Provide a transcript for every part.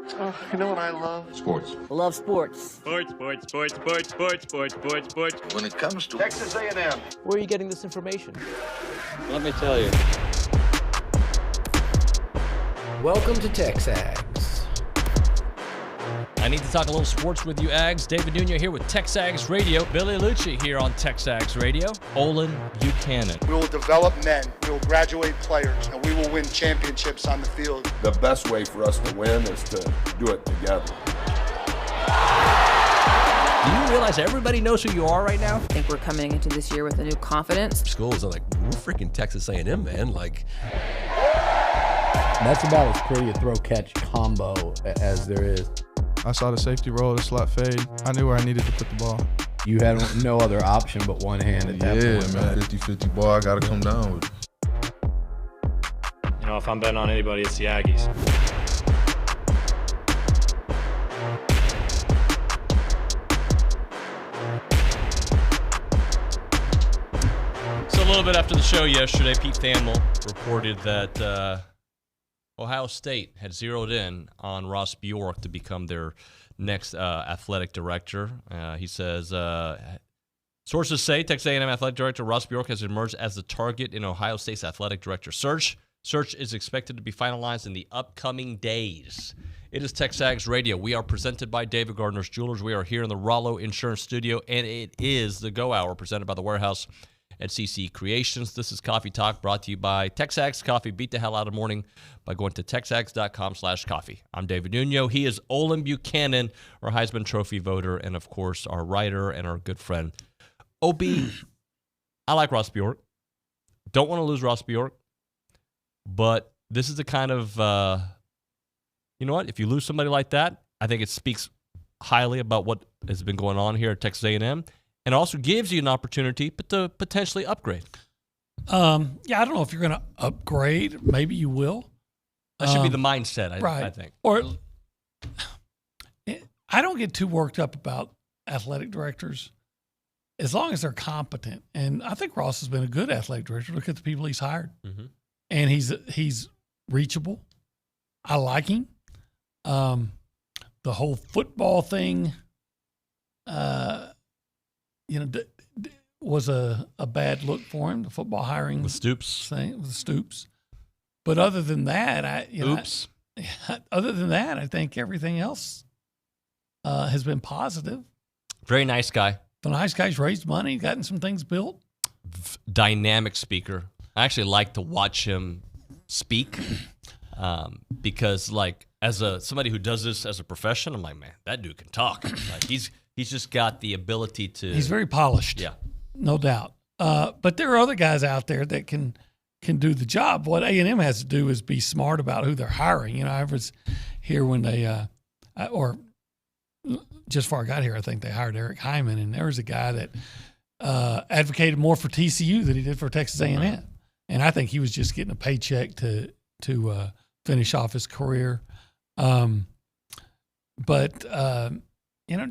Oh, you know what I love? Sports. Love sports. Sports. When It comes to Texas A&M. Where are you getting this information? Let me tell you. Welcome to TexAgs. I need to talk a little sports with you, Ags. David Nuño here with TexAgs Radio. Billy Lucci here on TexAgs Radio. Olin Buchanan. We will develop men, we will graduate players, and we will win championships on the field. The best way for us to win is to do it together. Do you realize everybody knows who you are right now? I think we're coming into this year with a new confidence. Schools are like, we're freaking Texas A&M, man. Like, That's about as pretty a throw-catch combo as there is. I saw the safety roll, the slot fade. I knew where I needed to put the ball. You had no other option but one hand at that point. Yeah, man, 50-50 ball, I got to come down with it. You know, if I'm betting on anybody, it's the Aggies. So a little bit after the show yesterday, Pete Thamel reported that Ohio State had zeroed in on Ross Bjork to become their next athletic director. He says, sources say Texas A&M athletic director Ross Bjork has emerged as the target in Ohio State's athletic director search. Search is expected to be finalized in the upcoming days. It is TexAgs Radio. We are presented by David Gardner's Jewelers. We are here in the Rollo Insurance Studio, and it is the Go Hour presented by the Warehouse at CC Creations. This is Coffee Talk brought to you by TexAgs Coffee. Beat the hell out of morning by going to texags.com/coffee. I'm David Nuño. He is Olin Buchanan, our Heisman Trophy voter, and, of course, our writer and our good friend. OB, I like Ross Bjork. Don't want to lose Ross Bjork, but this is the kind of, you know what? If you lose somebody like that, I think it speaks highly about what has been going on here at Texas A&M. And also gives you an opportunity to potentially upgrade. Yeah, I don't know if you're going to upgrade. Maybe you will. That should be the mindset, I think. Or I don't get too worked up about athletic directors as long as they're competent. And I think Ross has been a good athletic director. Look at the people he's hired. Mm-hmm. And he's reachable. I like him. The whole football thing, was a bad look for him, the football hiring. The Stoops. Thing, with the Stoops. But other than that, I think everything else has been positive. Very nice guy. The nice guy's raised money, gotten some things built. Dynamic speaker. I actually like to watch him speak because, like, as somebody who does this as a profession, I'm like, man, that dude can talk. Like, he's just got the ability to. He's very polished. Yeah, no doubt. But there are other guys out there that can do the job. What A&M has to do is be smart about who they're hiring. You know, I was here when they, or just before I got here, I think they hired Eric Hyman, and there was a guy that advocated more for TCU than he did for Texas A&M, and I think he was just getting a paycheck to finish off his career.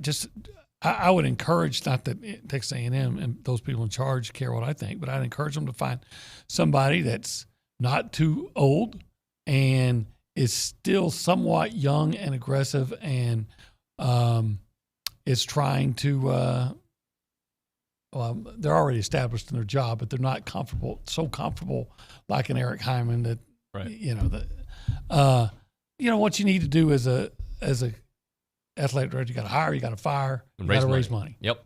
Just I would encourage, not that Texas A&M and those people in charge care what I think, but I'd encourage them to find somebody that's not too old and is still somewhat young and aggressive and is trying to they're already established in their job, but they're not so comfortable like an Eric Hyman that, what you need to do as a athletic director, you got to hire, you got to fire, you got to raise money. Yep.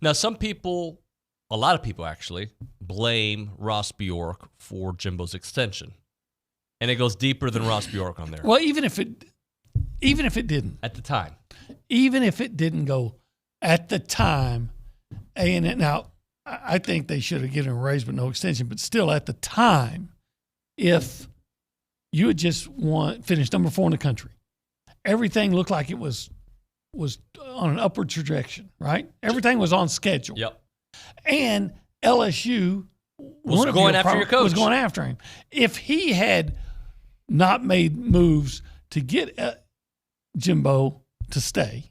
Now, a lot of people actually, blame Ross Bjork for Jimbo's extension, and it goes deeper than Ross Bjork on there. Well, even if it didn't at the time, even if it didn't go at the time, now I think they should have given him a raise but no extension. But still, at the time, if you had just finished number 4 in the country, everything looked like it was on an upward trajectory, right? Everything was on schedule. Yep. And LSU was going after your coach. Was going after him. If he had not made moves to get Jimbo to stay,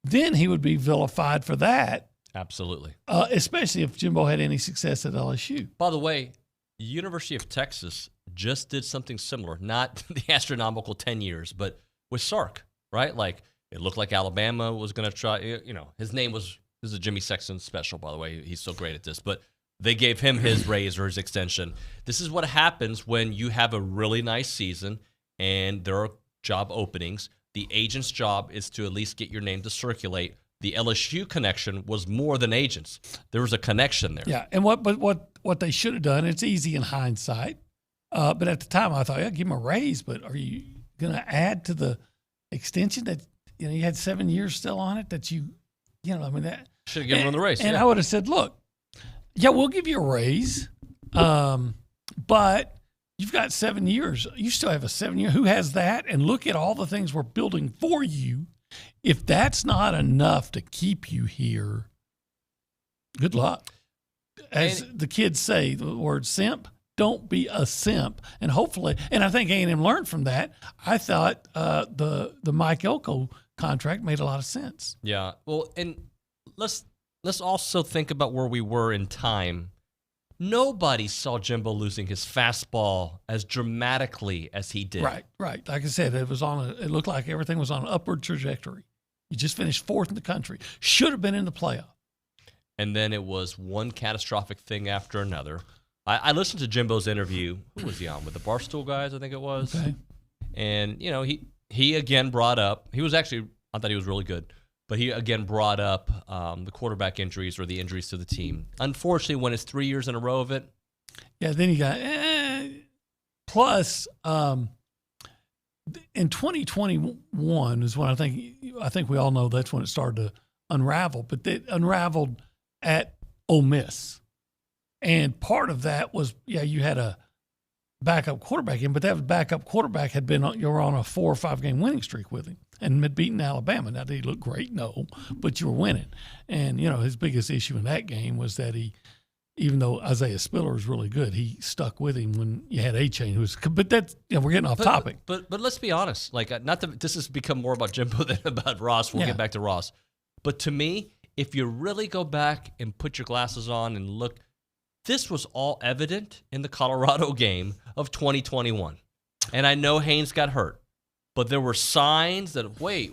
then he would be vilified for that. Absolutely. Especially if Jimbo had any success at LSU. By the way, University of Texas just did something similar. Not the astronomical 10 years, but with Sark, right? Like, it looked like Alabama was going to try, his name was, this is a Jimmy Sexton special, by the way. He's so great at this, but they gave him his raise or his extension. This is what happens when you have a really nice season and there are job openings. The agent's job is to at least get your name to circulate. The LSU connection was more than agents. There was a connection there. Yeah, and what they should have done, it's easy in hindsight, but at the time I thought, yeah, give him a raise, but are you going to add to the extension that, you had 7 years still on it that that should have given him the raise. And I would have said, look, yeah, we'll give you a raise, but you've got 7 years. You still have a 7-year. Who has that? And look at all the things we're building for you. If that's not enough to keep you here, good luck. As the kids say, the word simp, don't be a simp. And hopefully, and I think A&M learned from that. I thought the Mike Elko contract made a lot of sense. Yeah. Well, and let's also think about where we were in time. Nobody saw Jimbo losing his fastball as dramatically as he did. Right. Like I said, it looked like everything was on an upward trajectory. You just finished 4th in the country. Should have been in the playoff. And then it was one catastrophic thing after another. I listened to Jimbo's interview. Who was he on? With the Barstool guys, I think it was. Okay. And, he again brought up, I thought he was really good, but he again brought up the quarterback injuries or the injuries to the team. Unfortunately, when it's 3 years in a row of it. Yeah, then you got, plus, in 2021 is when I think we all know that's when it started to unravel, but it unraveled at Ole Miss. And part of that was, you had a backup quarterback in, but that backup quarterback you were on a 4 or 5 game winning streak with him and had beaten Alabama. Now, did he look great? No, but you were winning. And, his biggest issue in that game was that even though Isaiah Spiller was really good, he stuck with him when you had A-Chain, but that's, we're getting off topic. But let's be honest, not that this has become more about Jimbo than about Ross. We'll get back to Ross. But to me, if you really go back and put your glasses on and look, this was all evident in the Colorado game of 2021. And I know Haynes got hurt, but there were signs that, wait.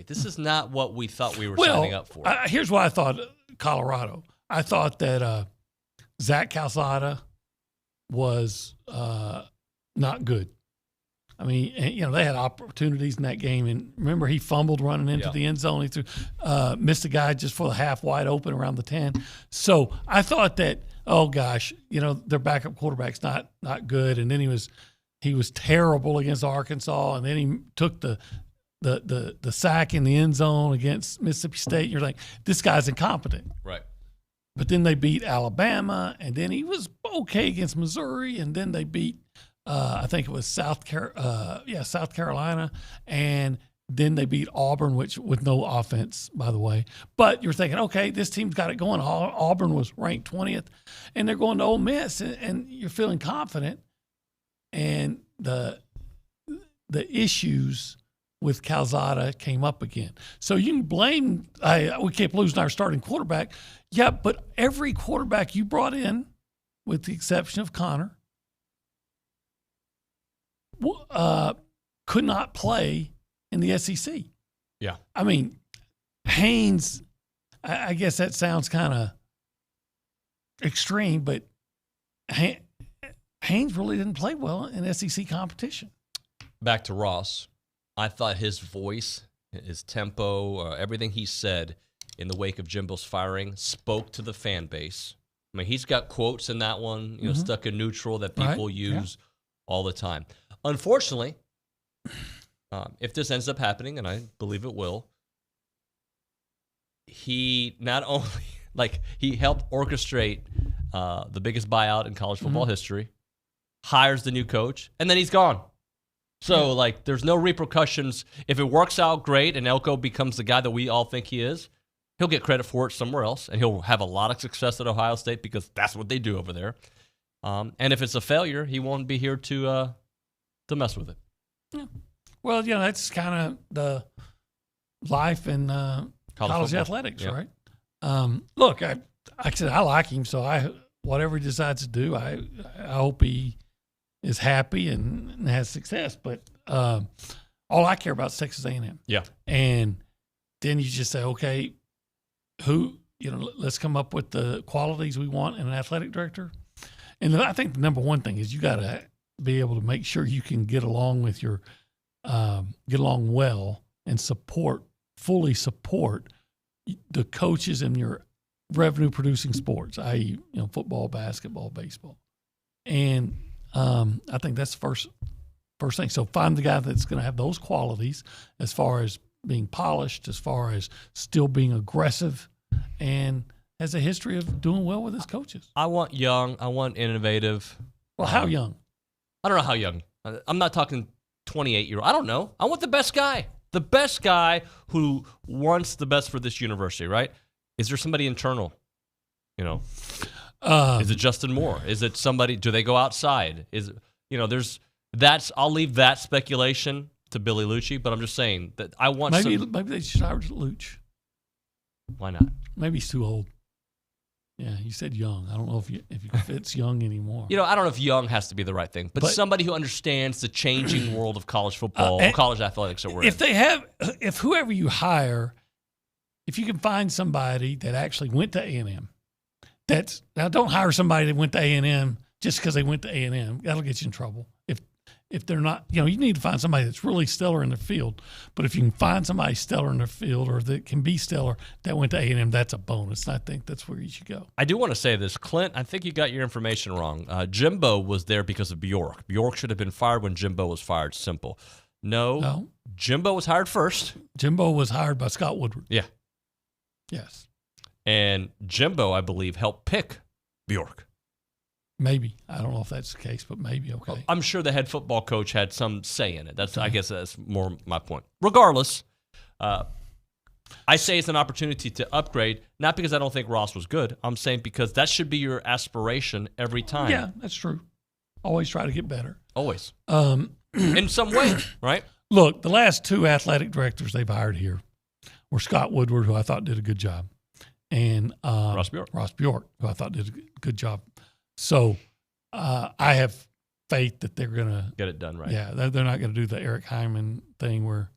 This is not what we thought we were signing up for. Here's what I thought Colorado. I thought that Zach Calzada was not good. I mean, they had opportunities in that game. And remember, he fumbled running into the end zone. He missed a guy just for the half wide open around the 10. So I thought that, oh gosh, their backup quarterback's not good. And then he was terrible against Arkansas. And then he took the sack in the end zone against Mississippi State. You're like, this guy's incompetent. Right. But then they beat Alabama, and then he was okay against Missouri, and then they beat I think it was South Carolina, and then they beat Auburn, which with no offense, by the way. But you're thinking, okay, this team's got it going. Auburn was ranked 20th, and they're going to Ole Miss, and you're feeling confident. And the issues with Calzada came up again. So you can blame we kept losing our starting quarterback. Yeah, but every quarterback you brought in, with the exception of Connor, could not play in the SEC. Yeah. I mean, Haynes, I guess that sounds kind of extreme, but Haynes really didn't play well in SEC competition. Back to Ross. I thought his voice, his tempo, everything he said in the wake of Jimbo's firing spoke to the fan base. I mean, he's got quotes in that one, stuck in neutral that people use all the time. Unfortunately, if this ends up happening, and I believe it will, he not only, he helped orchestrate the biggest buyout in college football history, hires the new coach, and then he's gone. So, there's no repercussions. If it works out great and Elko becomes the guy that we all think he is, he'll get credit for it somewhere else, and he'll have a lot of success at Ohio State because that's what they do over there. And if it's a failure, he won't be here to mess with it. Yeah. Well, that's kind of the life in college athletics, right? Look, I said I like him, so whatever he decides to do, I hope he is happy and has success. But All I care about is Texas A&M. Yeah. And then you just say, okay, let's come up with the qualities we want in an athletic director. And I think the number one thing is you got to be able to make sure you can get along with get along well and fully support the coaches in your revenue producing sports, i.e., football, basketball, baseball. And I think that's the first thing. So find the guy that's going to have those qualities as far as being polished, as far as still being aggressive, and has a history of doing well with his coaches. I want young. I want innovative. Well, how young? I don't know how young. I'm not talking 28-year-old. I don't know. I want the best guy. The best guy who wants the best for this university, right? Is there somebody internal? Is it Justin Moore? Is it somebody? Do they go outside? I'll leave that speculation to Billy Lucci, but I'm just saying that I want maybe they should hire Luch. Why not? Maybe he's too old. Yeah, you said young. I don't know if it's young anymore. I don't know if young has to be the right thing, but somebody who understands the changing world of college football, college athletics that we're in. If whoever you hire, if you can find somebody that actually went to A&M, now don't hire somebody that went to A&M just because they went to A&M. That'll get you in trouble. If they're not, you need to find somebody that's really stellar in their field. But if you can find somebody stellar in their field or that can be stellar that went to A&M, that's a bonus. And I think that's where you should go. I do want to say this. Clint, I think you got your information wrong. Jimbo was there because of Bjork. Bjork should have been fired when Jimbo was fired. Simple. No. Jimbo was hired first. Jimbo was hired by Scott Woodward. Yeah. Yes. And Jimbo, I believe, helped pick Bjork. Maybe. I don't know if that's the case, but maybe. Okay. I'm sure the head football coach had some say in it. I guess that's more my point. Regardless, I say it's an opportunity to upgrade, not because I don't think Ross was good. I'm saying because that should be your aspiration every time. Yeah, that's true. Always try to get better. Always. In some way, right? Look, the last two athletic directors they've hired here were Scott Woodward, who I thought did a good job, and Ross Bjork, who I thought did a good job. So I have faith that they're going to get it done right. Yeah, they're not going to do the Eric Hyman thing where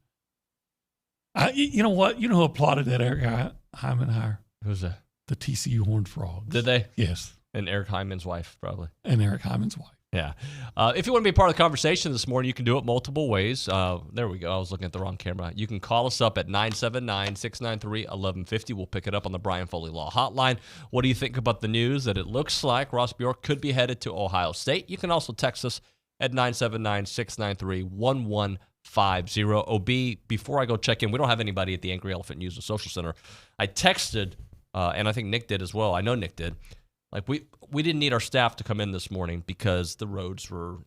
you know what? You know who applauded that Eric Hyman hire? Who's that? The TCU Horned Frogs. Did they? Yes. And Eric Hyman's wife, probably. And Eric Hyman's wife. Yeah. If you want to be a part of the conversation this morning, you can do it multiple ways. There we go. I was looking at the wrong camera. You can call us up at 979-693-1150. We'll pick it up on the Brian Foley Law Hotline. What do you think about the news that it looks like Ross Bjork could be headed to Ohio State? You can also text us at 979-693-1150. OB, before I go check in, we don't have anybody at the Angry Elephant News and Social Center. I texted, and I think Nick did as well. I know Nick did. Like we didn't need our staff to come in this morning because the roads were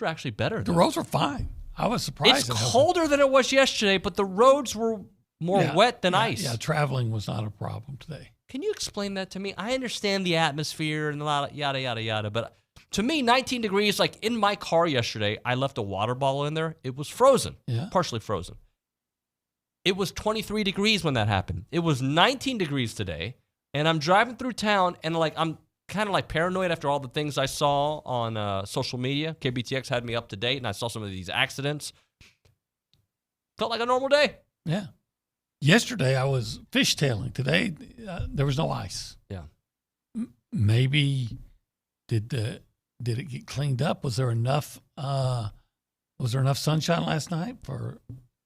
actually better. The roads were fine. I was surprised. It's colder than it was yesterday, but the roads were more wet than ice. Yeah, traveling was not a problem today. Can you explain that to me? I understand the atmosphere and a lot of yada yada yada, but to me, 19 degrees. Like in my car yesterday, I left a water bottle in there. It was frozen, partially frozen. It was 23 degrees when that happened. It was 19 degrees today. And I'm driving through town, and I'm kind of paranoid after all the things I saw on social media. KBTX had me up to date, and I saw some of these accidents. Felt like a normal day. Yeah. Yesterday I was fishtailing. Today there was no ice. Yeah. Maybe did it get cleaned up? Was there enough? Was there enough sunshine last night for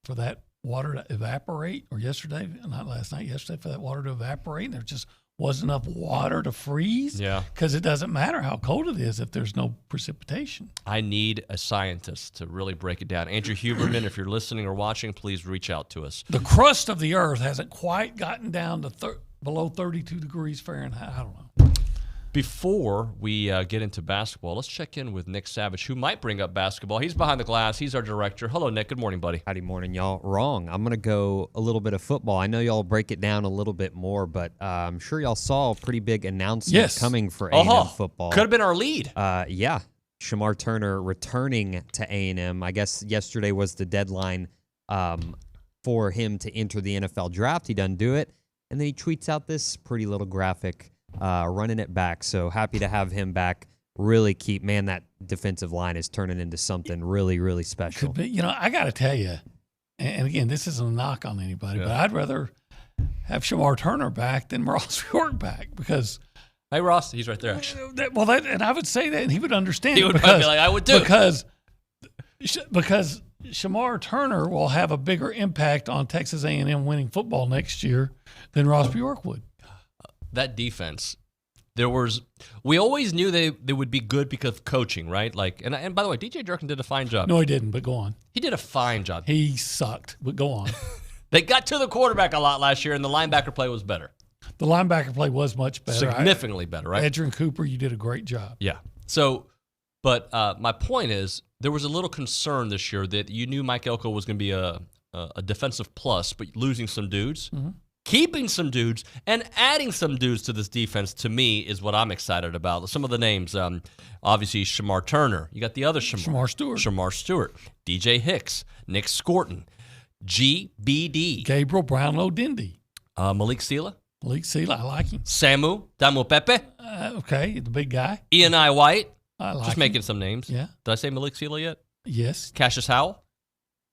that water to evaporate, or yesterday, not last night, yesterday, for that water to evaporate, and there just wasn't enough water to freeze? Yeah. Because it doesn't matter how cold it is if there's no precipitation. I need a scientist to really break it down. Andrew Huberman, if you're listening or watching, please reach out to us. The crust of the earth hasn't quite gotten down to below 32 degrees Fahrenheit. I don't know. Before we get into basketball, let's check in with Nick Savage, who might bring up basketball. He's behind the glass. He's our director. Hello, Nick. Good morning, buddy. Howdy morning, y'all. Wrong. I'm going to go a little bit of football. I know y'all break it down a little bit more, but I'm sure y'all saw a pretty big announcement coming for A&M football. Could have been our lead. Yeah. Shemar Turner returning to A&M. I guess yesterday was the deadline for him to enter the NFL draft. He doesn't do it. And then he tweets out this pretty little graphic running it back. So happy to have him back really keep, man, that defensive line is turning into something really, really special. Could be, I got to tell you, and again, this isn't a knock on anybody, but I'd rather have Shemar Turner back than Ross Bjork back because. Hey, Ross, he's right there, actually. And I would say that, and he would understand. He would probably be like, I would do. Because Shemar Turner will have a bigger impact on Texas A&M winning football next year than Ross Bjork would. That defense, we always knew they would be good because of coaching, right? Like, and by the way, DJ Durkin did a fine job. No, he didn't, but go on. He did a fine job. He sucked, but go on. They got to the quarterback a lot last year, and the linebacker play was better. The linebacker play was much better. Significantly better, right? Edgerrin Cooper, you did a great job. Yeah. So, but my point is, there was a little concern this year that you knew Mike Elko was going to be a defensive plus, but losing some dudes, keeping some dudes, and adding some dudes to this defense, to me, is what I'm excited about. Some of the names, obviously, Shemar Turner. You got the other Shemar Stewart. DJ Hicks. Nick Scorton. GBD. Gabriel Brownlow Dindy. Malik Sela. I like him. Damu Pepe. Okay, the big guy. Ian I. White. I like Just him. making some names. Yeah. Did I say Malik Sela yet? Yes. Cassius Howell.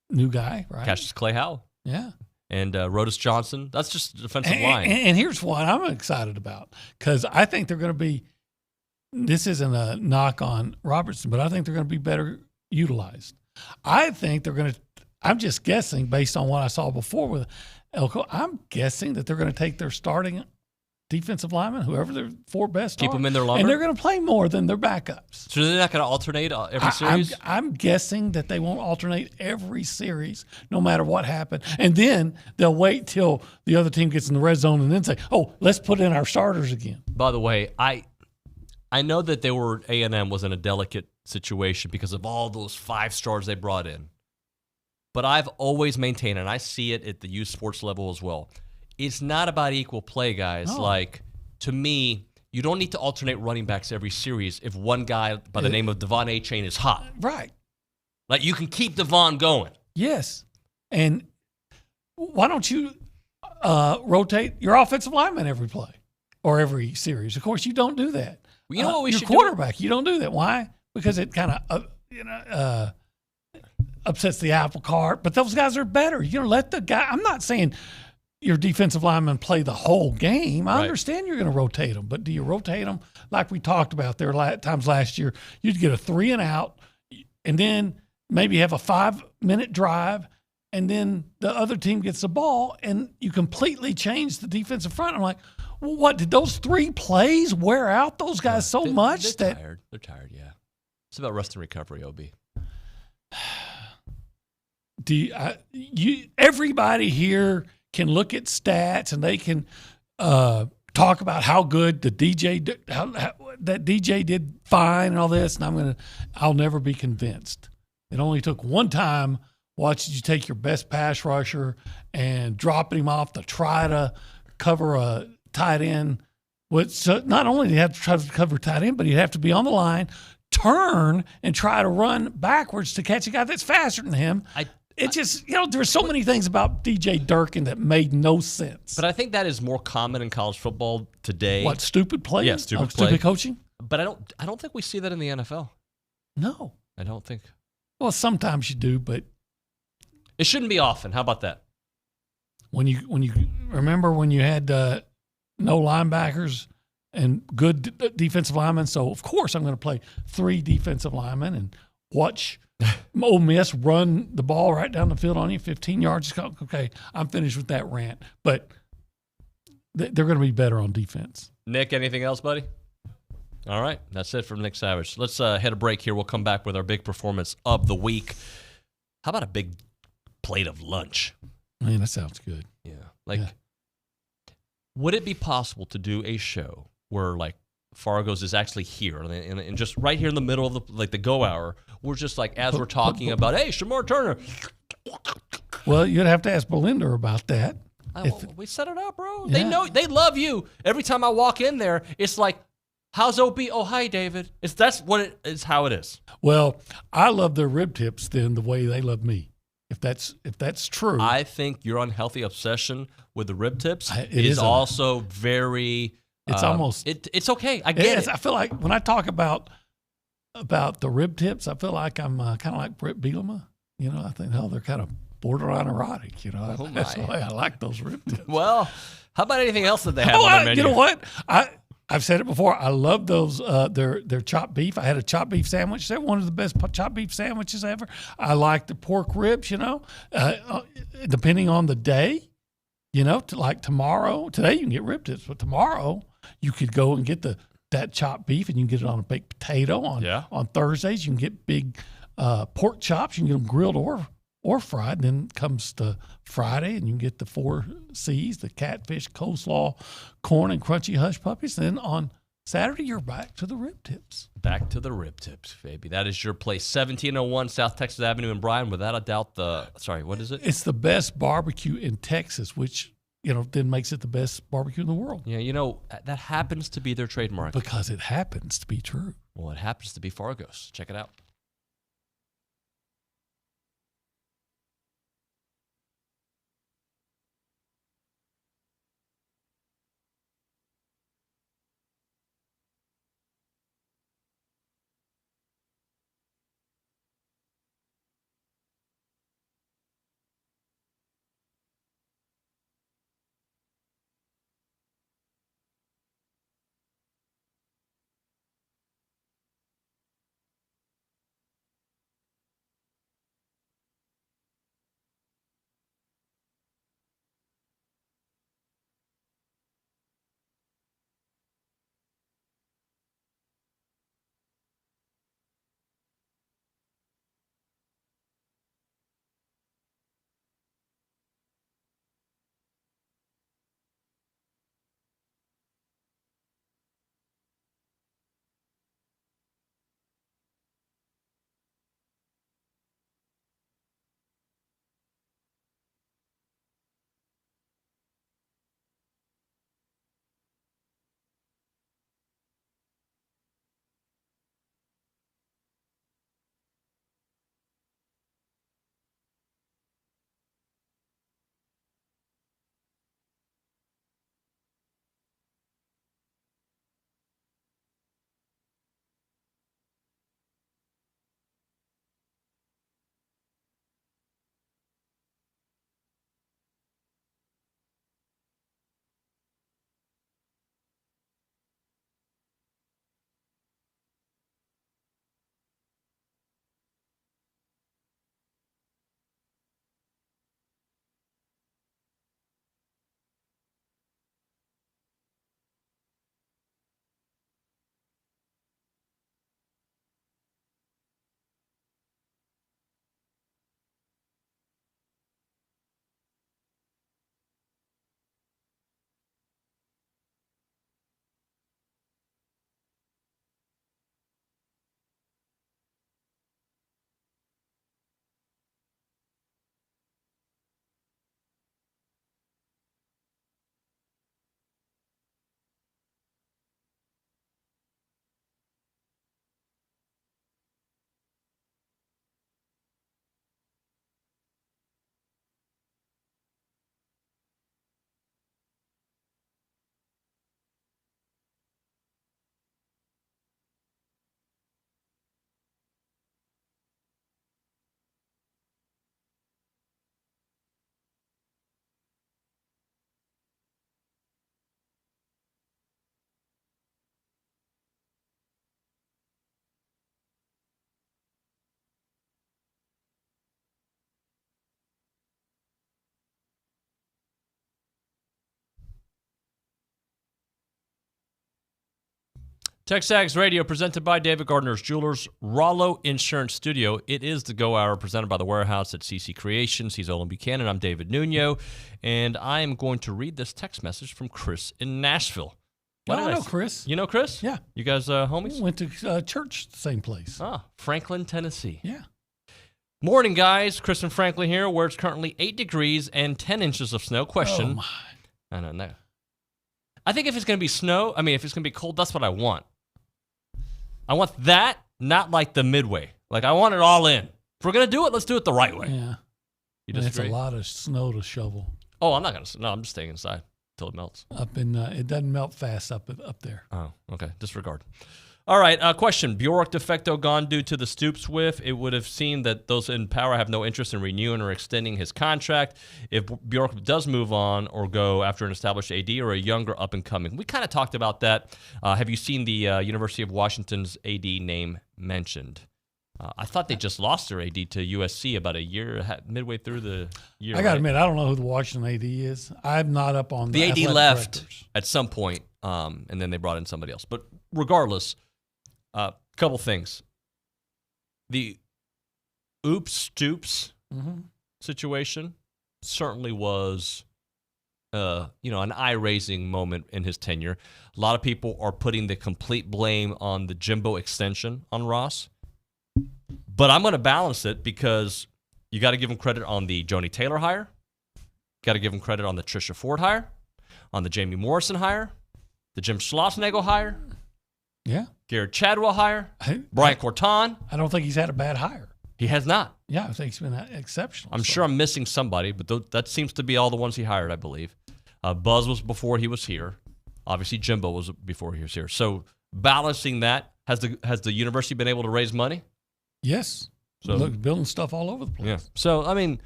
New guy, right? Cassius Clay Howell. Yeah. And Rodus Johnson. That's just defensive line. And here's what I'm excited about because I think they're going to be – this isn't a knock on Robertson, but I think they're going to be better utilized. I think they're going to – I'm just guessing based on what I saw before with Elko. I'm guessing that they're going to take their starting defensive linemen, whoever their four best keep are, them in there longer, and they're going to play more than their backups. So they're not going to alternate every series? I'm guessing that they won't alternate every series, no matter what happened. And then they'll wait till the other team gets in the red zone and then say, oh, let's put in our starters again. By the way, I know that A&M was in a delicate situation because of all those 5 stars they brought in. But I've always maintained, and I see it at the youth sports level as well, it's not about equal play, guys. No. Like, to me, you don't need to alternate running backs every series if one guy by the name of Devon A-Chain is hot. Right. Like, you can keep Devon going. Yes. And why don't you rotate your offensive lineman every play or every series? Of course, you don't do that. Well, you know what we should do? Your quarterback, you don't do that. Why? Because it kind of upsets the apple cart. But those guys are better. Let the guy – I'm not saying – your defensive linemen play the whole game. I understand you're going to rotate them, but do you rotate them like we talked about there times last year? You'd get a 3 and out, and then maybe have a 5-minute drive, and then the other team gets the ball, and you completely change the defensive front. I'm like, well, what, did those 3 plays wear out those guys so much? They're tired. They're tired, yeah. It's about rest and recovery, OB. Everybody here can look at stats and they can talk about how good the DJ how that DJ did fine and all this, and I'll never be convinced. It only took one time watching you take your best pass rusher and dropping him off to try to cover a tight end. So not only did he have to try to cover tight end, but he'd have to be on the line, turn, and try to run backwards to catch a guy that's faster than him. There's so many things about DJ Durkin that made no sense. But I think that is more common in college football today. What, stupid play? Yeah, stupid play. Stupid coaching? But I don't think we see that in the NFL. No. I don't think. Well, sometimes you do, but it shouldn't be often. How about that? When you remember when you had no linebackers and good defensive linemen, so of course I'm going to play 3 defensive linemen and watch Ole Miss run the ball right down the field on you, 15 yards. Okay, I'm finished with that rant. But they're going to be better on defense. Nick, anything else, buddy? All right, that's it from Nick Savage. Let's hit a break here. We'll come back with our big performance of the week. How about a big plate of lunch? Man, that sounds good. Yeah. Would it be possible to do a show where, like, Fargo's is actually here and just right here in the middle of the go hour, we're just like, as we're talking about, hey, Shemar Turner. Well, you'd have to ask Belinda about that. We set it up, bro. Yeah. They love you. Every time I walk in there, it's like, how's OB? Oh, hi, David. That's what it is, how it is. Well, I love their rib tips then the way they love me. If that's true. I think your unhealthy obsession with the rib tips is also very... It's almost... It's okay. I get it. I feel like when I talk about about the rib tips, I feel like I'm kind of like Britt Bielema. You know, I think, they're kind of borderline erotic. You know, that's the way I like those rib tips. Well, how about anything else that they have on their menu? You know what? I've said it before. I love those their chopped beef. I had a chopped beef sandwich. They're one of the best chopped beef sandwiches ever. I like the pork ribs. You know, depending on the day. You know, like tomorrow. Today you can get rib tips, but tomorrow you could go and get that chopped beef, and you can get it on a baked potato. On Thursdays you can get big pork chops. You can get them grilled or fried. And then comes to Friday, and you can get the 4 C's, the catfish, coleslaw, corn, and crunchy hush puppies. Then on Saturday, you're back to the rib tips. Back to the rib tips, baby. That is your place. 1701 South Texas Avenue in Bryan. Without a doubt, what is it? It's the best barbecue in Texas, which, you know, then makes it the best barbecue in the world. Yeah, you know, that happens to be their trademark. Because it happens to be true. Well, it happens to be Fargo's. Check it out. TexAgs Radio, presented by David Gardner's Jewelers, Rollo Insurance Studio. It is the Go Hour, presented by The Warehouse at CC Creations. He's Olin Buchanan. I'm David Nuño, and I am going to read this text message from Chris in Nashville. I know Chris. You know Chris? Yeah. You guys homies? We went to church the same place. Franklin, Tennessee. Yeah. Morning, guys. Chris and Franklin here, where it's currently 8 degrees and 10 inches of snow. Question. Oh, my. I don't know. I think if it's going to be snow, if it's going to be cold, that's what I want. I want that, not like the midway. Like, I want it all in. If we're going to do it, let's do it the right way. Yeah. You disagree? It's a lot of snow to shovel. Oh, I'm not going to. No, I'm just staying inside until it melts. Up in, it doesn't melt fast up there. Oh, okay. Disregard. All right, question. Bjork de facto gone due to the Stoops whiff. It would have seemed that those in power have no interest in renewing or extending his contract. If Bjork does move on or go after an established AD or a younger up-and-coming. We kind of talked about that. Have you seen the University of Washington's AD name mentioned? I thought they just lost their AD to USC about a year, midway through the year. I got to admit, I don't know who the Washington AD is. I'm not up on the AD left directors. At some point, and then they brought in somebody else. But regardless, couple things. The Stoops situation certainly was, an eye-raising moment in his tenure. A lot of people are putting the complete blame on the Jimbo extension on Ross. But I'm going to balance it because you got to give him credit on the Joni Taylor hire. Got to give him credit on the Trisha Ford hire, on the Jamie Morrison hire, the Jim Schlossnagle hire. Yeah. Garrett Chadwell hire. Brian Corton. I don't think he's had a bad hire. He has not. Yeah, I think he's been exceptional. I'm sure I'm missing somebody, but that seems to be all the ones he hired, I believe. Buzz was before he was here. Obviously, Jimbo was before he was here. So balancing that, has the university been able to raise money? Yes. So look, building stuff all over the place. Yeah. So, I mean,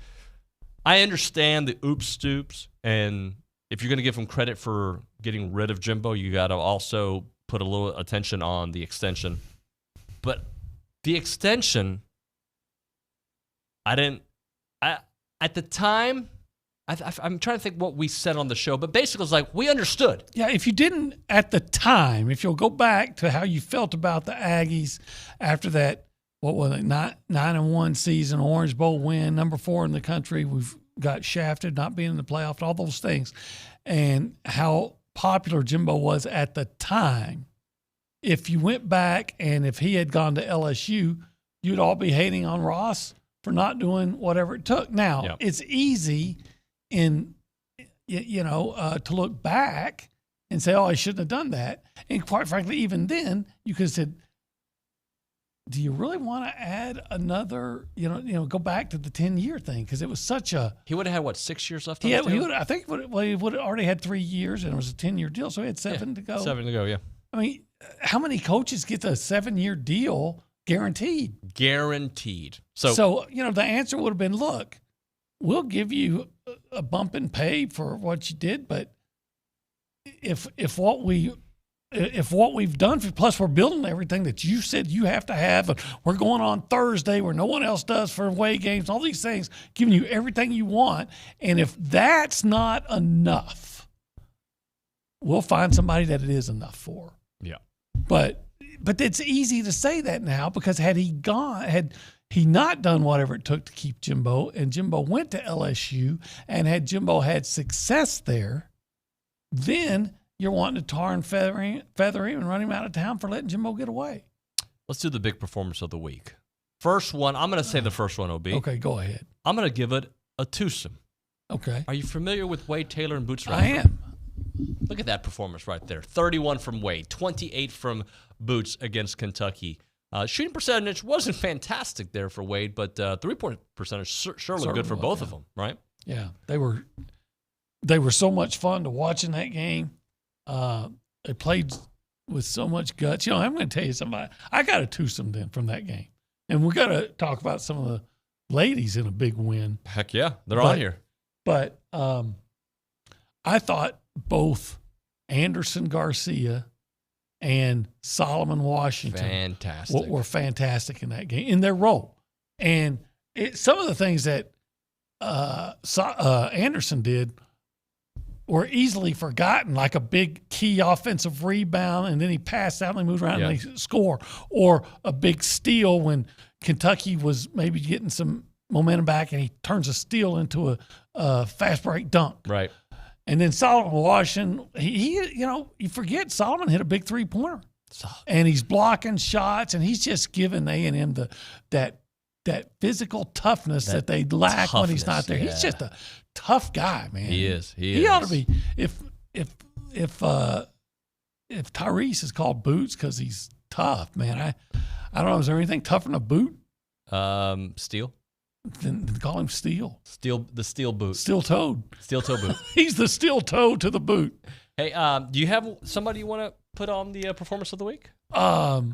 I understand the Stoops, and if you're going to give him credit for getting rid of Jimbo, you got to also put a little attention on the extension. But the extension, at the time, I'm trying to think what we said on the show, but basically it's like we understood. Yeah, if you didn't at the time, if you'll go back to how you felt about the Aggies after that, what was it, 9-1 season, Orange Bowl win, number 4 in the country, we've got shafted, not being in the playoffs, all those things, and how popular Jimbo was at the time. If you went back and if he had gone to LSU, you'd all be hating on Ross for not doing whatever it took. Now, It's easy to look back and say, oh, I shouldn't have done that. And quite frankly, even then, you could have said, do you really want to add another, go back to the 10-year thing? Because it was such a... He would have had, 6 years left? He would have already had 3 years, and it was a 10-year deal, so he had 7 to go. 7 to go, yeah. I mean, how many coaches get a 7-year deal guaranteed? Guaranteed. So the answer would have been, look, we'll give you a bump in pay for what you did, but if what we've done, plus we're building everything that you said you have to have, and we're going on Thursday where no one else does for away games, all these things, giving you everything you want, and if that's not enough, we'll find somebody that it is enough for. Yeah. But it's easy to say that now because had he not done whatever it took to keep Jimbo, and Jimbo went to LSU, and had Jimbo had success there, then you're wanting to tar and feather him and run him out of town for letting Jimbo get away. Let's do the big performance of the week. First one, I'm going to say the first one, OB. Okay, go ahead. I'm going to give it a twosome. Okay. Are you familiar with Wade Taylor and Boots Radford? I am. Look at that performance right there. 31 from Wade, 28 from Boots against Kentucky. Shooting percentage wasn't fantastic there for Wade, but 3-point percentage sure looked good for both of them, right? Yeah, they were so much fun to watch in that game. They played with so much guts. I'm going to tell you something. I got a twosome then from that game. And we got to talk about some of the ladies in a big win. Heck yeah, they're on here. But I thought both Anderson Garcia and Solomon Washington were fantastic in that game, in their role. And some of the things that Anderson did were easily forgotten, like a big key offensive rebound, and then he passed out and he moved around and they score, or a big steal when Kentucky was maybe getting some momentum back and he turns a steal into a fast break dunk. Right. And then Solomon Washington, you forget Solomon hit a big 3-pointer, and he's blocking shots, and he's just giving A&M that physical toughness that they lack when he's not there. Yeah. He's just a tough guy, man. He is. He ought to be. If Tyrese is called Boots because he's tough, man, I don't know. Is there anything tougher than a boot? Steel. Then call him Steel. The steel boot. Steel-toed. Steel-toe boot. He's the steel toe to the boot. Hey, do you have somebody you want to put on the performance of the week? Well,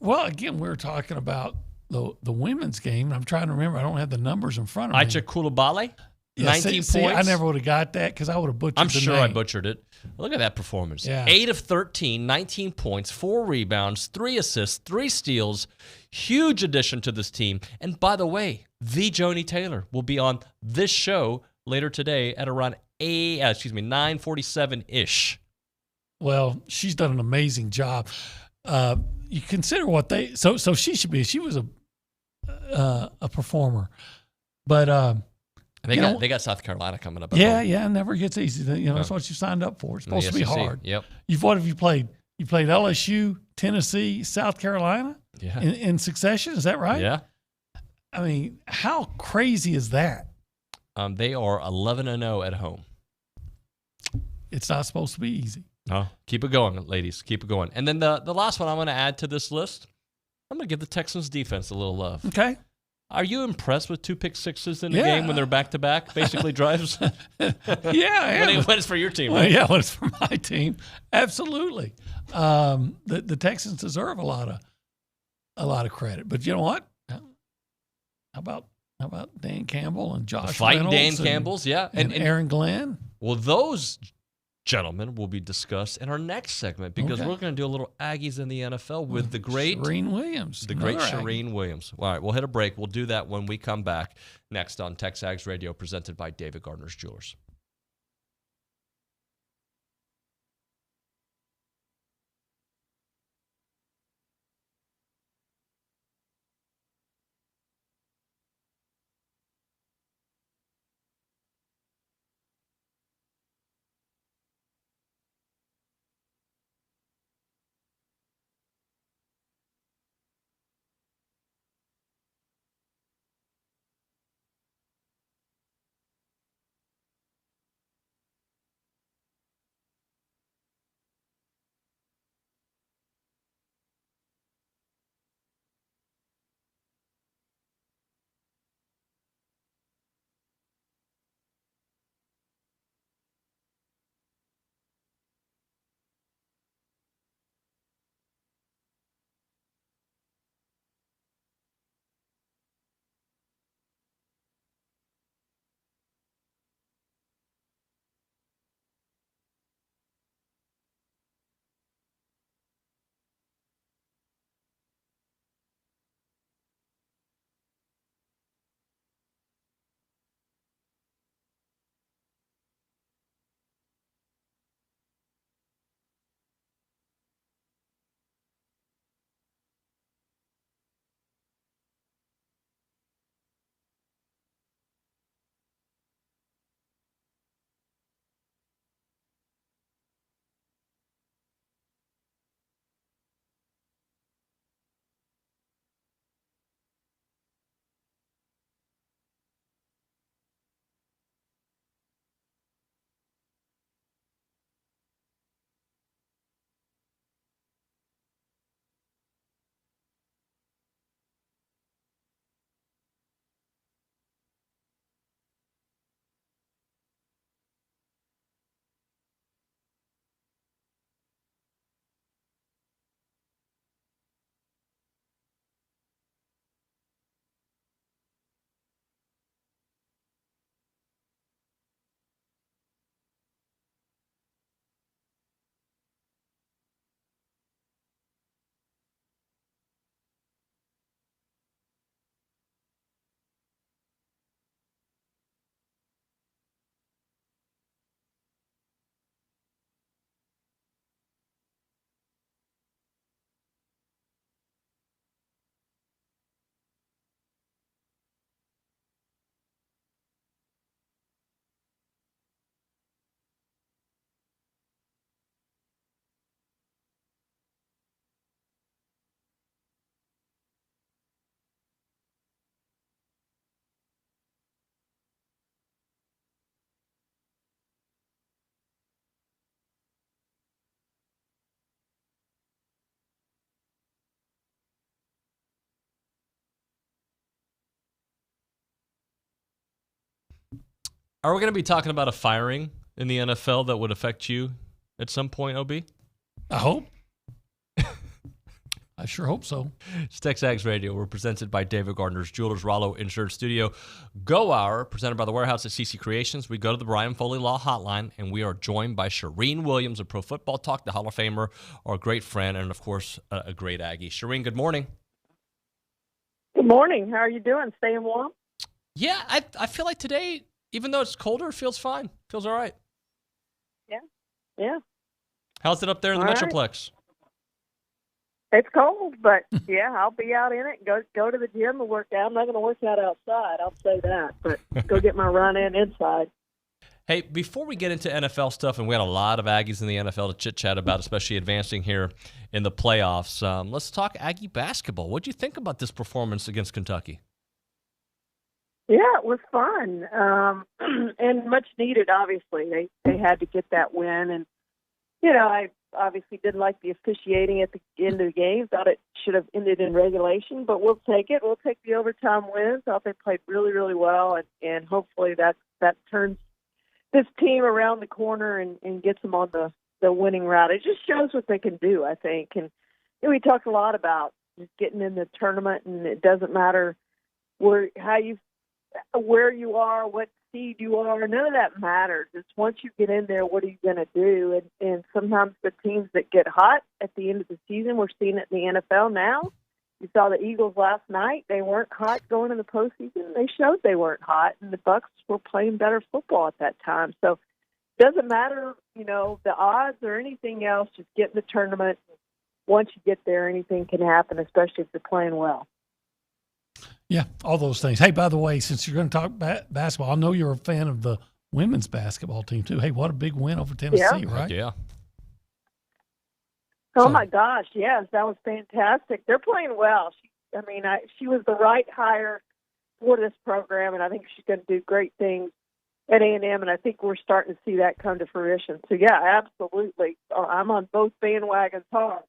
again, we were talking about the women's game. I'm trying to remember. I don't have the numbers in front of me. Aicha Coulibaly, Yeah, 19 see, points. I never would have got that because I would have butchered I'm the sure name. I butchered it. Look at that performance. Yeah. 8 of 13, 19 points, 4 rebounds, 3 assists, 3 steals. Huge addition to this team. And by the way, the Joni Taylor will be on this show later today at around 9:47-ish. Well, she's done an amazing job. You consider what they so she should be. She was a performer, but They got South Carolina coming up. Yeah, it never gets easy. That's what you signed up for. It's supposed to be hard. Yep. What have you played? You played LSU, Tennessee, South Carolina in succession. Is that right? Yeah. I mean, how crazy is that? They are 11-0 at home. It's not supposed to be easy. Oh, keep it going, ladies. Keep it going. And then the last one I'm going to add to this list, I'm going to give the Texans defense a little love. Okay. Are you impressed with 2 pick sixes in the game when they're back-to-back, basically drives? Yeah. When it's for your team, Well, right? yeah, when it's for my team. Absolutely. The Texans deserve a lot of credit. But you know what? How about Dan Campbell and Josh Fighting Reynolds Dan Campbell's, yeah. And Aaron Glenn? Well, those gentlemen will be discussed in our next segment because we're going to do a little Aggies in the NFL with the great Charean Williams. The great Charean Williams. All right, we'll hit a break. We'll do that when we come back next on TexAgs Radio, presented by David Gardner's Jewelers. Are we going to be talking about a firing in the NFL that would affect you at some point, OB? I hope. I sure hope so. It's TexAgs Radio. We're presented by David Gardner's Jewelers Rollo Insurance Studio. Go Hour, presented by the Warehouse at CC Creations. We go to the Brian Foley Law Hotline, and we are joined by Charean Williams of Pro Football Talk, the Hall of Famer, our great friend, and, of course, a great Aggie. Charean, good morning. Good morning. How are you doing? Staying warm? Yeah, I feel like today, even though it's colder, it feels fine. Feels all right. Yeah. How's it up there in the Metroplex? It's cold, but yeah, I'll be out in it. Go to the gym and work out. I'm not going to work out outside, I'll say that, but go get my run in inside. Hey, before we get into NFL stuff, and we had a lot of Aggies in the NFL to chit-chat about, especially advancing here in the playoffs, let's talk Aggie basketball. What do you think about this performance against Kentucky? Yeah, it was fun and much needed, obviously. They had to get that win, and, I obviously didn't like the officiating at the end of the game. Thought it should have ended in regulation, but we'll take it. We'll take the overtime wins. Thought they played really, really well, and hopefully that turns this team around the corner and gets them on the winning route. It just shows what they can do, I think. And we talked a lot about just getting in the tournament, and it doesn't matter where you are, what seed you are. None of that matters. It's once you get in there, what are you going to do? And sometimes the teams that get hot at the end of the season, we're seeing it in the NFL now. You saw the Eagles last night. They weren't hot going in the postseason. They showed they weren't hot, and the Bucs were playing better football at that time. So it doesn't matter, the odds or anything else. Just get in the tournament. Once you get there, anything can happen, especially if you're playing well. Yeah, all those things. Hey, by the way, since you're going to talk basketball, I know you're a fan of the women's basketball team, too. Hey, what a big win over Tennessee, right? Yeah. Oh, my gosh, yes, that was fantastic. They're playing well. She was the right hire for this program, and I think she's going to do great things at A&M, and I think we're starting to see that come to fruition. So, yeah, absolutely. I'm on both bandwagons hard.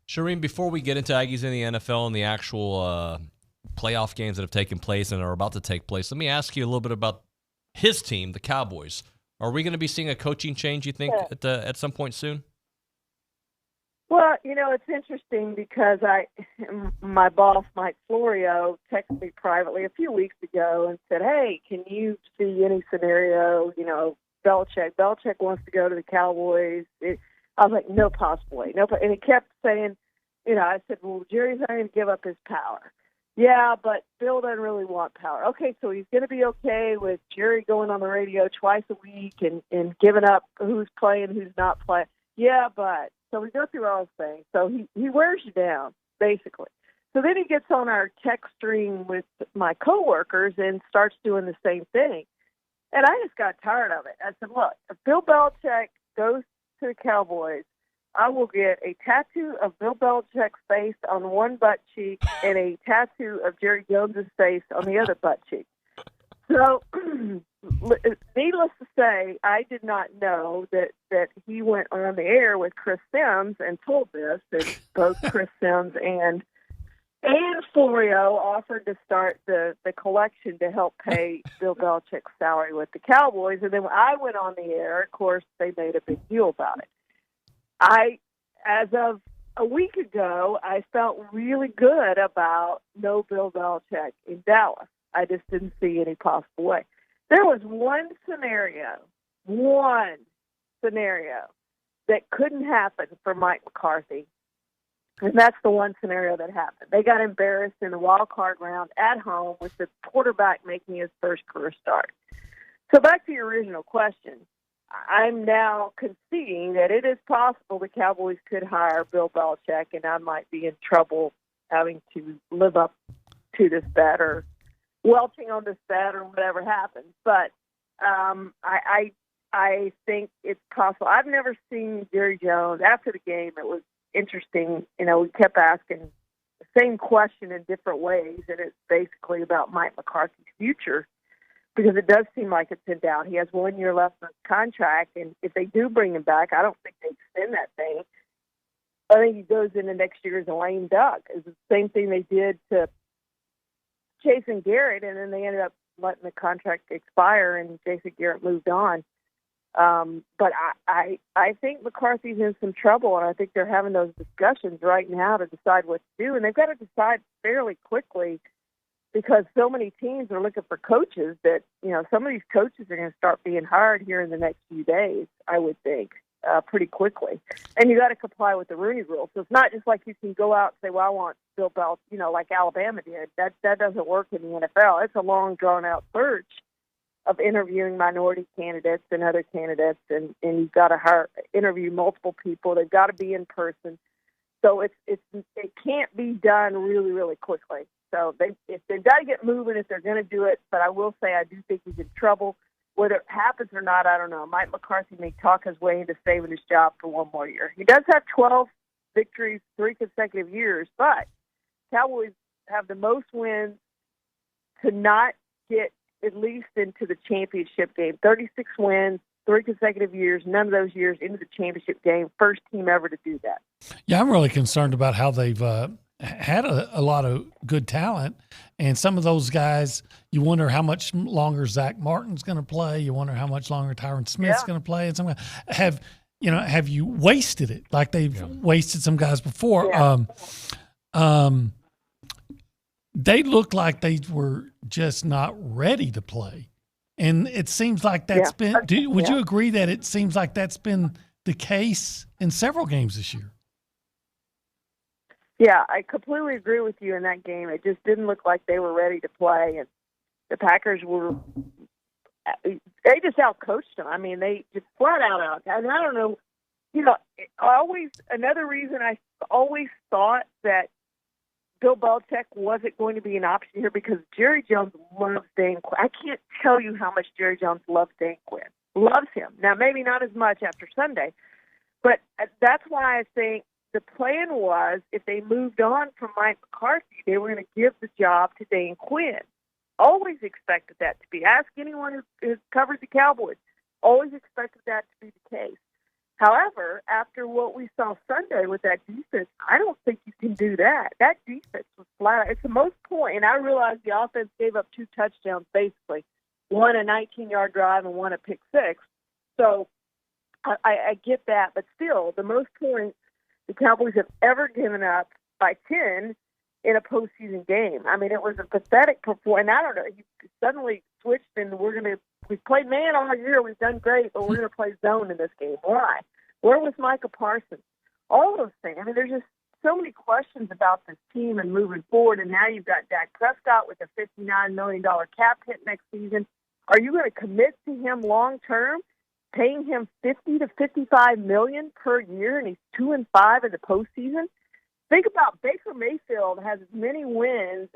Charean, before we get into Aggies in the NFL and the actual playoff games that have taken place and are about to take place, let me ask you a little bit about his team, the Cowboys. Are we going to be seeing a coaching change, you think, at some point soon? Well, it's interesting because my boss, Mike Florio, texted me privately a few weeks ago and said, hey, can you see any scenario, Belichick wants to go to the Cowboys. I was like, no possible way. No, and he kept saying, I said, well, Jerry's not going to give up his power. Yeah, but Bill doesn't really want power. Okay, so he's going to be okay with Jerry going on the radio twice a week and giving up who's playing, who's not playing. Yeah, but so we go through all those things. So he wears you down, basically. So then he gets on our text stream with my coworkers and starts doing the same thing. And I just got tired of it. I said, look, if Bill Belichick goes to the Cowboys, I will get a tattoo of Bill Belichick's face on one butt cheek and a tattoo of Jerry Jones's face on the other butt cheek. So, needless to say, I did not know that he went on the air with Chris Sims and told this, that both Chris Sims and Florio offered to start the collection to help pay Bill Belichick's salary with the Cowboys. And then when I went on the air, of course, they made a big deal about it. As of a week ago, I felt really good about no Bill Belichick in Dallas. I just didn't see any possible way. There was one scenario that couldn't happen for Mike McCarthy. And that's the one scenario that happened. They got embarrassed in the wild card round at home with the quarterback making his first career start. So back to your original question, I'm now conceding that it is possible the Cowboys could hire Bill Belichick, and I might be in trouble having to live up to this bet or welching on this bet or whatever happens. But I think it's possible. I've never seen Jerry Jones after the game. It was interesting. We kept asking the same question in different ways, and it's basically about Mike McCarthy's future, because it does seem like it's in doubt. He has 1 year left on his contract, and if they do bring him back, I don't think they extend that thing. I think he goes into next year as a lame duck. It's the same thing they did to Jason Garrett, and then they ended up letting the contract expire, and Jason Garrett moved on. But I think McCarthy's in some trouble, and I think they're having those discussions right now to decide what to do. And they've got to decide fairly quickly because so many teams are looking for coaches that, some of these coaches are going to start being hired here in the next few days, I would think, pretty quickly. And you got to comply with the Rooney Rule. So it's not just like you can go out and say, well, I want Bill Belt, like Alabama did. That doesn't work in the NFL. It's a long, drawn-out search of interviewing minority candidates and other candidates, and you've got to interview multiple people. They've got to be in person. So it can't be done really, really quickly. So they've got to get moving if they're going to do it. But I will say I do think he's in trouble. Whether it happens or not, I don't know. Mike McCarthy may talk his way into saving his job for one more year. He does have 12 victories, 3 consecutive years, but Cowboys have the most wins to not get at least into the championship game. 36 wins, 3 consecutive years, none of those years into the championship game. First team ever to do that. Yeah, I'm really concerned about how they've had a lot of good talent. And some of those guys, you wonder how much longer Zach Martin's going to play. You wonder how much longer Tyron Smith's going to play. And some have you wasted it like they've wasted some guys before? Yeah. They look like they were just not ready to play. And it seems like that's been – would you agree that it seems like that's been the case in several games this year? Yeah, I completely agree with you in that game. It just didn't look like they were ready to play. And the Packers they just outcoached them. I mean, they just flat out. And I don't know, another reason I always thought that Bill Belichick wasn't going to be an option here because Jerry Jones loves Dan Quinn. I can't tell you how much Jerry Jones loves Dan Quinn. Loves him. Now, maybe not as much after Sunday, but that's why I think the plan was if they moved on from Mike McCarthy, they were going to give the job to Dan Quinn. Always expected that to be. Ask anyone who covers the Cowboys. Always expected that to be the case. However, after what we saw Sunday with that defense, I don't think you can do that. That defense was flat. It's the most point, and I realize the offense gave up 2 touchdowns basically, one a 19-yard drive and one a pick six. So I get that, but still, the most points the Cowboys have ever given up by 10 in a postseason game. I mean, it was a pathetic performance. And I don't know, you suddenly switched and we've played man all year, we've done great, but we're going to play zone in this game. Why? Where was Micah Parsons? All those things. I mean, there's just so many questions about this team and moving forward, and now you've got Dak Prescott with a $59 million cap hit next season. Are you going to commit to him long-term, paying him $50 to $55 million per year, and he's 2-5 in the postseason? Think about Baker Mayfield has as many wins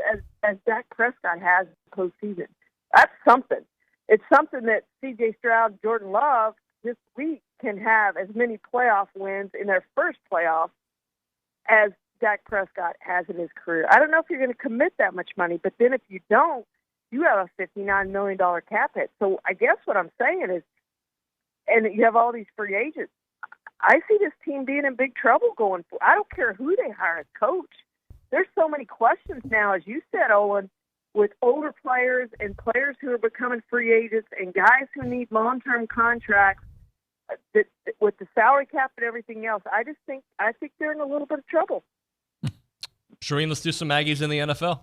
as Dak Prescott has in the postseason. That's something. It's something that C.J. Stroud, Jordan Love this week can have as many playoff wins in their first playoff as Dak Prescott has in his career. I don't know if you're going to commit that much money, but then if you don't, you have a $59 million cap hit. So I guess what I'm saying is, and you have all these free agents, I see this team being in big trouble going forward. I don't care who they hire as coach. There's so many questions now, as you said, Olin, with older players and players who are becoming free agents and guys who need long-term contracts with the salary cap and everything else. I think they're in a little bit of trouble. Charean, let's do some Aggies in the NFL.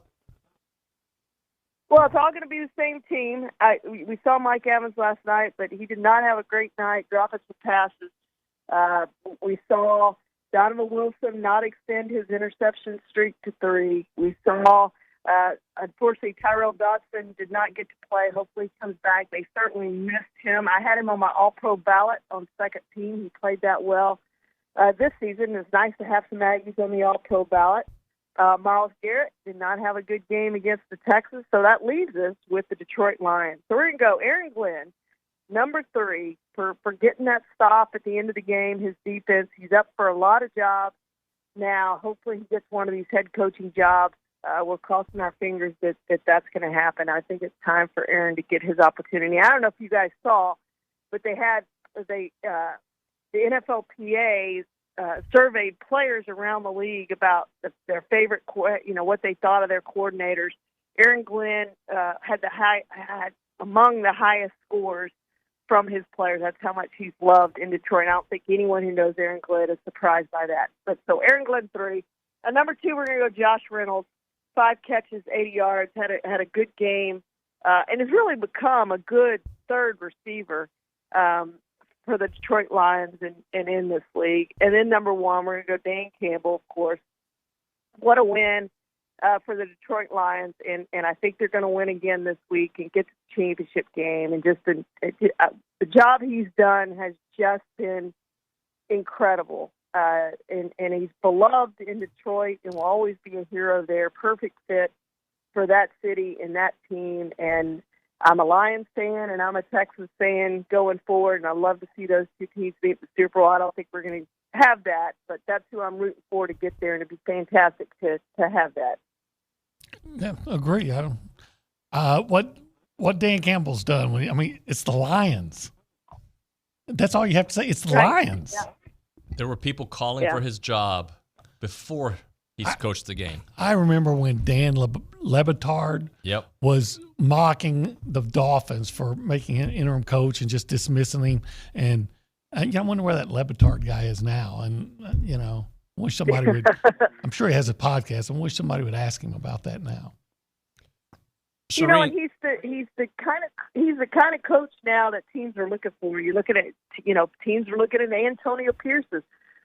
Well, it's all going to be the same team. We saw Mike Evans last night, but he did not have a great night, dropping some passes. We saw Donovan Wilson not extend his interception streak to 3. We saw, unfortunately, Tyrell Dodson did not get to play. Hopefully he comes back. They certainly missed him. I had him on my all-pro ballot on second team. He played that well this season. It's nice to have some Aggies on the all-pro ballot. Myles Garrett did not have a good game against the Texans, so that leaves us with the Detroit Lions. So we're going to go Aaron Glenn, number 3, for getting that stop at the end of the game, his defense. He's up for a lot of jobs now. Hopefully he gets one of these head coaching jobs. We're crossing our fingers that that's going to happen. I think it's time for Aaron to get his opportunity. I don't know if you guys saw, but the NFLPA surveyed players around the league about their favorite, what they thought of their coordinators. Aaron Glenn had among the highest scores from his players. That's how much he's loved in Detroit. And I don't think anyone who knows Aaron Glenn is surprised by that. But so Aaron Glenn 3. At number 2, we're going to go Josh Reynolds. 5 catches, 80 yards, had a good game, and has really become a good third receiver for the Detroit Lions and in this league. And then number 1, we're going to go Dan Campbell, of course. What a win for the Detroit Lions, and I think they're going to win again this week and get to the championship game. And just the job he's done has just been incredible. And he's beloved in Detroit and will always be a hero there. Perfect fit for that city and that team. And I'm a Lions fan and I'm a Texas fan going forward, and I love to see those two teams be at the Super Bowl. I don't think we're going to have that, but that's who I'm rooting for to get there, and it'd be fantastic to have that. Yeah, agree. I don't. What Dan Campbell's done? I mean, it's the Lions. That's all you have to say. It's the Lions. Yeah. There were people calling for his job before he's coached the game. I remember when Dan LeBatard was mocking the Dolphins for making an interim coach and just dismissing him. And I wonder where that LeBatard guy is now. And, I wish somebody would – I'm sure he has a podcast. I wish somebody would ask him about that now. And he's the kind of coach now that teams are looking for. You're looking at, teams are looking at Antonio Pierce's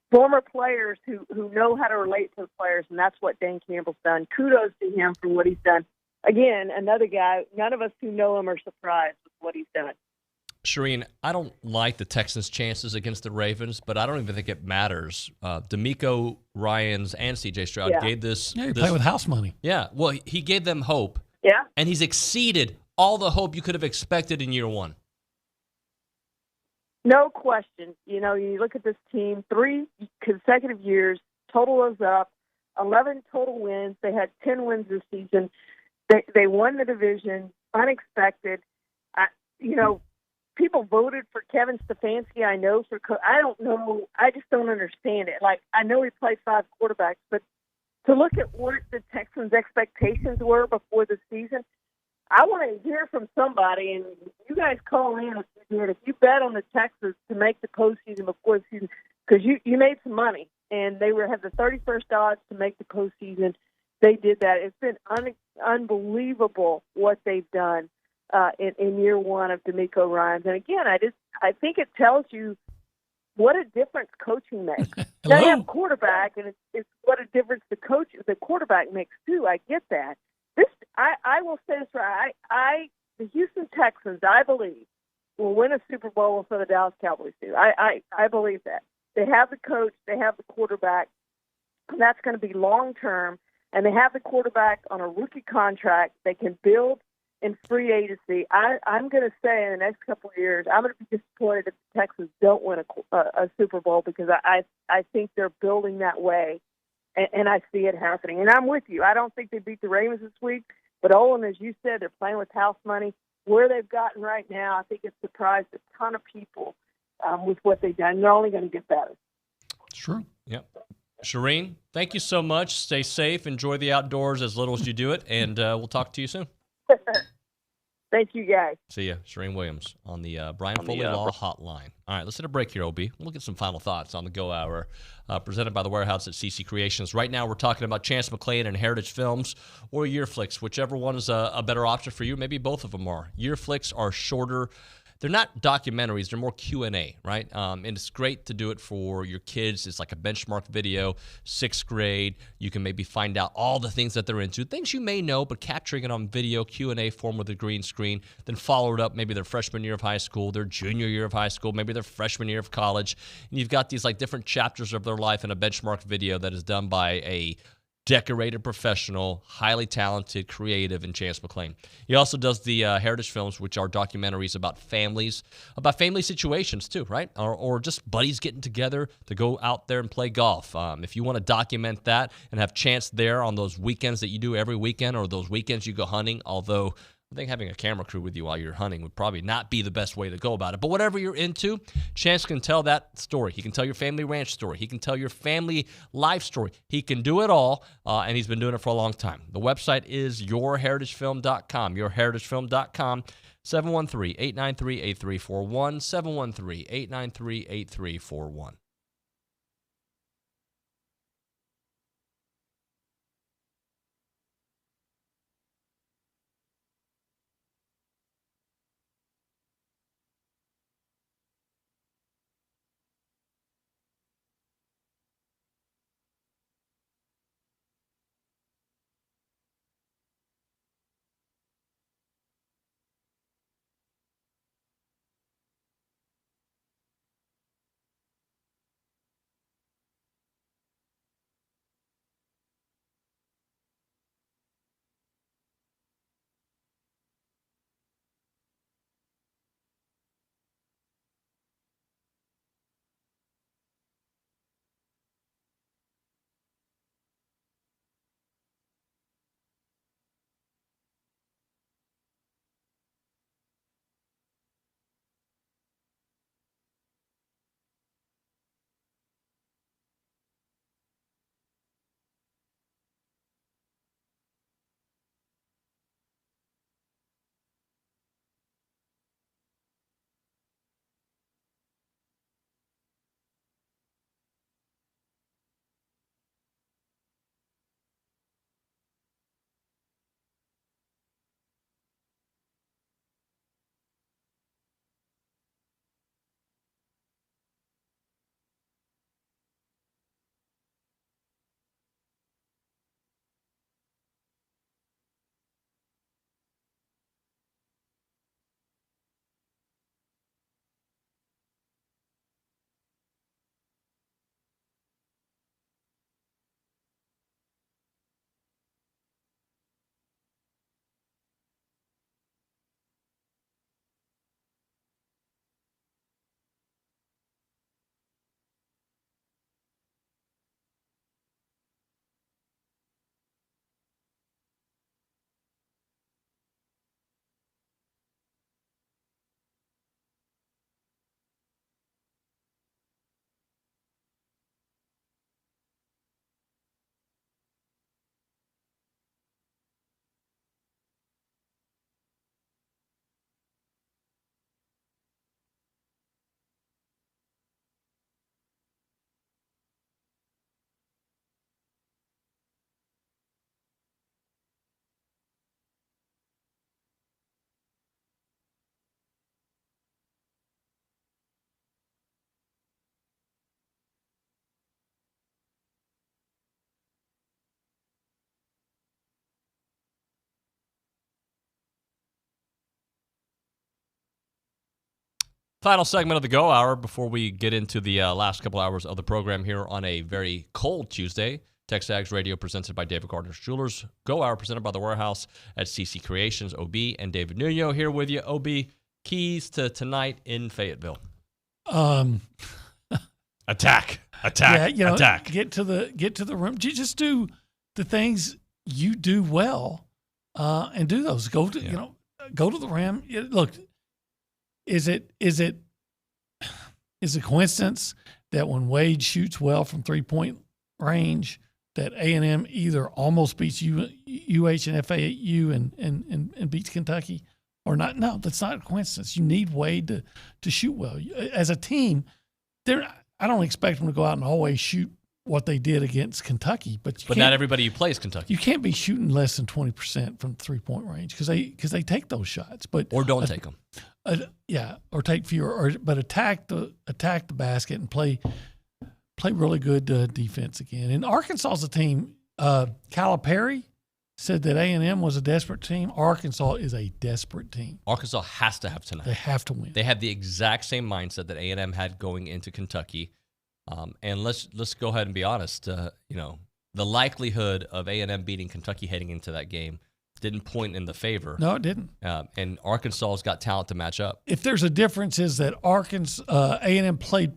former players who know how to relate to the players, and that's what Dan Campbell's done. Kudos to him for what he's done. Again, another guy, none of us who know him are surprised with what he's done. Charean, I don't like the Texans' chances against the Ravens, but I don't even think it matters. D'Amico, Ryans, and C.J. Stroud gave this. Yeah, he played with house money. Yeah, well, he gave them hope. Yeah. And he's exceeded all the hope you could have expected in year one. No question. You look at this team, 3 consecutive years, total is up, 11 total wins. They had 10 wins this season. They won the division, unexpected. People voted for Kevin Stefanski, I know. I don't know. I just don't understand it. Like, I know he played 5 quarterbacks, but to look at what the Texans' expectations were before the season, I want to hear from somebody, and you guys call in if you bet on the Texans to make the postseason before the season, because you made some money, and they had the 31st odds to make the postseason. They did that. It's been unbelievable what they've done in year one of D'Amico Ryans. And again, I think it tells you what a difference coaching makes. Now you have quarterback, and it's what a difference the quarterback makes too. I get that. I will say this right. The Houston Texans, I believe, will win a Super Bowl for the Dallas Cowboys too. I believe that. They have the coach, they have the quarterback, and that's going to be long term. And they have the quarterback on a rookie contract. They can build in free agency. I'm going to say in the next couple of years, I'm going to be disappointed if the Texans don't win a Super Bowl, because I think they're building that way, and I see it happening. And I'm with you. I don't think they beat the Ravens this week, but Olin, as you said, they're playing with house money. Where they've gotten right now, I think it's surprised a ton of people with what they've done. They're only going to get better. It's true. Yep. Charean, thank you so much. Stay safe. Enjoy the outdoors as little as you do it, and we'll talk to you soon. Thank you, guys. See ya. Charean Williams on the Brian Foley Law Hotline. All right, let's hit a break here, OB. We'll get some final thoughts on the Go Hour presented by the Warehouse at CC Creations. Right now, we're talking about Chance McClain and Heritage Films or Year Flicks, whichever one is a better option for you. Maybe both of them are. Year Flicks are shorter. They're not documentaries. They're more Q&A, right? And it's great to do it for your kids. It's like a benchmark video, 6th grade. You can maybe find out all the things that they're into, things you may know, but capturing it on video, Q&A form with a green screen, then follow it up maybe their freshman year of high school, their junior year of high school, maybe their freshman year of college. And you've got these like different chapters of their life in a benchmark video that is done by a decorated professional, highly talented, creative, and Chance McClain. He also does the Heritage Films, which are documentaries about families, about family situations too, right? Or just buddies getting together to go out there and play golf. If you want to document that and have Chance there on those weekends that you do every weekend, or those weekends you go hunting, although I think having a camera crew with you while you're hunting would probably not be the best way to go about it. But whatever you're into, Chance can tell that story. He can tell your family ranch story. He can tell your family life story. He can do it all, and he's been doing it for a long time. The website is yourheritagefilm.com, yourheritagefilm.com, 713-893-8341, 713-893-8341. Final segment of the Go Hour before we get into the last couple hours of the program here on a very cold Tuesday. TexAgs Radio presented by David Gardner's Jewelers. Go Hour presented by The Warehouse at CC Creations. OB and David Nuño here with you. OB, keys to tonight in Fayetteville. Attack. Yeah, attack. Get to the room. Just do the things you do well, and do those. Go to the rim. Look, is it a coincidence that when Wade shoots well from 3-point range, that A&M either almost beats UH and FAU and beats Kentucky or not? No, that's not a coincidence. You need Wade to shoot well. As a team, I don't expect them to go out and always shoot what they did against Kentucky. But not everybody who plays Kentucky. You can't be shooting less than 20% from 3-point range because they take those shots. Or don't take them. Or take fewer, but attack the basket and play really good defense again. And Arkansas is a team. Calipari said that A&M was a desperate team. Arkansas is a desperate team. Arkansas has to have tonight. They have to win. They have the exact same mindset that A&M had going into Kentucky. And let's go ahead and be honest. The likelihood of A&M beating Kentucky heading into that game didn't point in the favor. No, it didn't. And Arkansas's got talent to match up. If there's a difference, is that A&M played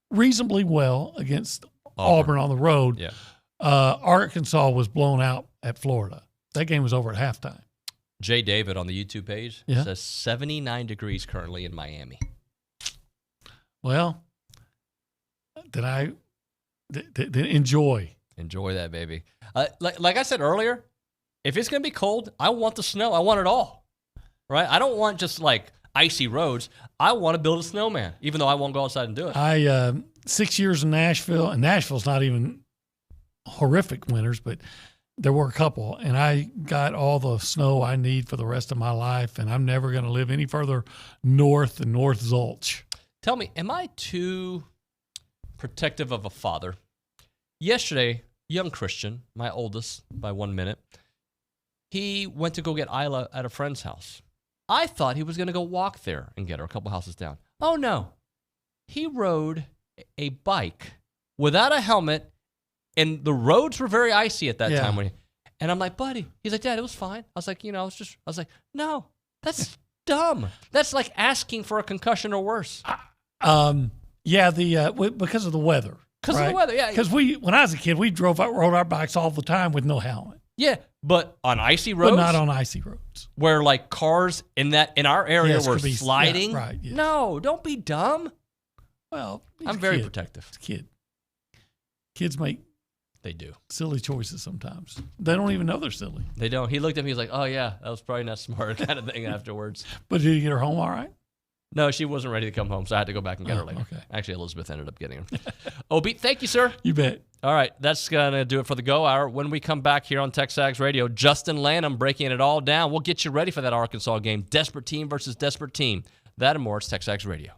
reasonably well against Auburn on the road. Yeah. Arkansas was blown out at Florida. That game was over at halftime. Jay David on the YouTube page Yeah. says 79 degrees currently in Miami. Well, then enjoy. Enjoy that, baby. Like I said earlier, if it's going to be cold, I want the snow. I want it all, right? I don't want just like icy roads. I want to build a snowman, even though I won't go outside and do it. I 6 years in Nashville, and Nashville's not even horrific winters, but there were a couple, and I got all the snow I need for the rest of my life, and I'm never going to live any further north than North Zulch. Tell me, am I too protective of a father? Yesterday, young Christian, my oldest by 1 minute, he went to go get Isla at a friend's house. I thought he was going to go walk there and get her a couple houses down. Oh, no. He rode a bike without a helmet, and the roads were very icy at that time. And I'm like, buddy. He's like, Dad, it was fine. I was like, I was like, no, that's dumb. That's like asking for a concussion or worse. Yeah, because of the weather. Because of the weather, yeah. Because when I was a kid, we rode our bikes all the time with no helmet. Yeah, but on icy roads? But not on icy roads. Where like cars in our area were sliding? Yeah, right, yes. No, don't be dumb. Well, I'm very protective. It's a kid. Kids make They do silly choices sometimes. They don't even know they're silly. They don't. He looked at me, he's like, oh yeah, that was probably not smart kind of thing afterwards. But did you get her home all right? No, she wasn't ready to come home, so I had to go back and get her later. Okay. Actually, Elizabeth ended up getting her. Obie, thank you, sir. You bet. All right, that's going to do it for the Go Hour. When we come back here on TexAgs Radio, Justin Lanham breaking it all down. We'll get you ready for that Arkansas game. Desperate team versus desperate team. That and more. It's TexAgs Radio.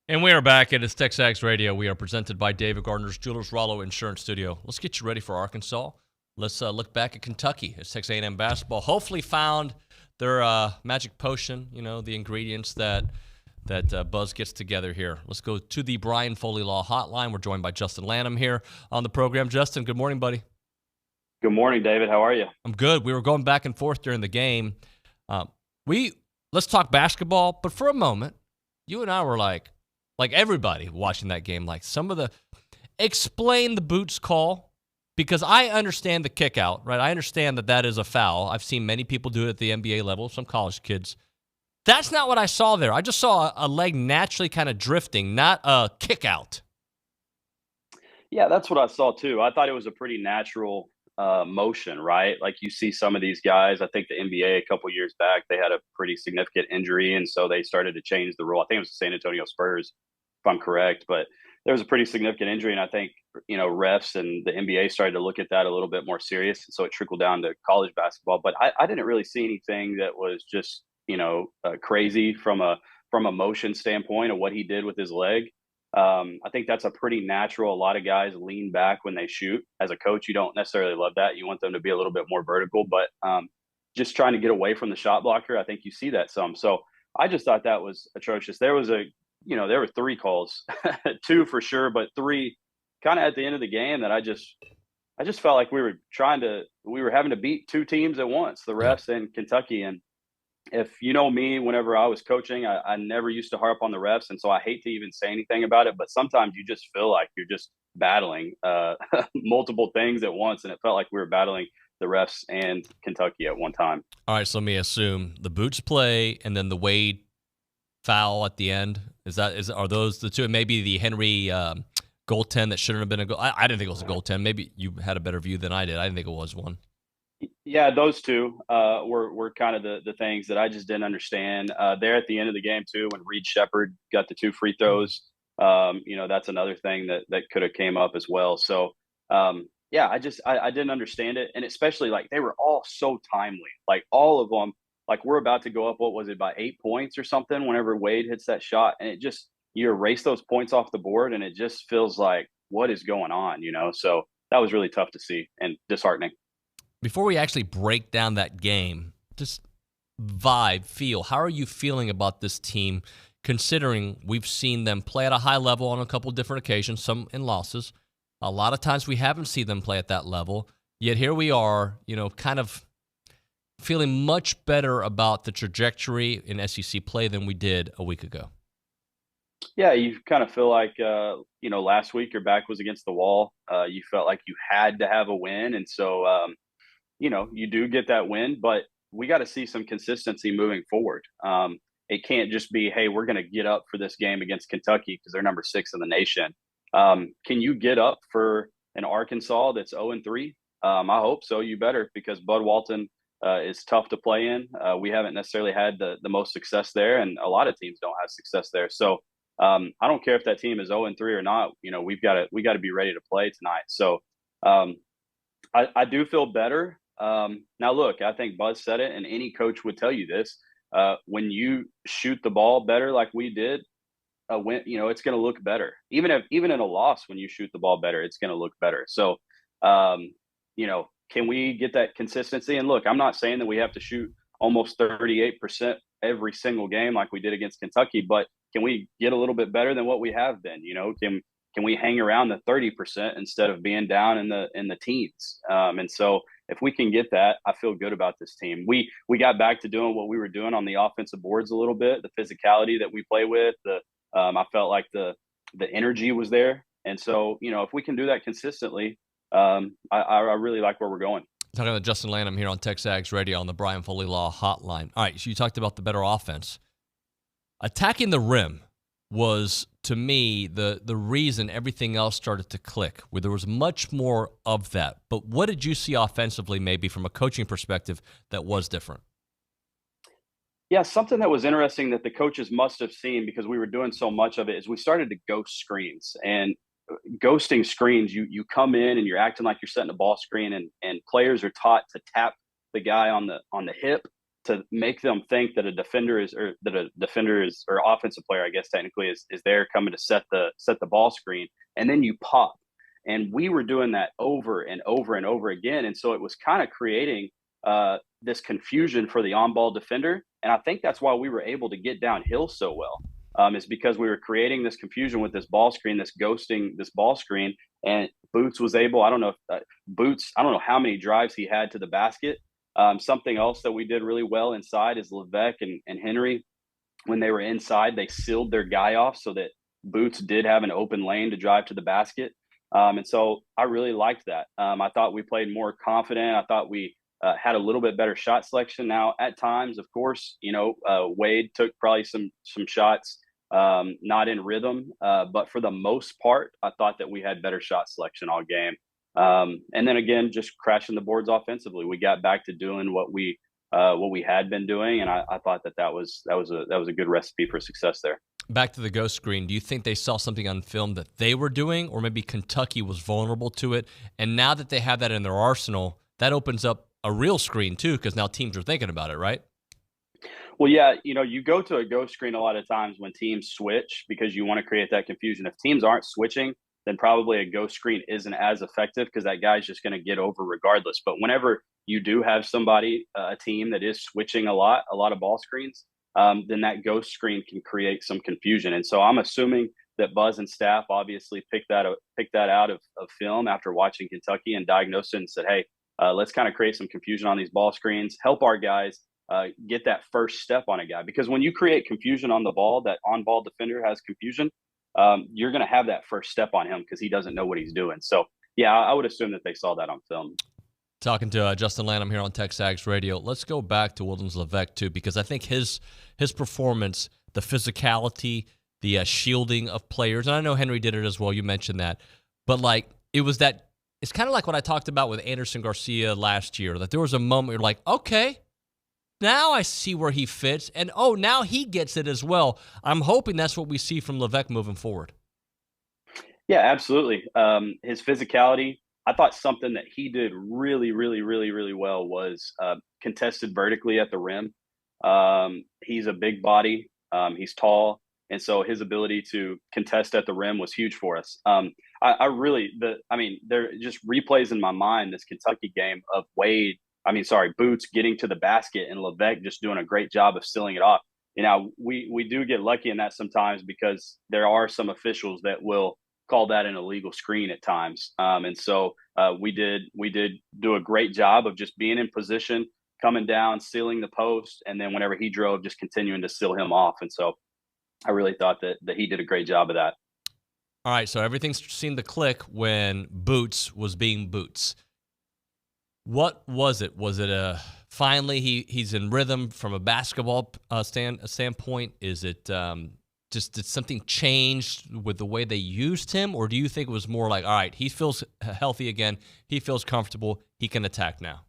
And we are back. It is TexAgs Radio. We are presented by David Gardner's Jewelers Rollo Insurance Studio. Let's get you ready for Arkansas. Let's look back at Kentucky as Texas A&M basketball hopefully found their magic potion, the ingredients that Buzz gets together here. Let's go to the Brian Foley Law Hotline. We're joined by Justin Lanham here on the program. Justin, good morning, buddy. Good morning, David. How are you? I'm good. We were going back and forth during the game. Let's talk basketball, but for a moment, you and I were like everybody watching that game, explain the boots call, because I understand the kick out, right? I understand that is a foul. I've seen many people do it at the NBA level, some college kids. That's not what I saw there. I just saw a leg naturally kind of drifting, not a kick out. Yeah, that's what I saw too. I thought it was a pretty natural motion, right? Like you see some of these guys, I think the NBA a couple years back, they had a pretty significant injury, and so they started to change the rule. I think it was the San Antonio Spurs, if I'm correct, but there was a pretty significant injury, and I think, refs and the NBA started to look at that a little bit more serious, so it trickled down to college basketball. But I didn't really see anything that was just, crazy from a motion standpoint of what he did with his leg. I think that's a pretty natural. A lot of guys lean back when they shoot. As a coach, you don't necessarily love that. You want them to be a little bit more vertical, but just trying to get away from the shot blocker, I think you see that some. So I just thought that was atrocious. There was there were 3 calls, 2 for sure, but 3 kind of at the end of the game that I just felt like we were having to beat 2 teams at once, the refs and Kentucky. And if you know me, whenever I was coaching, I never used to harp on the refs. And so I hate to even say anything about it, but sometimes you just feel like you're just battling multiple things at once. And it felt like we were battling the refs and Kentucky at one time. All right. So let me assume the boots play and then the Wade foul at the end. Are those the 2? Maybe the Henry goaltend that shouldn't have been a goal. I didn't think it was a goaltend. Maybe you had a better view than I did. I didn't think it was one. Yeah, those 2 were kind of the things that I just didn't understand. There at the end of the game too, when Reed Shepherd got the 2 free throws, that's another thing that could have came up as well. So yeah, I didn't understand it, and especially they were all so timely. All of them. We're about to go up, what was it, by 8 points or something whenever Wade hits that shot, and you erase those points off the board, and it just feels like, what is going on, So that was really tough to see and disheartening. Before we actually break down that game, just feel, how are you feeling about this team, considering we've seen them play at a high level on a couple different occasions, some in losses. A lot of times we haven't seen them play at that level, yet here we are, kind of feeling much better about the trajectory in SEC play than we did a week ago. Yeah, you kind of feel like, last week your back was against the wall. You felt like you had to have a win. And so, you do get that win, but we got to see some consistency moving forward. It can't just be, hey, we're going to get up for this game against Kentucky because they're number 6 in the nation. Can you get up for an Arkansas that's 0-3? I hope so. You better, because Bud Walton is tough to play in. We haven't necessarily had the most success there, and a lot of teams don't have success there. So I don't care if that team is 0-3 or not. We got to be ready to play tonight. So I do feel better. Now look, I think Buzz said it, and any coach would tell you this. When you shoot the ball better like we did, it's going to look better. Even in a loss, when you shoot the ball better, it's going to look better. So can we get that consistency? And look, I'm not saying that we have to shoot almost 38% every single game like we did against Kentucky, but can we get a little bit better than what we have been? Can we hang around the 30% instead of being down in the teens? And so if we can get that, I feel good about this team. We got back to doing what we were doing on the offensive boards a little bit, the physicality that we play with. I felt like the energy was there. And so, if we can do that consistently, I really like where we're going. Talking to Justin Lanham here on TexAgs Radio on the Brian Foley Law Hotline. All right, so you talked about the better offense. Attacking the rim was, to me, the reason everything else started to click, where there was much more of that. But what did you see offensively, maybe from a coaching perspective, that was different? Yeah, something that was interesting that the coaches must have seen, because we were doing so much of it, is we started to ghost screens. And ghosting screens, you come in and you're acting like you're setting a ball screen, and players are taught to tap the guy on the hip to make them think that a defender is or offensive player, I guess technically is there coming to set the ball screen, and then you pop. And we were doing that over and over and over again. And so it was kind of creating this confusion for the on-ball defender. And I think that's why we were able to get downhill so well, is because we were creating this confusion with this ball screen, this ghosting, this ball screen. And Boots was able, I don't know how many drives he had to the basket. Something else that we did really well inside is Levesque and Henry, when they were inside, they sealed their guy off so that Boots did have an open lane to drive to the basket. And so I really liked that. I thought we played more confident. I thought we had a little bit better shot selection. Now, at times, of course, Wade took probably some shots not in rhythm. But for the most part, I thought that we had better shot selection all game. And then again, just crashing the boards offensively. We got back to doing what we had been doing, and I thought that was a good recipe for success there. Back to the ghost screen, do you think they saw something on film that they were doing, or maybe Kentucky was vulnerable to it? And now that they have that in their arsenal, that opens up a real screen too, because now teams are thinking about it, right? Well, yeah, you go to a ghost screen a lot of times when teams switch because you want to create that confusion. If teams aren't switching, then probably a ghost screen isn't as effective because that guy's just going to get over regardless. But whenever you do have somebody, a team that is switching a lot of ball screens, then that ghost screen can create some confusion. And so I'm assuming that Buzz and staff obviously picked that out of film after watching Kentucky and diagnosed it and said, hey, let's kind of create some confusion on these ball screens, help our guys get that first step on a guy. Because when you create confusion on the ball, that on-ball defender has confusion, you're going to have that first step on him because he doesn't know what he's doing. So, yeah, I would assume that they saw that on film. Talking to Justin Lanham here on TexAgs Radio. Let's go back to Williams Levesque, too, because I think his performance, the physicality, the shielding of players, and I know Henry did it as well. You mentioned that. But, it's kind of like what I talked about with Anderson Garcia last year, that there was a moment you're like, okay, now I see where he fits, and, now he gets it as well. I'm hoping that's what we see from Levesque moving forward. Yeah, absolutely. His physicality, I thought something that he did really, really, really, really well was contested vertically at the rim. He's a big body. He's tall. And so his ability to contest at the rim was huge for us. There are just replays in my mind, this Kentucky game of Boots getting to the basket and Levesque just doing a great job of sealing it off. We do get lucky in that sometimes because there are some officials that will call that an illegal screen at times. And so we did do a great job of just being in position, coming down, sealing the post, and then whenever he drove, just continuing to seal him off. And so I really thought that he did a great job of that. All right, so everything seemed to click when Boots was being Boots. What was it? Was it finally he's in rhythm from a basketball standpoint? Is it just did something change with the way they used him, or do you think it was more like, all right, he feels healthy again, he feels comfortable, he can attack now?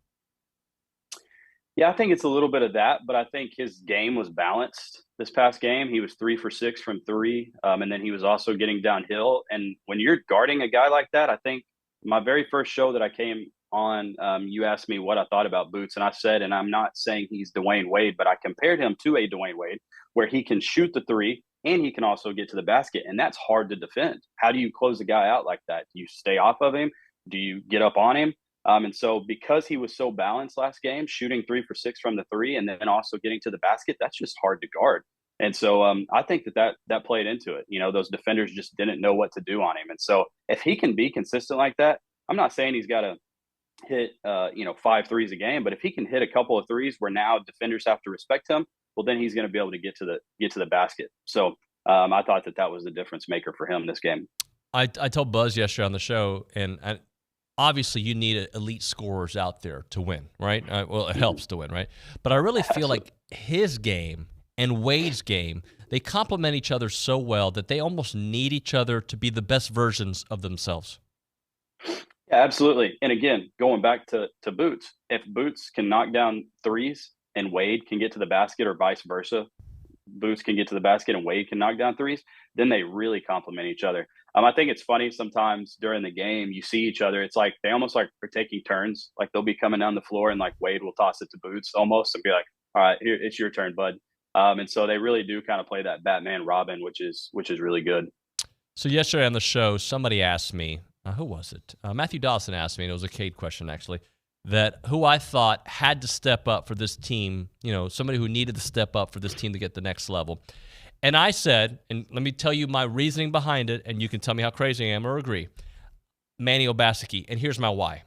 Yeah, I think it's a little bit of that, but I think his game was balanced this past game. He was 3 for 6 from 3, and then he was also getting downhill. And when you're guarding a guy like that, I think my very first show that I came on, you asked me what I thought about Boots, and I said, and I'm not saying he's Dwayne Wade, but I compared him to a Dwayne Wade, where he can shoot the 3 and he can also get to the basket, and that's hard to defend. How do you close a guy out like that? Do you stay off of him? Do you get up on him? And so because he was so balanced last game, shooting 3 for 6 from the 3 and then also getting to the basket, that's just hard to guard. And so I think that played into it. Those defenders just didn't know what to do on him. And so if he can be consistent like that, I'm not saying he's got to hit 5 threes a game, but if he can hit a couple of threes where now defenders have to respect him, well, then he's going to be able to get to the basket. So I thought that was the difference maker for him this game. I told Buzz yesterday on the show, and obviously you need elite scorers out there to win, right? Well, it helps to win, right? But I really feel like his game and Wade's game, they complement each other so well that they almost need each other to be the best versions of themselves. Yeah, absolutely. And again, going back to Boots, if Boots can knock down threes and Wade can get to the basket, or vice versa, Boots can get to the basket and Wade can knock down threes, then they really complement each other. I think it's funny sometimes during the game, you see each other. It's like they almost like are taking turns. Like they'll be coming down the floor and like Wade will toss it to Boots almost and be like, all right, here, it's your turn, bud. And so they really do kind of play that Batman Robin, which is really good. So yesterday on the show, somebody asked me, who was it? Matthew Dawson asked me, and it was a Cade question actually, that who I thought had to step up for this team, somebody who needed to step up for this team to get the next level. And I said, and let me tell you my reasoning behind it, and you can tell me how crazy I am or agree, Manny Obaseki. And here's my why.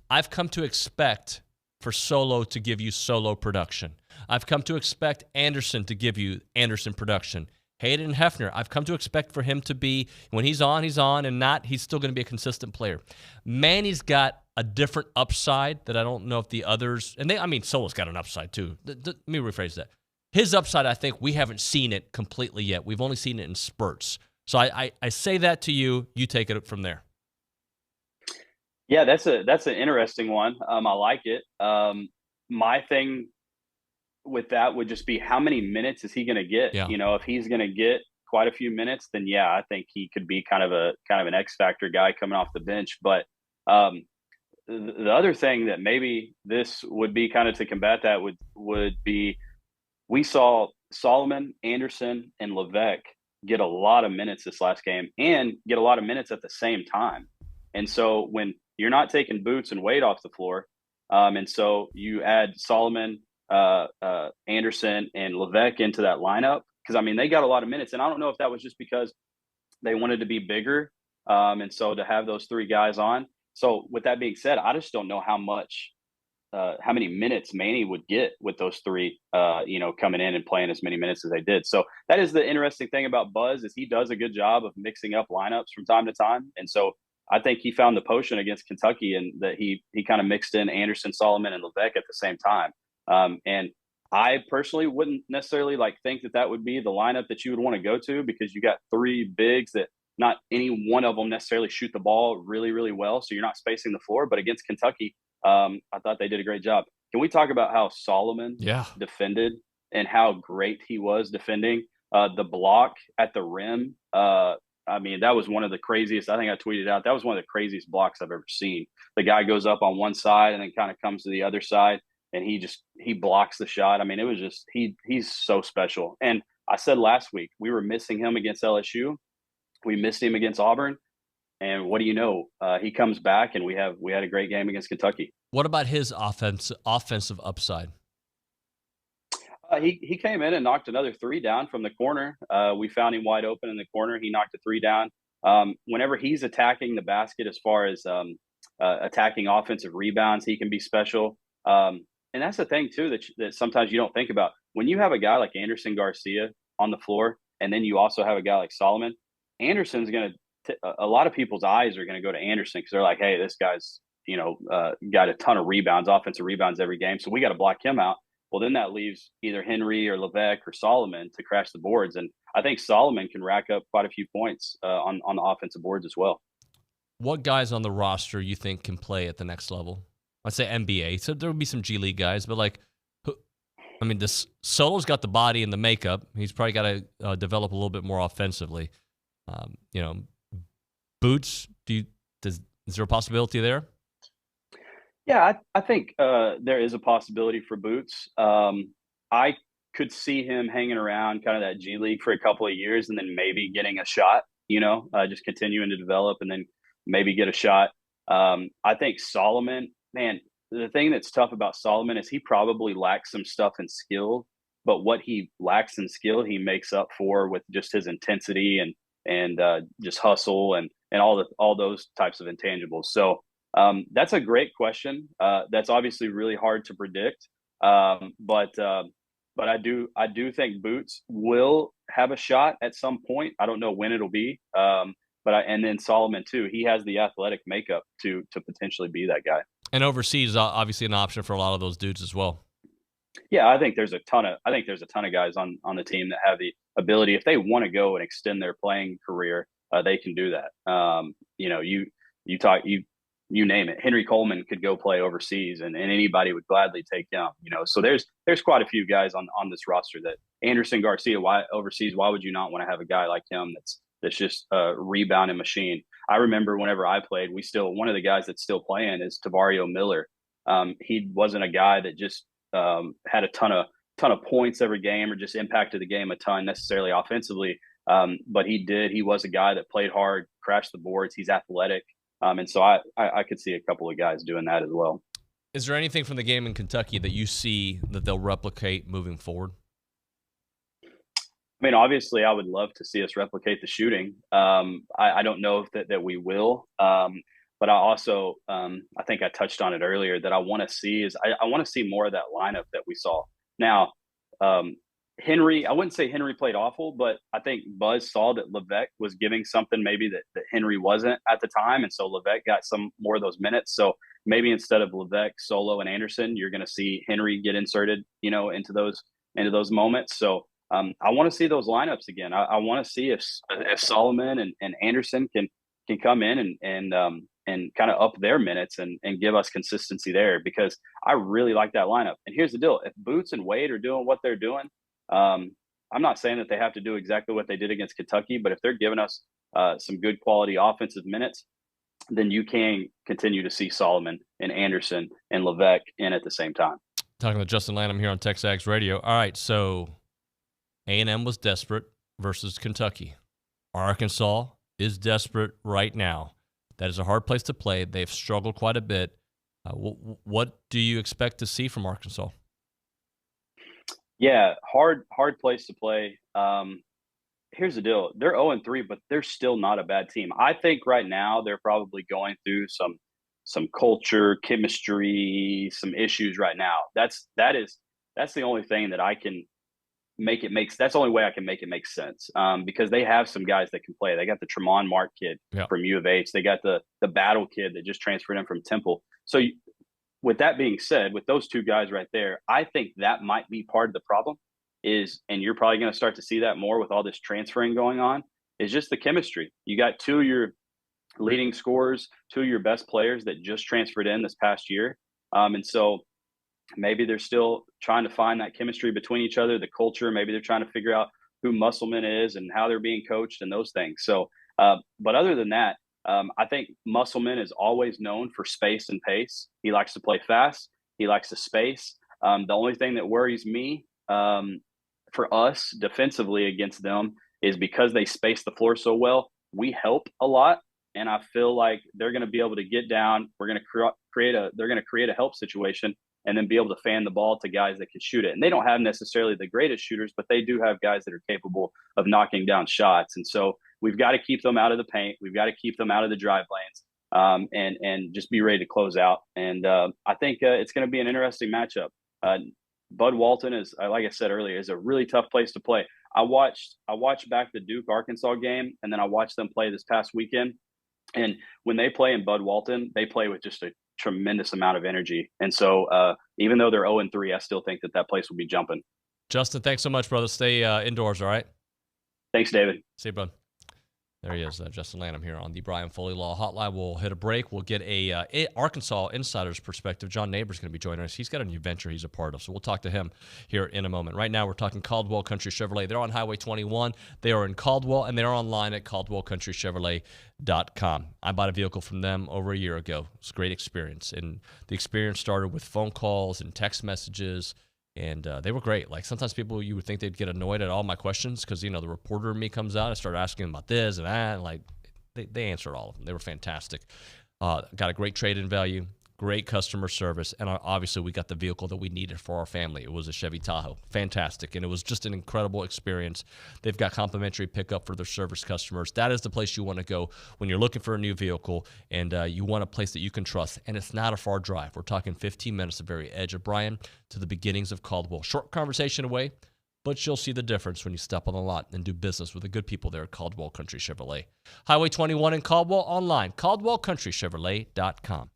I've come to expect for Solo to give you Solo production. I've come to expect Anderson to give you Anderson production. Hayden Hefner, I've come to expect for him to be, when he's on, and not, he's still going to be a consistent player. Manny's got a different upside that I don't know if the others, Solo's got an upside too. Let me rephrase that. His upside, I think we haven't seen it completely yet. We've only seen it in spurts. So I say that to you. You take it from there. Yeah, that's an interesting one. I like it. My thing with that would just be how many minutes is he going to get? Yeah. If he's going to get quite a few minutes, then yeah, I think he could be kind of an X factor guy coming off the bench. But the other thing that maybe this would be kind of to combat that would be, we saw Solomon, Anderson, and Levesque get a lot of minutes this last game and get a lot of minutes at the same time. And so when you're not taking Boots and Wade off the floor, and so you add Solomon, Anderson, and Levesque into that lineup, because, they got a lot of minutes. And I don't know if that was just because they wanted to be bigger, and so to have those three guys on. So with that being said, I just don't know how many minutes Manny would get with those three, coming in and playing as many minutes as they did. So that is the interesting thing about Buzz, is he does a good job of mixing up lineups from time to time. And so I think he found the potion against Kentucky, and that he kind of mixed in Anderson, Solomon, and Levesque at the same time. And I personally wouldn't necessarily think that would be the lineup that you would want to go to, because you got three bigs that not any one of them necessarily shoot the ball really, really well. So you're not spacing the floor. But against Kentucky, I thought they did a great job. Can we talk about how Solomon defended and how great he was defending? The block at the rim, that was one of the craziest. I think I tweeted out, that was one of the craziest blocks I've ever seen. The guy goes up on one side and then kind of comes to the other side, and he blocks the shot. It was just, he's so special. And I said last week, we were missing him against LSU. We missed him against Auburn. And what do you know? He comes back, and we had a great game against Kentucky. What about his offensive upside? He came in and knocked another three down from the corner. We found him wide open in the corner. He knocked a three down. Whenever he's attacking the basket, as far as attacking offensive rebounds, he can be special. And that's the thing too that sometimes you don't think about. When you have a guy like Anderson Garcia on the floor, and then you also have a guy like Solomon, Anderson's going to a lot of people's eyes are going to go to Anderson, because they're like, hey, this guy's got a ton of rebounds, offensive rebounds every game, so we got to block him out. Well, then that leaves either Henry or Levesque or Solomon to crash the boards. And I think Solomon can rack up quite a few points on the offensive boards as well. What guys on the roster you think can play at the next level? I'd say NBA. So there would be some G League guys, but this Solo's got the body and the makeup. He's probably got to develop a little bit more offensively. Boots, is there a possibility there? Yeah, I think there is a possibility for Boots. I could see him hanging around kind of that G League for a couple of years, and then maybe getting a shot, just continuing to develop and then maybe get a shot. I think Solomon, man, the thing that's tough about Solomon is he probably lacks some stuff in skill, but what he lacks in skill, he makes up for with just his intensity and just hustle and all those types of intangibles. So that's a great question. That's obviously really hard to predict. But I do think Boots will have a shot at some point. I don't know when it'll be. And then Solomon too. He has the athletic makeup to potentially be that guy. And overseas is obviously an option for a lot of those dudes as well. Yeah, I think there's a ton of guys on the team that have the ability, if they want to go and extend their playing career, they can do that. You name it. Henry Coleman could go play overseas, and anybody would gladly take him. So there's quite a few guys on this roster that Anderson Garcia, why overseas? Why would you not want to have a guy like him that's just a rebounding machine? I remember whenever I played, one of the guys that's still playing is Tavario Miller. He wasn't a guy that just had a ton of ton of points every game or just impacted the game a ton necessarily offensively. But he was a guy that played hard, crashed the boards. He's athletic. And so I could see a couple of guys doing that as well. Is there anything from the game in Kentucky that you see that they'll replicate moving forward? I mean, obviously, I would love to see us replicate the shooting. I don't know if that we will. But I also, I think I touched on it earlier, that I want to see is I want to see more of that lineup that we saw. Now, Henry, I wouldn't say Henry played awful, but I think Buzz saw that Levesque was giving something maybe that Henry wasn't at the time. And so Levesque got some more of those minutes. So maybe instead of Levesque, Solo, and Anderson, you're going to see Henry get inserted, into those moments. So I want to see those lineups again. I want to see if Solomon and Anderson can come in and kind of up their minutes and give us consistency there, because I really like that lineup. And here's the deal. If Boots and Wade are doing what they're doing, I'm not saying that they have to do exactly what they did against Kentucky, but if they're giving us some good quality offensive minutes, then you can continue to see Solomon and Anderson and Levesque in at the same time. Talking to Justin Lanham here on TexAgs Radio. All right, so A&M was desperate versus Kentucky. Arkansas is desperate right now. That is a hard place to play. They've struggled quite a bit. What do you expect to see from Arkansas? Yeah, hard place to play. Here's the deal. They're 0-3, but they're still not a bad team. I think right now they're probably going through some culture, chemistry, some issues right now. That's the only thing that I can that's the only way I can make it make sense. Because they have some guys that can play. They got the Tremont Mark kid from U of H. They got the Battle kid that just transferred in from Temple. So with that being said, with those two guys right there, I think that might be part of the problem and you're probably going to start to see that more with all this transferring going on, is just the chemistry. You got two of your leading scorers, two of your best players that just transferred in this past year. And so maybe they're still trying to find that chemistry between each other, the culture. Maybe they're trying to figure out who Musselman is and how they're being coached and those things. So, but other than that, I think Musselman is always known for space and pace. He likes to play fast. He likes to space. The only thing that worries me for us defensively against them is because they space the floor so well, we help a lot. And I feel like they're going to be able to get down. We're going to create a help situation and then be able to fan the ball to guys that can shoot it. And they don't have necessarily the greatest shooters, but they do have guys that are capable of knocking down shots. And so we've got to keep them out of the paint. We've got to keep them out of the drive lanes, and just be ready to close out. And I think it's going to be an interesting matchup. Bud Walton is, like I said earlier, is a really tough place to play. I watched back the Duke Arkansas game, and then I watched them play this past weekend. And when they play in Bud Walton, they play with just a tremendous amount of energy. And so even though they're 0-3, I still think that place will be jumping. Justin, thanks so much, brother. Stay indoors, all right? Thanks, David. See you, bud. There he is, Justin Lanham here on the Brian Foley Law Hotline. We'll hit a break. We'll get a Arkansas insider's perspective. John Nabors is going to be joining us. He's got a new venture he's a part of, so we'll talk to him here in a moment. Right now, we're talking Caldwell Country Chevrolet. They're on Highway 21. They are in Caldwell, and they're online at caldwellcountrychevrolet.com. I bought a vehicle from them over a year ago. It's a great experience, and the experience started with phone calls and text messages. And they were great. Like, sometimes people, you would think they'd get annoyed at all my questions because, the reporter in me comes out. I start asking them about this and that. And, like, they answered all of them. They were fantastic. Got a great trade-in value, great customer service. And obviously, we got the vehicle that we needed for our family. It was a Chevy Tahoe. Fantastic. And it was just an incredible experience. They've got complimentary pickup for their service customers. That is the place you want to go when you're looking for a new vehicle, and you want a place that you can trust. And it's not a far drive. We're talking 15 minutes, the very edge of Bryan to the beginnings of Caldwell. Short conversation away, but you'll see the difference when you step on the lot and do business with the good people there at Caldwell Country Chevrolet. Highway 21 in Caldwell, online, caldwellcountrychevrolet.com.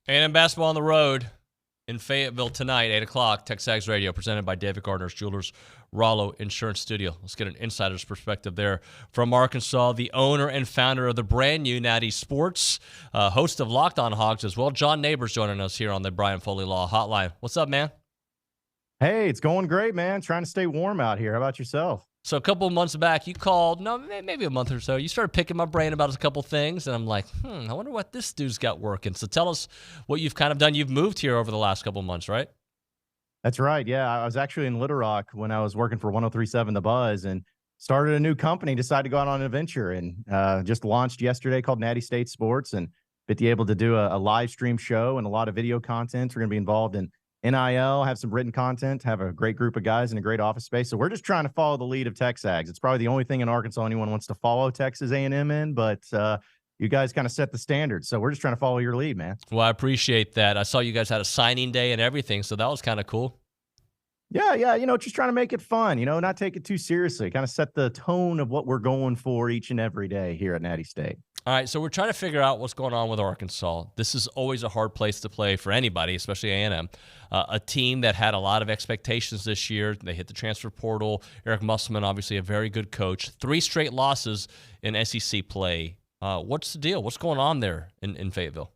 A&M basketball on the road in Fayetteville tonight, 8 o'clock, TexAgs Radio, presented by David Gardner's Jewelers, Rollo Insurance Studio. Let's get an insider's perspective there from Arkansas, the owner and founder of the brand new Natty Sports, host of Locked On Hogs as well. John Nabors joining us here on the Brian Foley Law Hotline. What's up, man? Hey, it's going great, man. Trying to stay warm out here. How about yourself? So a couple of months back, you called, maybe a month or so, you started picking my brain about a couple things, and I'm like, I wonder what this dude's got working. So tell us what you've kind of done. You've moved here over the last couple of months, right? That's right. Yeah, I was actually in Little Rock when I was working for 103.7 The Buzz and started a new company, decided to go out on an adventure, and just launched yesterday called Natty State Sports, and be able to do a live stream show and a lot of video content. We're going to be involved in NIL, have some written content, have a great group of guys in a great office space. So we're just trying to follow the lead of TexAgs. It's probably the only thing in Arkansas anyone wants to follow Texas A&M in, but you guys kind of set the standard. So we're just trying to follow your lead, man. Well, I appreciate that. I saw you guys had a signing day and everything, so that was kind of cool. Yeah. Just trying to make it fun, not take it too seriously, kind of set the tone of what we're going for each and every day here at Natty State. All right, so we're trying to figure out what's going on with Arkansas. This is always a hard place to play for anybody, especially A&M. A team that had a lot of expectations this year. They hit the transfer portal. Eric Musselman, obviously a very good coach. 3 straight losses in SEC play. What's the deal? What's going on there in Fayetteville?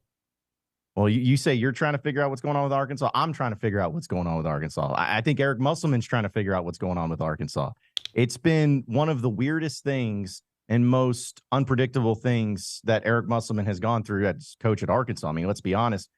Well, you say you're trying to figure out what's going on with Arkansas. I'm trying to figure out what's going on with Arkansas. I think Eric Musselman's trying to figure out what's going on with Arkansas. It's been one of the weirdest things and most unpredictable things that Eric Musselman has gone through as coach at Arkansas. I mean, let's be honest.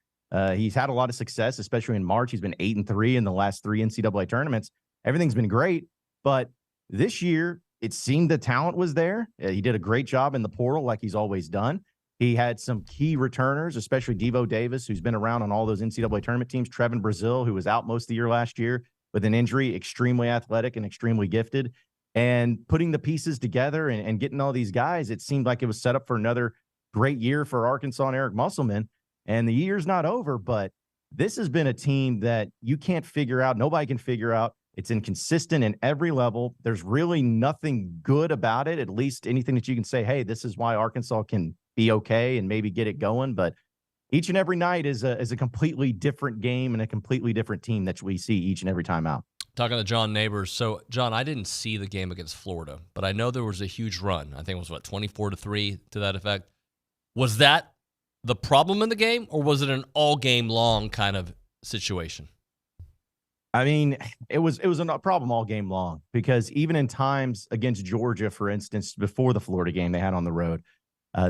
He's had a lot of success, especially in March. He's been 8-3 in the last 3 NCAA tournaments. Everything's been great, but this year it seemed the talent was there. He did a great job in the portal like he's always done. He had some key returners, especially Devo Davis, who's been around on all those NCAA tournament teams. Trevin Brazil, who was out most of the year last year with an injury, extremely athletic and extremely gifted. And putting the pieces together and getting all these guys, it seemed like it was set up for another great year for Arkansas and Eric Musselman. And the year's not over, but this has been a team that you can't figure out. Nobody can figure out. It's inconsistent in every level. There's really nothing good about it, at least anything that you can say, hey, this is why Arkansas can be okay and maybe get it going. But each and every night is a completely different game and a completely different team that we see each and every time out. Talking to John Nabors. So, John, I didn't see the game against Florida, but I know there was a huge run. I think it was, 24-3 to that effect. Was that the problem in the game, or was it an all-game long kind of situation? I mean, it was a problem all game long, because even in times against Georgia, for instance, before the Florida game they had on the road,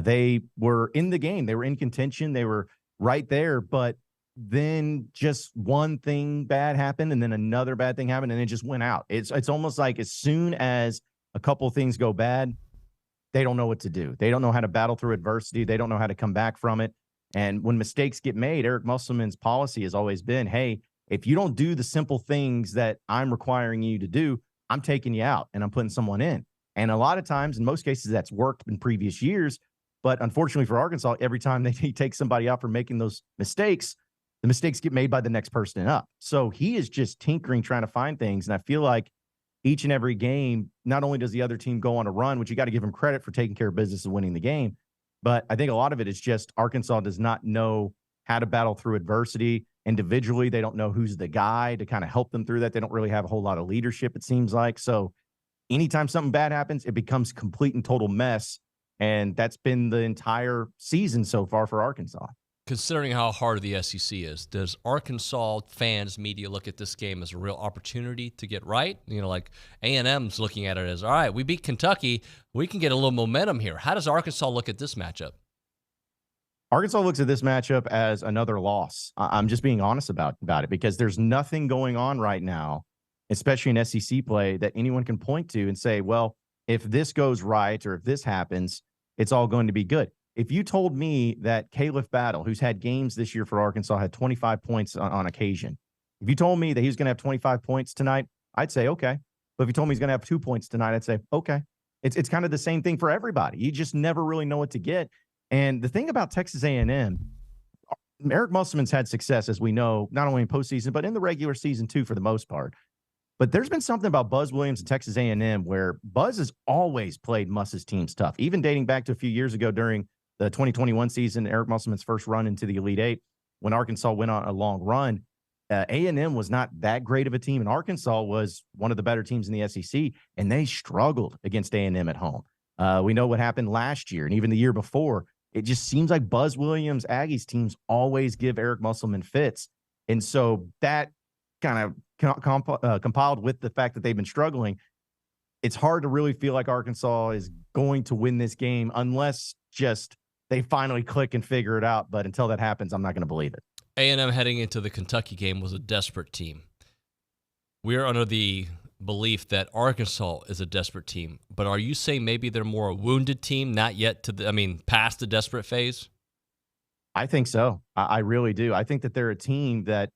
they were in the game. They were in contention. They were right there, but then just one thing bad happened, and then another bad thing happened, and it just went out. It's almost like as soon as a couple of things go bad, they don't know what to do. They don't know how to battle through adversity. They don't know how to come back from it. And when mistakes get made, Eric Musselman's policy has always been, hey, if you don't do the simple things that I'm requiring you to do, I'm taking you out and I'm putting someone in. And a lot of times, in most cases, that's worked in previous years. But unfortunately for Arkansas, every time they take somebody out for making those mistakes, the mistakes get made by the next person up. So he is just tinkering, trying to find things. And I feel like each and every game, not only does the other team go on a run, which you got to give him credit for taking care of business and winning the game, but I think a lot of it is just Arkansas does not know how to battle through adversity. Individually, they don't know who's the guy to kind of help them through that. They don't really have a whole lot of leadership, it seems like. So anytime something bad happens, it becomes complete and total mess. And that's been the entire season so far for Arkansas. Considering how hard the SEC is, does Arkansas fans, media look at this game as a real opportunity to get right? Like A&M's looking at it as, all right, we beat Kentucky. We can get a little momentum here. How does Arkansas look at this matchup? Arkansas looks at this matchup as another loss. I'm just being honest about it, because there's nothing going on right now, especially in SEC play, that anyone can point to and say, well, if this goes right or if this happens, it's all going to be good. If you told me that Caleb Battle, who's had games this year for Arkansas, had 25 points on occasion, if you told me that he was going to have 25 points tonight, I'd say, okay. But if you told me he's going to have 2 points tonight, I'd say, okay. It's kind of the same thing for everybody. You just never really know what to get. And the thing about Texas A&M, Eric Musselman's had success, as we know, not only in postseason, but in the regular season too, for the most part. But there's been something about Buzz Williams and Texas A&M where Buzz has always played Muss's teams tough, even dating back to a few years ago during the 2021 season, Eric Musselman's first run into the Elite Eight. when Arkansas went on a long run, A&M was not that great of a team, and Arkansas was one of the better teams in the SEC, and they struggled against A&M at home. We know what happened last year and even the year before. It just seems like Buzz Williams' Aggies teams always give Eric Musselman fits. And so that kind of compiled with the fact that they've been struggling, it's hard to really feel like Arkansas is going to win this game unless just they finally click and figure it out. But until that happens, I'm not going to believe it. A&M heading into the Kentucky game was a desperate team. We're under the belief that Arkansas is a desperate team. But are you saying maybe they're more a wounded team, not yet past the desperate phase? I think so. I really do. I think that they're a team that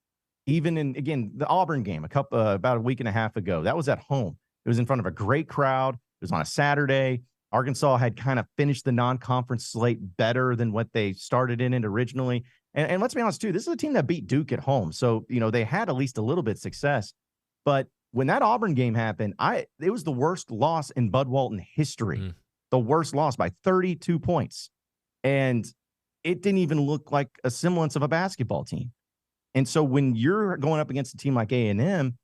even in, again, the Auburn game about a week and a half ago, that was at home. It was in front of a great crowd. It was on a Saturday. Arkansas had kind of finished the non-conference slate better than what they started in it originally. And let's be honest, too, this is a team that beat Duke at home. So, they had at least a little bit of success. But when that Auburn game happened, it was the worst loss in Bud Walton history. The worst loss by 32 points. And it didn't even look like a semblance of a basketball team. And so when you're going up against a team like A&M,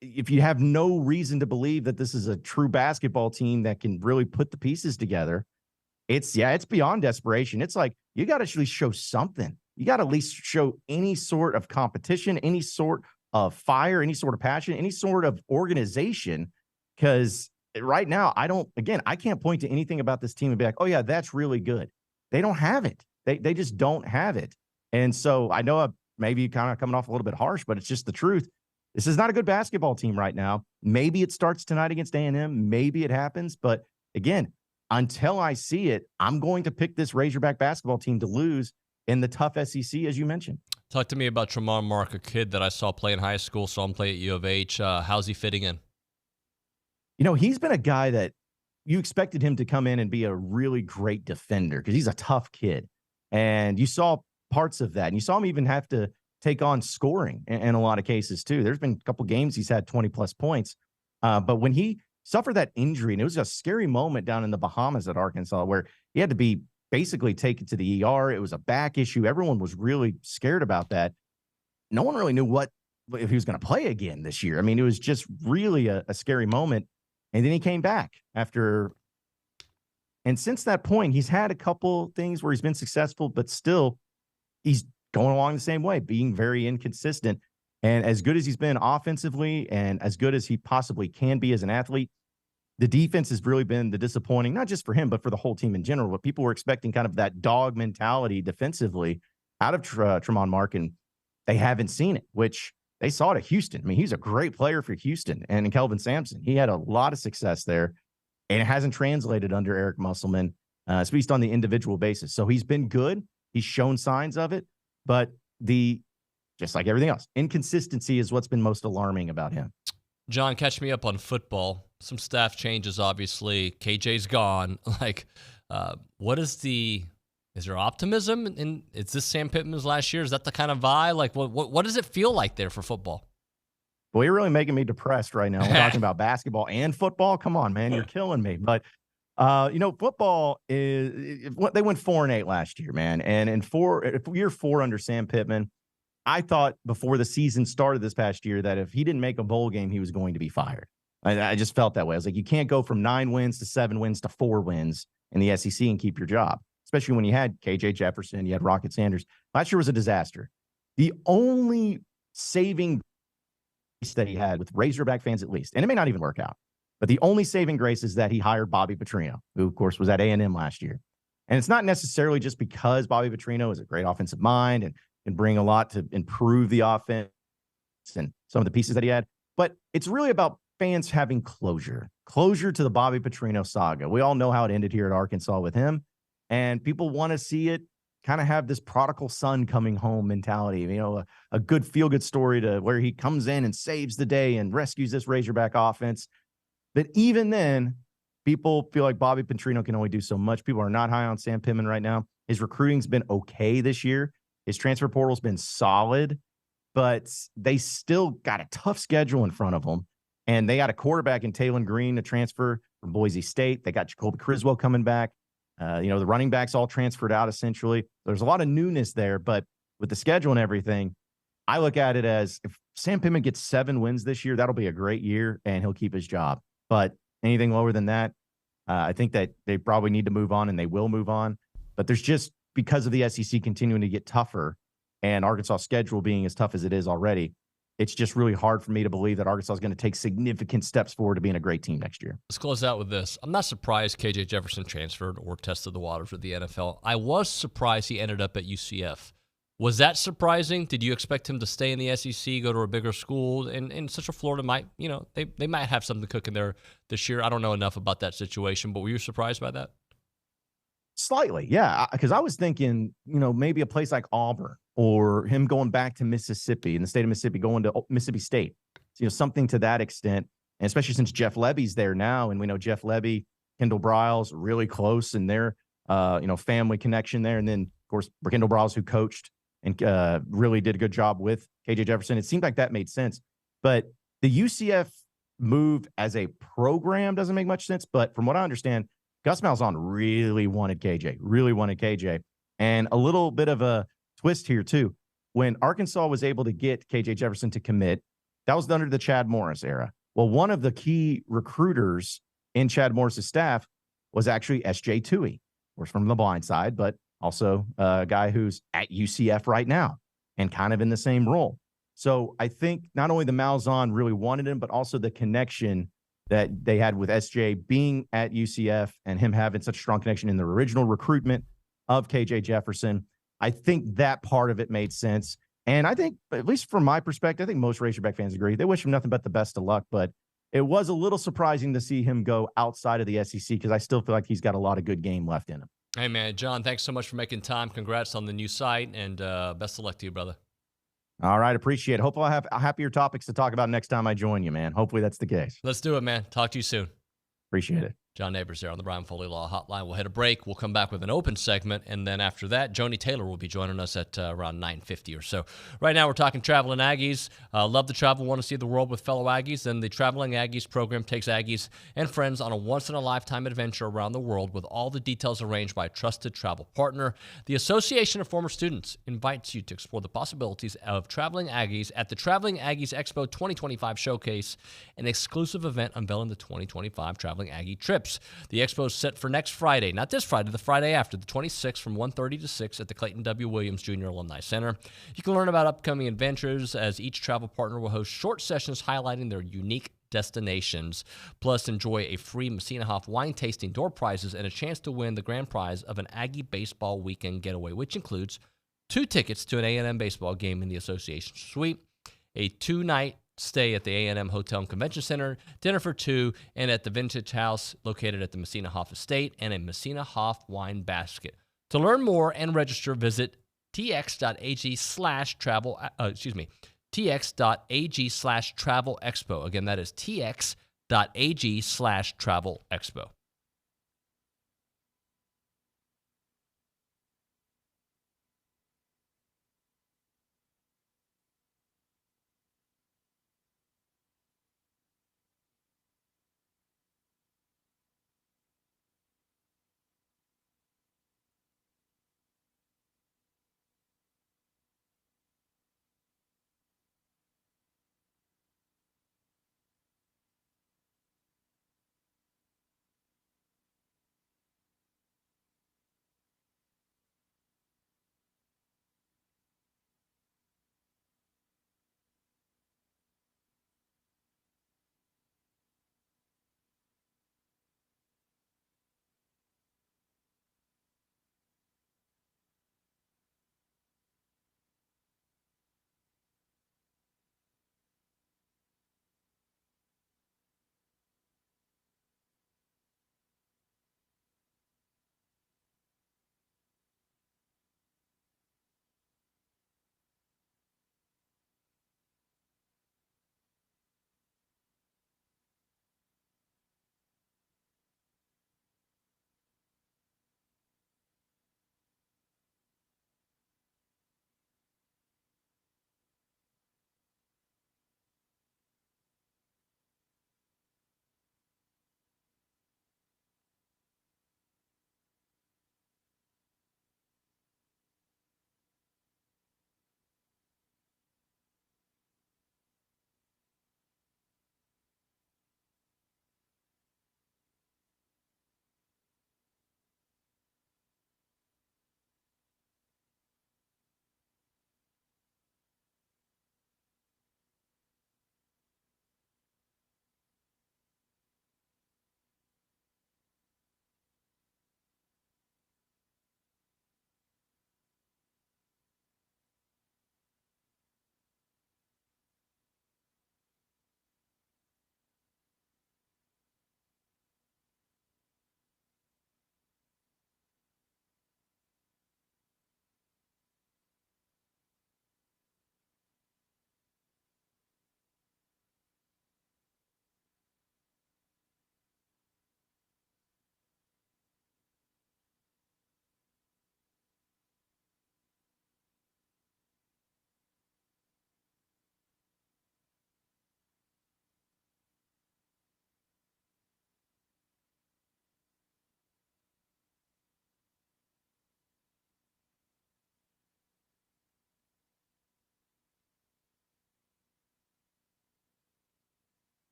if you have no reason to believe that this is a true basketball team that can really put the pieces together, it's beyond desperation. It's like you got to actually show something. You got to at least show any sort of competition, any sort of fire, any sort of passion, any sort of organization. Because right now, I can't point to anything about this team and be like, oh yeah, that's really good. They don't have it. They just don't have it. And so I know I'm maybe kind of coming off a little bit harsh, but it's just the truth. This is not a good basketball team right now. Maybe it starts tonight against A&M. Maybe it happens. But again, until I see it, I'm going to pick this Razorback basketball team to lose in the tough SEC, as you mentioned. Talk to me about Tremont Mark, a kid that I saw play in high school, saw him play at U of H. How's he fitting in? He's been a guy that you expected him to come in and be a really great defender because he's a tough kid. And you saw parts of that. And you saw him even have to take on scoring in a lot of cases, too. There's been a couple games he's had 20-plus points. But when he suffered that injury, and it was a scary moment down in the Bahamas at Arkansas where he had to be basically taken to the ER. It was a back issue. Everyone was really scared about that. No one really knew if he was going to play again this year. I mean, it was just really a scary moment. And then he came back after. And since that point, he's had a couple things where he's been successful, but still he's going along the same way, being very inconsistent. And as good as he's been offensively and as good as he possibly can be as an athlete, the defense has really been the disappointing, not just for him, but for the whole team in general. But people were expecting kind of that dog mentality defensively out of Tremont Mark, and they haven't seen it, which they saw it at Houston. I mean, he's a great player for Houston. And in Kelvin Sampson, he had a lot of success there, and it hasn't translated under Eric Musselman, at least on the individual basis. So he's been good. He's shown signs of it, but just like everything else, inconsistency is what's been most alarming about him. John, catch me up on football. Some staff changes, obviously. KJ's gone. Is there optimism? And is this Sam Pittman's last year? Is that the kind of vibe? Like, what does it feel like there for football? Boy, you're really making me depressed right now. We're talking about basketball and football. Come on, man, you're killing me. But football they went 4-8 last year, man. And in year 4 under Sam Pittman, I thought before the season started this past year that if he didn't make a bowl game, he was going to be fired. I just felt that way. I was like, you can't go from 9 wins to 7 wins to 4 wins in the SEC and keep your job, especially when you had KJ Jefferson, you had Rocket Sanders. Last year was a disaster. The only saving grace that he had with Razorback fans, at least, and it may not even work out, but the only saving grace is that he hired Bobby Petrino, who, of course, was at A&M last year. And it's not necessarily just because Bobby Petrino is a great offensive mind and can bring a lot to improve the offense and some of the pieces that he had, but it's really about fans having closure to the Bobby Petrino saga. We all know how it ended here at Arkansas with him, and people want to see it kind of have this prodigal son coming home mentality, a good feel-good story to where he comes in and saves the day and rescues this Razorback offense. But even then, people feel like Bobby Petrino can only do so much. People are not high on Sam Pittman right now. His recruiting's been okay this year. His transfer portal's been solid, but they still got a tough schedule in front of them. And they got a quarterback in Taylon Green, a transfer from Boise State. They got Jacoby Criswell coming back. The running backs all transferred out, essentially. There's a lot of newness there, but with the schedule and everything, I look at it as if Sam Pittman gets 7 wins this year, that'll be a great year and he'll keep his job. But anything lower than that, I think that they probably need to move on, and they will move on. But there's just, because of the SEC continuing to get tougher and Arkansas' schedule being as tough as it is already, it's just really hard for me to believe that Arkansas is going to take significant steps forward to being a great team next year. Let's close out with this. I'm not surprised KJ Jefferson transferred or tested the waters with the NFL. I was surprised he ended up at UCF. Was that surprising? Did you expect him to stay in the SEC, go to a bigger school? And Central Florida might, they might have something cooking there this year. I don't know enough about that situation, but were you surprised by that? Slightly, yeah, because I was thinking, maybe a place like Auburn or him going back to Mississippi, in the state of Mississippi, going to Mississippi State, something to that extent. And especially since Jeff Levy's there now, and we know Jeff Levy, Kendall Briles, really close in their, family connection there. And then, of course, Kendall Briles, who coached and really did a good job with KJ Jefferson. It seemed like that made sense. But the UCF move as a program doesn't make much sense. But from what I understand, Gus Malzahn really wanted KJ. And a little bit of a twist here, too. When Arkansas was able to get KJ Jefferson to commit, that was under the Chad Morris era. Well, one of the key recruiters in Chad Morris's staff was actually S.J. TUE, of course, from the blind side, but also a guy who's at UCF right now and kind of in the same role. So I think not only the Malzahn really wanted him, but also the connection that they had with SJ being at UCF and him having such a strong connection in the original recruitment of KJ Jefferson. I think that part of it made sense. And I think, at least from my perspective, I think most Razorback fans agree. They wish him nothing but the best of luck, but it was a little surprising to see him go outside of the SEC because I still feel like he's got a lot of good game left in him. Hey, man, John, thanks so much for making time. Congrats on the new site, and best of luck to you, brother. All right, appreciate it. Hopefully I'll have happier topics to talk about next time I join you, man. Hopefully that's the case. Let's do it, man. Talk to you soon. Appreciate it. John Nabors there on the Brian Foley Law Hotline. We'll hit a break. We'll come back with an open segment, and then after that, Joni Taylor will be joining us at around 9:50 or so. Right now, we're talking traveling Aggies. Love to travel, want to see the world with fellow Aggies, and the Traveling Aggies program takes Aggies and friends on a once-in-a-lifetime adventure around the world with all the details arranged by a trusted travel partner. The Association of Former Students invites you to explore the possibilities of traveling Aggies at the Traveling Aggies Expo 2025 Showcase, an exclusive event unveiling the 2025 Traveling Aggie trips. The expo is set for next Friday, not this Friday, the Friday after, the 26th from 1:30 to 6 at the Clayton W. Williams Jr. Alumni Center. You can learn about upcoming adventures as each travel partner will host short sessions highlighting their unique destinations. Plus, enjoy a free Messina HoF wine tasting, door prizes, and a chance to win the grand prize of an Aggie baseball weekend getaway, which includes 2 tickets to an A&M baseball game in the association suite, a 2-night stay at the A&M Hotel and Convention Center, dinner for 2, and at the Vintage House located at the Messina HoF Estate, and a Messina HoF wine basket. To learn more and register, visit tx.ag/travel, tx.ag/travel expo. Again, that is tx.ag/travel expo.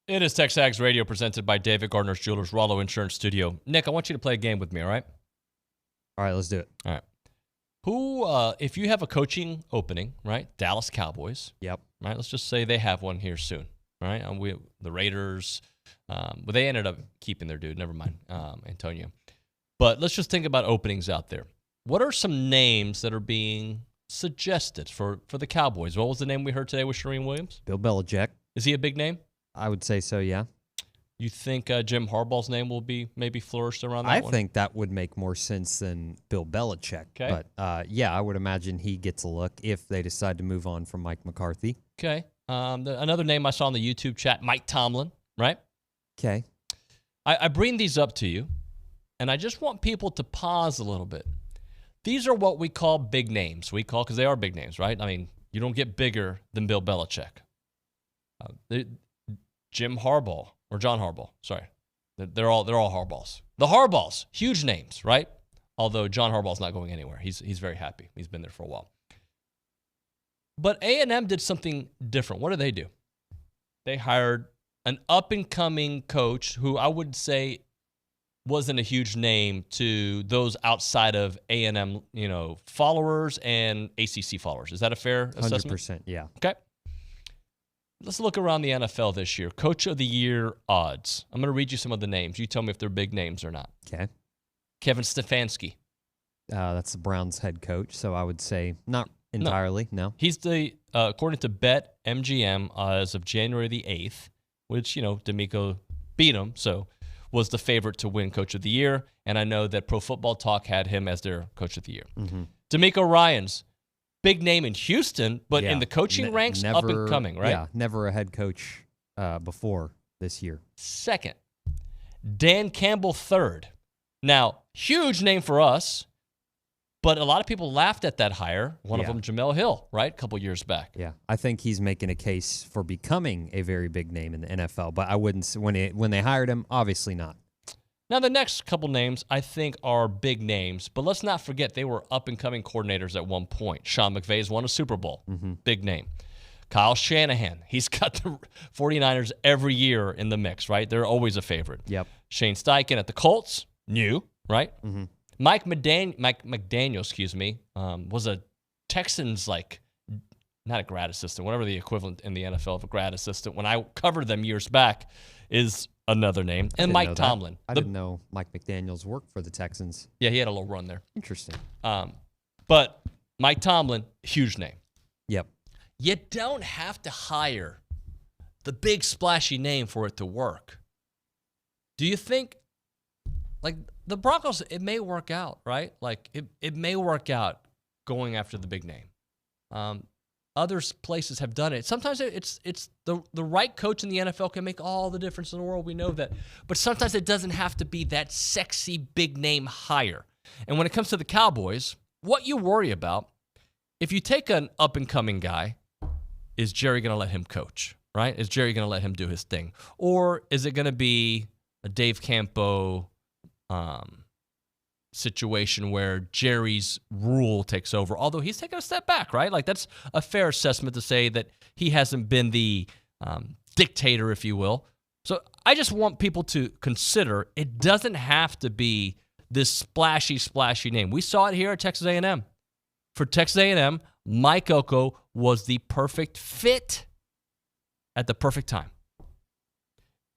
It is TexAgs Radio presented by David Gardner's Jewelers, Rollo Insurance Studio. Nick, I want you to play a game with me, all right? All right, let's do it. All right. Who, if you have a coaching opening, right? Dallas Cowboys. Yep. Right. Let's just say they have one here soon, right? The Raiders, but they ended up keeping their dude. Never mind, Antonio. But let's just think about openings out there. What are some names that are being suggested for the Cowboys? What was the name we heard today with Charean Williams? Bill Belichick. Is he a big name? I would say so, yeah. You think Jim Harbaugh's name will be maybe flourished around that I one? think that would make more sense than Bill Belichick. Okay. But, yeah, I would imagine he gets a look if they decide to move on from Mike McCarthy. Okay. Another name I saw in the YouTube chat, Mike Tomlin, right? Okay. I bring these up to you, and I just want people to pause a little bit. These are what we call big names. Because they are big names, right? I mean, you don't get bigger than Bill Belichick. Jim Harbaugh, or John Harbaugh, sorry. They're all Harbaughs. The Harbaughs, huge names, right? Although John Harbaugh's not going anywhere. He's very happy. He's been there for a while. But A&M did something different. What did they do? They hired an up-and-coming coach who I would say wasn't a huge name to those outside of A&M, followers and ACC followers. Is that a fair assessment? 100%, yeah. Okay. Let's look around the NFL this year. Coach of the Year odds. I'm going to read you some of the names. You tell me if they're big names or not. Okay. Kevin Stefanski. That's the Browns head coach, so I would say not entirely, no. He's the, according to BetMGM, as of January the 8th, which, D'Amico beat him, so was the favorite to win Coach of the Year, and I know that Pro Football Talk had him as their Coach of the Year. Mm-hmm. D'Amico Ryans, big name in Houston, but in the coaching ranks, up and coming, right? Yeah, never a head coach before this year. Second, Dan Campbell third. Now, huge name for us, but a lot of people laughed at that hire. One of them, Jamel Hill, right? A couple years back. Yeah, I think he's making a case for becoming a very big name in the NFL, but I wouldn't, when they hired him, obviously not. Now, the next couple names I think are big names, but let's not forget they were up-and-coming coordinators at one point. Sean McVay's won a Super Bowl. Mm-hmm. Big name. Kyle Shanahan. He's got the 49ers every year in the mix, right? They're always a favorite. Yep. Shane Steichen at the Colts. New, right? Mm-hmm. Mike McDaniel, was a Texans, not a grad assistant, whatever the equivalent in the NFL of a grad assistant. When I covered them years back, is another name. And Mike Tomlin. I didn't know Mike McDaniel's worked for the Texans. Yeah, he had a little run there. Interesting. But Mike Tomlin, huge name. Yep. You don't have to hire the big splashy name for it to work. Do you think, the Broncos, it may work out, right? It may work out going after the big name. Other places have done it. Sometimes it's the right coach in the NFL can make all the difference in the world. We know that. But sometimes it doesn't have to be that sexy big name hire. And when it comes to the Cowboys, what you worry about, if you take an up-and-coming guy, is Jerry going to let him coach, right? Is Jerry going to let him do his thing? Or is it going to be a Dave Campo situation where Jerry's rule takes over, although he's taken a step back, right? That's a fair assessment to say that he hasn't been the dictator, if you will. So I just want people to consider it doesn't have to be this splashy name. We saw it here at Texas A&M. For Texas A&M, Mike Elko was the perfect fit at the perfect time.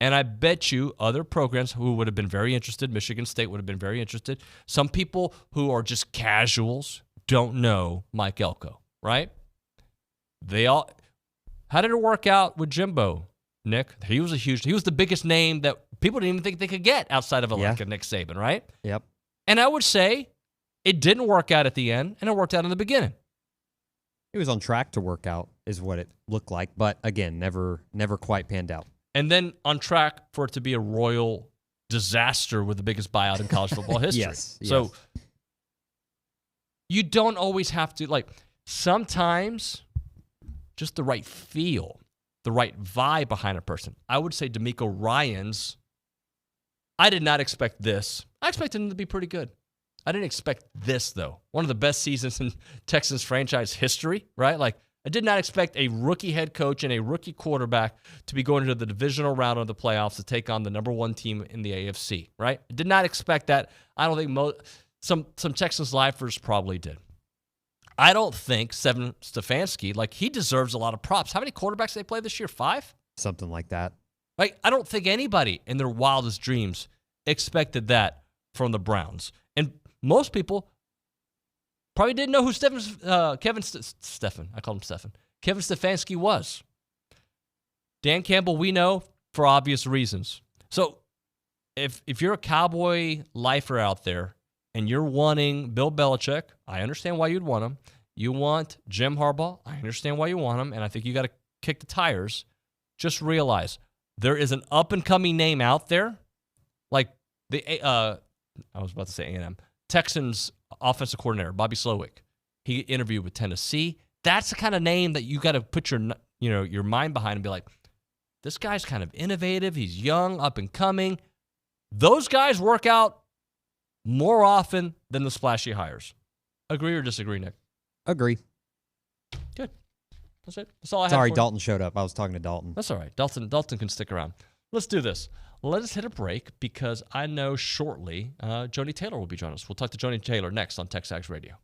And I bet you other programs who would have been very interested, Michigan State would have been very interested. Some people who are just casuals don't know Mike Elko, right? How did it work out with Jimbo, Nick? He was the biggest name that people didn't even think they could get outside of a Nick Saban, right? Yep. And I would say it didn't work out at the end, and it worked out in the beginning. It was on track to work out, is what it looked like, but again, never quite panned out. And then on track for it to be a royal disaster with the biggest buyout in college football history. Yes. So you don't always have to, sometimes just the right feel, the right vibe behind a person. I would say D'Amico Ryans, I did not expect this. I expected him to be pretty good. I didn't expect this, though. One of the best seasons in Texans franchise history, right? I did not expect a rookie head coach and a rookie quarterback to be going into the divisional round of the playoffs to take on the number one team in the AFC, right? I did not expect that. I don't think some Texans lifers probably did. I don't think Kevin Stefanski, like, he deserves a lot of props. How many quarterbacks did they play this year? 5? Something like that. Like, I don't think anybody in their wildest dreams expected that from the Browns. And most people probably didn't know who Kevin Stefanski was. Dan Campbell, we know for obvious reasons. So if you're a Cowboy lifer out there and you're wanting Bill Belichick, I understand why you'd want him. You want Jim Harbaugh, I understand why you want him, and I think you got to kick the tires. Just realize there is an up-and-coming name out there, like I was about to say A&M, Texans offensive coordinator, Bobby Slowick. He interviewed with Tennessee. That's the kind of name that you got to put your mind behind and be like, this guy's kind of innovative. He's young, up and coming. Those guys work out more often than the splashy hires. Agree or disagree, Nick? Agree. Good. That's it. That's all I have. Sorry, Dalton showed up. I was talking to Dalton. That's all right. Dalton can stick around. Let's do this. Let us hit a break because I know shortly Joni Taylor will be joining us. We'll talk to Joni Taylor next on TexAgs Radio.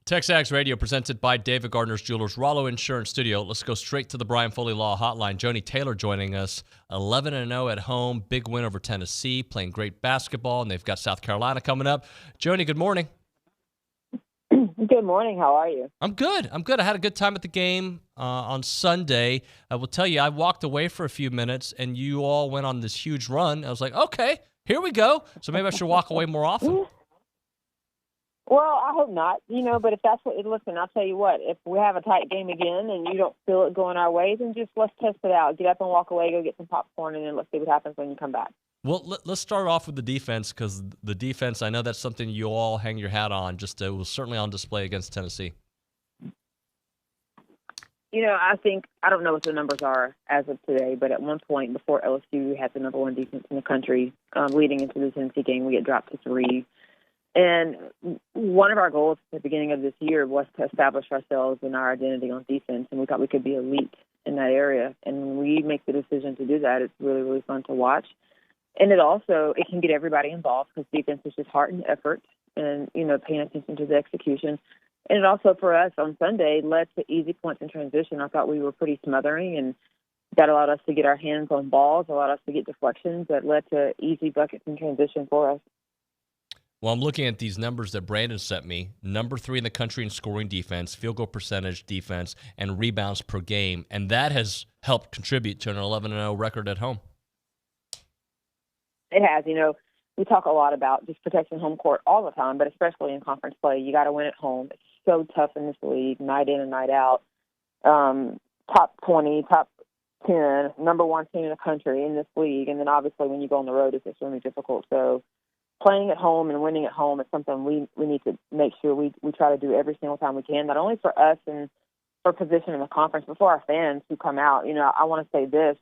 TexAgs Radio presented by David Gardner's Jewelers, Rollo Insurance Studio. Let's go straight to the Brian Foley Law Hotline. Joni Taylor joining us, 11-0 at home, big win over Tennessee, playing great basketball, and they've got South Carolina coming up. Joni, good morning. Good Good morning. How are you? I'm good. I had a good time at the game on Sunday. I will tell you, I walked away for a few minutes, and you all went on this huge run. I was like, okay, here we go. So maybe I should walk away more often. Well, I hope not, but if that's what, listen, I'll tell you what, if we have a tight game again and you don't feel it going our way, then just let's test it out. Get up and walk away, go get some popcorn, and then let's see what happens when you come back. Well, let's start off with the defense, because the defense, I know that's something you all hang your hat on. It was certainly on display against Tennessee. I don't know what the numbers are as of today, but at one point before LSU, we had the number one defense in the country. Leading into the Tennessee game, we get dropped to 3. And one of our goals at the beginning of this year was to establish ourselves and our identity on defense, and we thought we could be elite in that area. And when we make the decision to do that, it's really, really fun to watch. And it can get everybody involved because defense is just heart and effort and, paying attention to the execution. And it also, for us on Sunday, led to easy points in transition. I thought we were pretty smothering, and that allowed us to get our hands on balls, allowed us to get deflections that led to easy buckets in transition for us. Well, I'm looking at these numbers that Brandon sent me. Number 3 in the country in scoring defense, field goal percentage defense, and rebounds per game. And that has helped contribute to an 11-0 record at home. It has. We talk a lot about just protecting home court all the time, but especially in conference play. You got to win at home. It's so tough in this league, night in and night out. Top 20, top 10, number 1 team in the country in this league. And then obviously when you go on the road, it's extremely difficult. So playing at home and winning at home is something we need to make sure we try to do every single time we can, not only for us and for position in the conference, but for our fans who come out. I want to say this.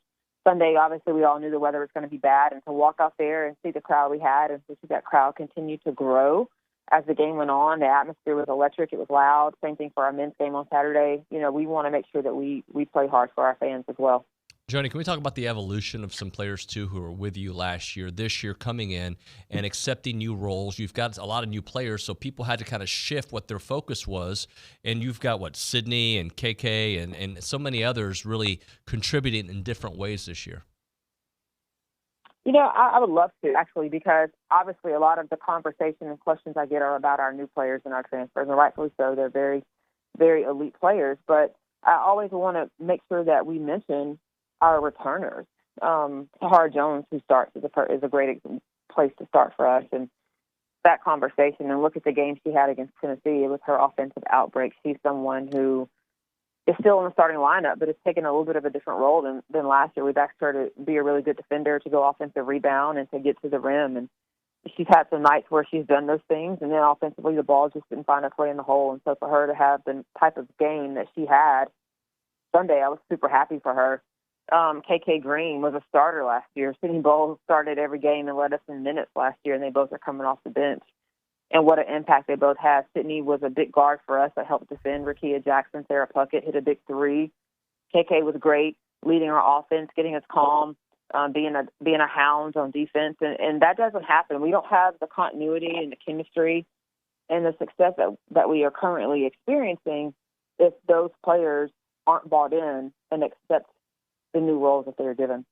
Sunday, obviously, we all knew the weather was going to be bad, and to walk out there and see the crowd we had and to see that crowd continue to grow as the game went on. The atmosphere was electric. It was loud. Same thing for our men's game on Saturday. We want to make sure that we play hard for our fans as well. Joni, can we talk about the evolution of some players, too, who were with you last year, this year coming in and accepting new roles? You've got a lot of new players, so people had to kind of shift what their focus was. And you've got, Sydney and KK and so many others really contributing in different ways this year. I would love to, actually, because obviously a lot of the conversation and questions I get are about our new players and our transfers, and rightfully so. They're very, very elite players. But I always want to make sure that we mention our returners. Tahara Jones, who starts, is a great place to start for us. And that conversation, and look at the game she had against Tennessee with her offensive outbreak. She's someone who is still in the starting lineup, but has taken a little bit of a different role than last year. We've asked her to be a really good defender, to go offensive rebound, and to get to the rim. And she's had some nights where she's done those things, and then offensively the ball just didn't find its way in the hole. And so for her to have the type of game that she had Sunday, I was super happy for her. KK Green was a starter last year. Sydney Bowles started every game and led us in minutes last year, and they both are coming off the bench. And what an impact they both had. Sydney was a big guard for us that helped defend Rakia Jackson. Sarah Puckett hit a big 3. KK was great, leading our offense, getting us calm, being a hound on defense. And that doesn't happen. We don't have the continuity and the chemistry and the success that we are currently experiencing if those players aren't bought in and accept the new roles that they're given.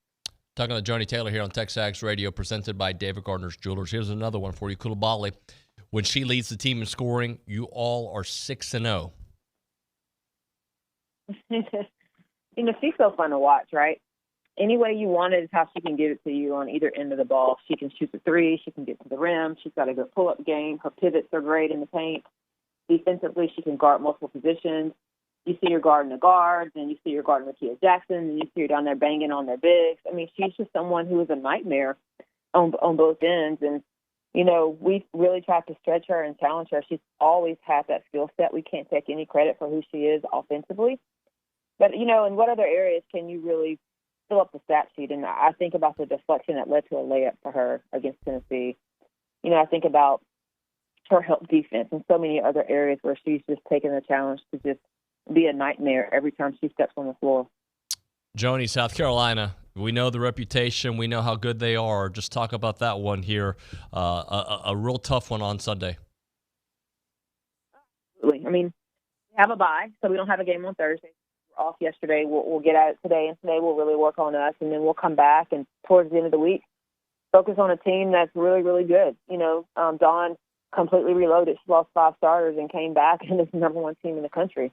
Talking to Joni Taylor here on TexAgs Radio, presented by David Gardner's Jewelers. Here's another one for you, Kulabali. When she leads the team in scoring, you all are 6-0. She's so fun to watch, right? Any way you want it is how she can give it to you on either end of the ball. She can shoot the 3. She can get to the rim. She's got a good pull-up game. Her pivots are great in the paint. Defensively, she can guard multiple positions. You see her guarding the guards, and you see her guarding Rakia Jackson, and you see her down there banging on their bigs. I mean, she's just someone who is a nightmare on both ends. And, we really tried to stretch her and challenge her. She's always had that skill set. We can't take any credit for who she is offensively. But, in what other areas can you really fill up the stat sheet? And I think about the deflection that led to a layup for her against Tennessee. I think about her help defense and so many other areas where she's just taken the challenge to just be a nightmare every time she steps on the floor. Joni, South Carolina, we know the reputation. We know how good they are. Just talk about that one here. A real tough one on Sunday. Absolutely. I mean, we have a bye, so we don't have a game on Thursday. We're off yesterday. We'll get at it today, and today we'll really work on us, and then we'll come back and towards the end of the week focus on a team that's really, really good. Dawn completely reloaded. She lost 5 starters and came back and is the number 1 team in the country.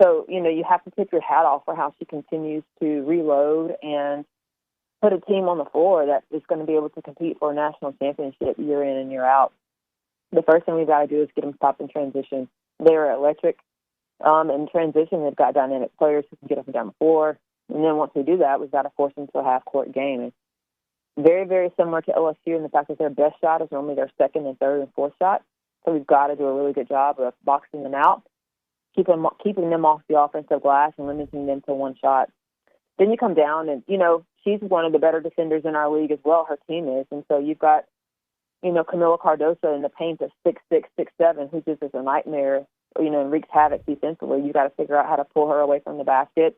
So, you have to tip your hat off for how she continues to reload and put a team on the floor that is going to be able to compete for a national championship year in and year out. The first thing we've got to do is get them stopped in transition. They are electric. In transition, they've got dynamic players who can get up and down the floor. And then once we do that, we've got to force them to a half-court game. It's very, very similar to LSU in the fact that their best shot is normally their second and third and fourth shot. So we've got to do a really good job of boxing them out, keeping them off the offensive glass and limiting them to one shot. Then you come down and, she's one of the better defenders in our league as well. Her team is. And so you've got, Camila Cardoso in the paint at 6'6", 6'7", who just is a nightmare, and wreaks havoc defensively. You've got to figure out how to pull her away from the basket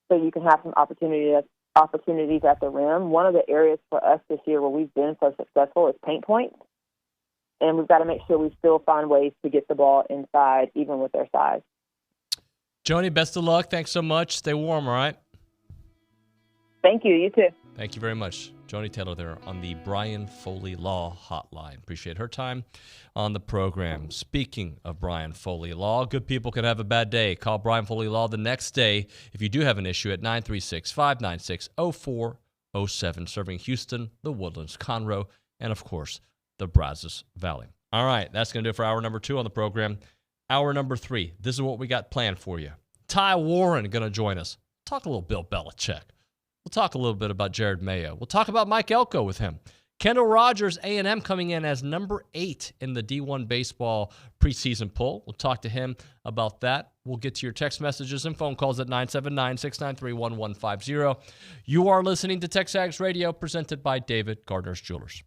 so you can have some opportunities at the rim. One of the areas for us this year where we've been so successful is paint points. And we've got to make sure we still find ways to get the ball inside, even with their size. Joni, best of luck. Thanks so much. Stay warm, all right? Thank you. You too. Thank you very much. Joni Taylor there on the Brian Foley Law Hotline. Appreciate her time on the program. Speaking of Brian Foley Law, good people can have a bad day. Call Brian Foley Law the next day if you do have an issue at 936-596-0407, serving Houston, the Woodlands, Conroe, and, of course, the Brazos Valley. All right, that's going to do it for hour number 2 on the program. Hour number 3, this is what we got planned for you. Ty Warren going to join us. Talk a little Bill Belichick. We'll talk a little bit about Jared Mayo. We'll talk about Mike Elko with him. Kendall Rogers, A&M, coming in as number 8 in the D1 baseball preseason poll. We'll talk to him about that. We'll get to your text messages and phone calls at 979-693-1150. You are listening to TexAgs Radio, presented by David Gardner's Jewelers.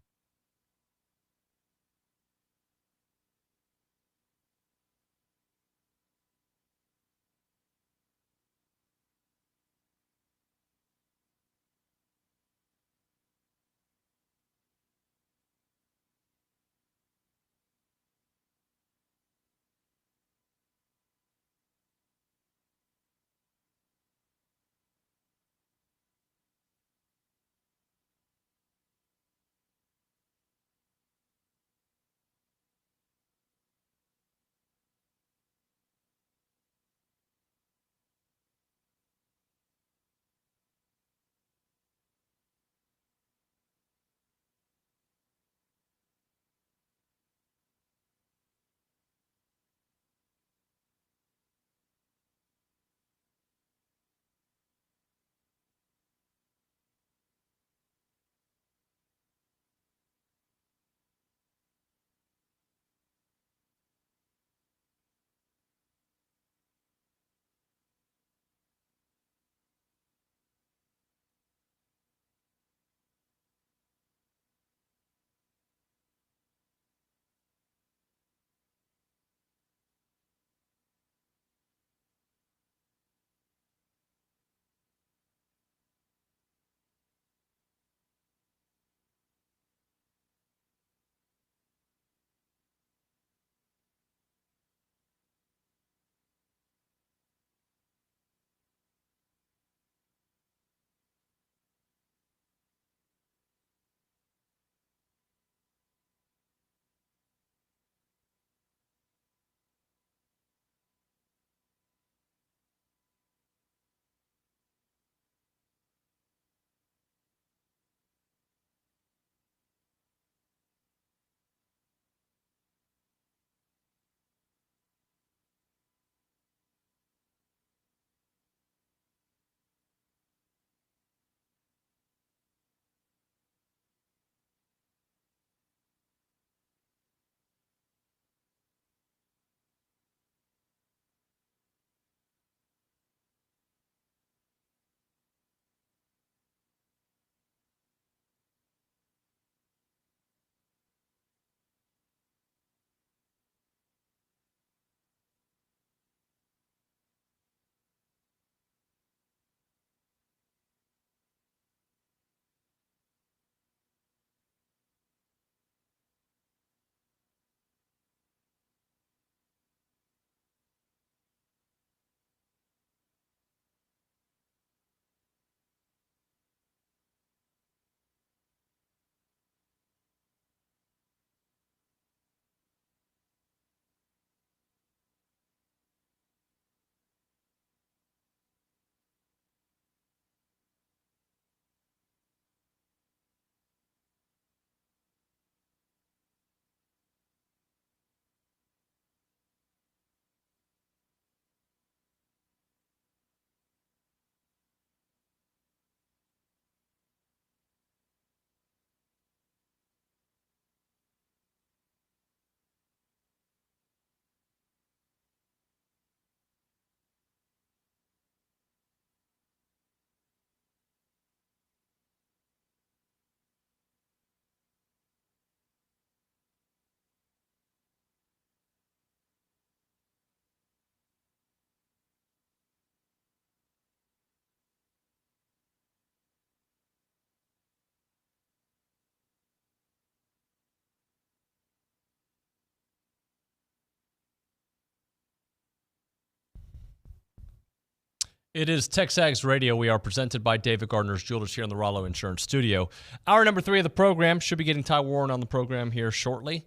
It is TexAgs Radio. We are presented by David Gardner's Jewelers here in the Rollo Insurance Studio. Hour number 3 of the program. Should be getting Ty Warren on the program here shortly.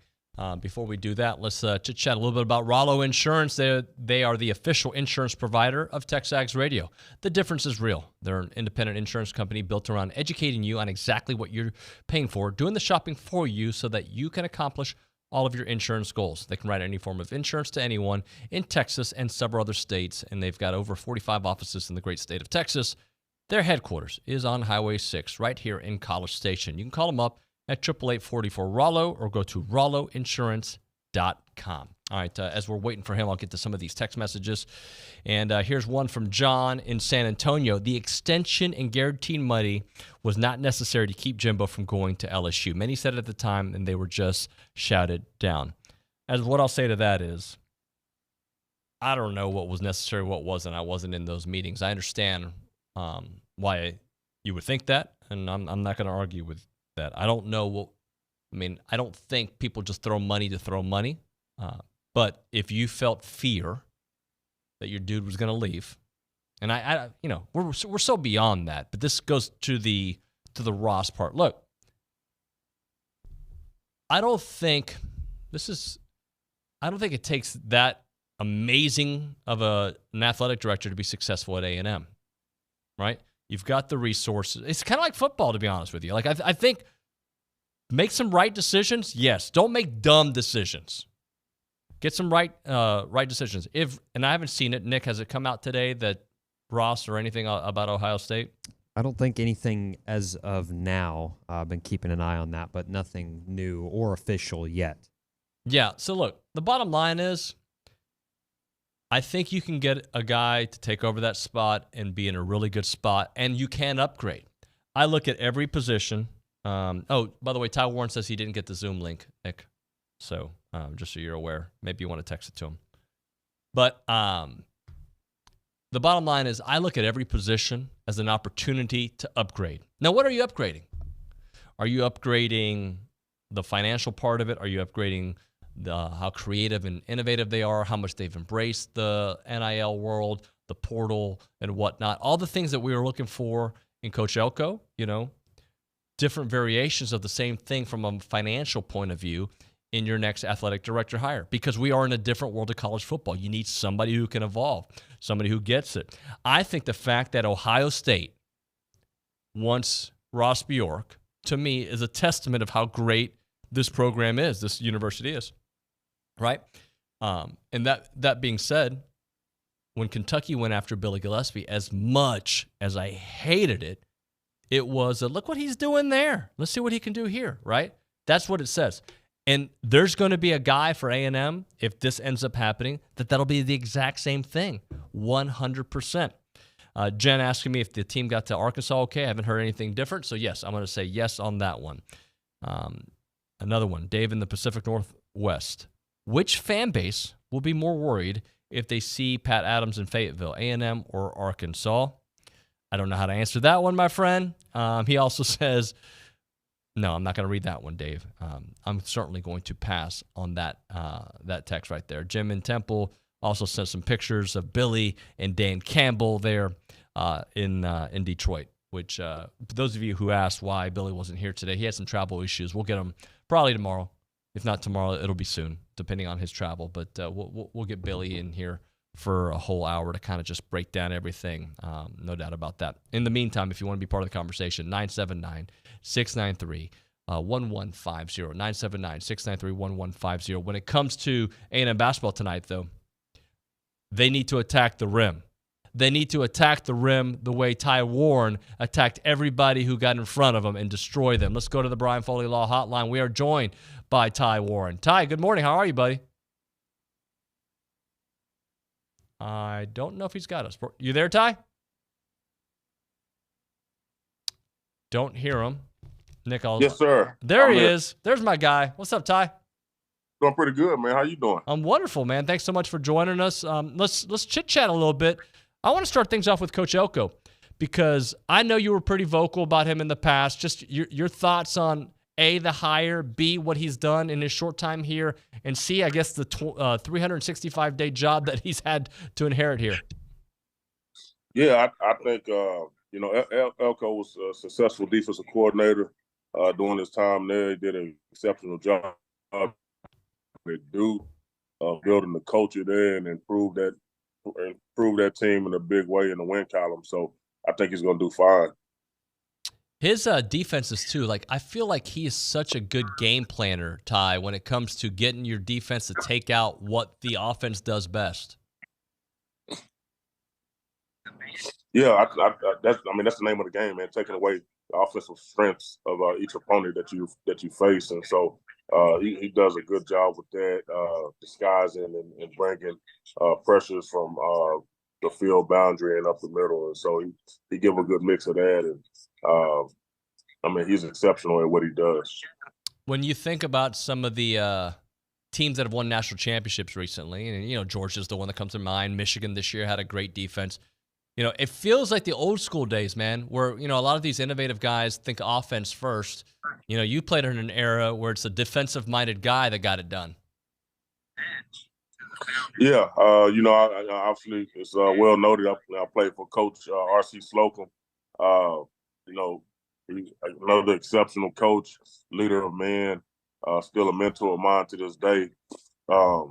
Before we do that, let's chit-chat a little bit about Rollo Insurance. They are the official insurance provider of TexAgs Radio. The difference is real. They're an independent insurance company built around educating you on exactly what you're paying for, doing the shopping for you so that you can accomplish all of your insurance goals. They can write any form of insurance to anyone in Texas and several other states, and they've got over 45 offices in the great state of Texas. Their headquarters is on Highway 6 right here in College Station. You can call them up at 888-44-ROLLO or go to rolloinsurance.com. All right, as we're waiting for him, I'll get to some of these text messages. And here's one from John in San Antonio. The extension and guaranteed money was not necessary to keep Jimbo from going to LSU. Many said it at the time, and they were just shouted down. As what I'll say to that is, I don't know what was necessary, what wasn't. I wasn't in those meetings. I understand why you would think that, and I'm not going to argue with that. I don't know I don't think people just throw money to throw money. But if you felt fear that your dude was going to leave, and I we're so beyond that. But this goes to the Ross part. Look, I don't think it takes that amazing of an athletic director to be successful at A&M, right? You've got the resources. It's kind of like football, to be honest with you. Like I think make some right decisions. Yes, don't make dumb decisions. Get some right decisions. And I haven't seen it. Nick, has it come out today that Ross or anything about Ohio State? I don't think anything as of now. I've been keeping an eye on that, but nothing new or official yet. Yeah. So look, the bottom line is, I think you can get a guy to take over that spot and be in a really good spot, and you can upgrade. I look at every position. By the way, Ty Warren says he didn't get the Zoom link, Nick. So just so you're aware, maybe you want to text it to him. But the bottom line is I look at every position as an opportunity to upgrade. Now, what are you upgrading? Are you upgrading the financial part of it? Are you upgrading how creative and innovative they are, how much they've embraced the NIL world, the portal, and whatnot? All the things that we were looking for in Coach Elko, different variations of the same thing from a financial point of view in your next athletic director hire, because we are in a different world of college football. You need somebody who can evolve, somebody who gets it. I think the fact that Ohio State wants Ross Bjork, to me, is a testament of how great this program is, this university is, right? And that being said, when Kentucky went after Billy Gillispie, as much as I hated it, it was look what he's doing there. Let's see what he can do here, right? That's what it says. And there's going to be a guy for A&M, if this ends up happening, that'll be the exact same thing, 100%. Jen asking me if the team got to Arkansas okay. I haven't heard anything different. So, yes, I'm going to say yes on that one. Another one, Dave in the Pacific Northwest. Which fan base will be more worried if they see Pat Adams in Fayetteville, A&M or Arkansas? I don't know how to answer that one, my friend. He also says, no, I'm not going to read that one, Dave. I'm certainly going to pass on that text right there. Jim in Temple also sent some pictures of Billy and Dan Campbell there in Detroit, which for those of you who asked why Billy wasn't here today, he had some travel issues. We'll get him probably tomorrow. If not tomorrow, it'll be soon, depending on his travel. But we'll get Billy in here for a whole hour to kind of just break down everything. No doubt about that. In the meantime, if you want to be part of the conversation, 979-693-1150. 979-693-1150. When it comes to A&M basketball tonight, though, they need to attack the rim. They need to attack the rim the way Ty Warren attacked everybody who got in front of him and destroy them. Let's go to the Brian Foley Law Hotline. We are joined by Ty Warren. Ty, good morning. How are you, buddy? I don't know if he's got us. You there, Ty? Don't hear him. Nick, yes, sir. There he is. There's my guy. What's up, Ty? Doing pretty good, man. How you doing? I'm wonderful, man. Thanks so much for joining us. Let's chit-chat a little bit. I want to start things off with Coach Elko, because I know you were pretty vocal about him in the past. Just your thoughts on A, the hire, B, what he's done in his short time here, and C, I guess the 365-day job that he's had to inherit here. Yeah, I think Elko was a successful defensive coordinator during his time there. He did an exceptional job at Duke, building the culture there and improve that team in a big way in the win column. So I think he's going to do fine. His defenses too. Like, I feel like he is such a good game planner, Ty, when it comes to getting your defense to take out what the offense does best. Yeah, that's the name of the game, man. Taking away the offensive strengths of each opponent that you face, and so he does a good job with that, disguising and bringing pressures from the field boundary and up the middle, and so he give a good mix of that, and he's exceptional at what he does. When you think about some of the teams that have won national championships recently, and Georgia's the one that comes to mind. Michigan this year had a great defense. It feels like the old school days, man, where, a lot of these innovative guys think offense first. You played in an era where it's a defensive-minded guy that got it done. Yeah, obviously it's well noted. I played for Coach R.C. Slocum. He's another exceptional coach, leader of men, still a mentor of mine to this day. I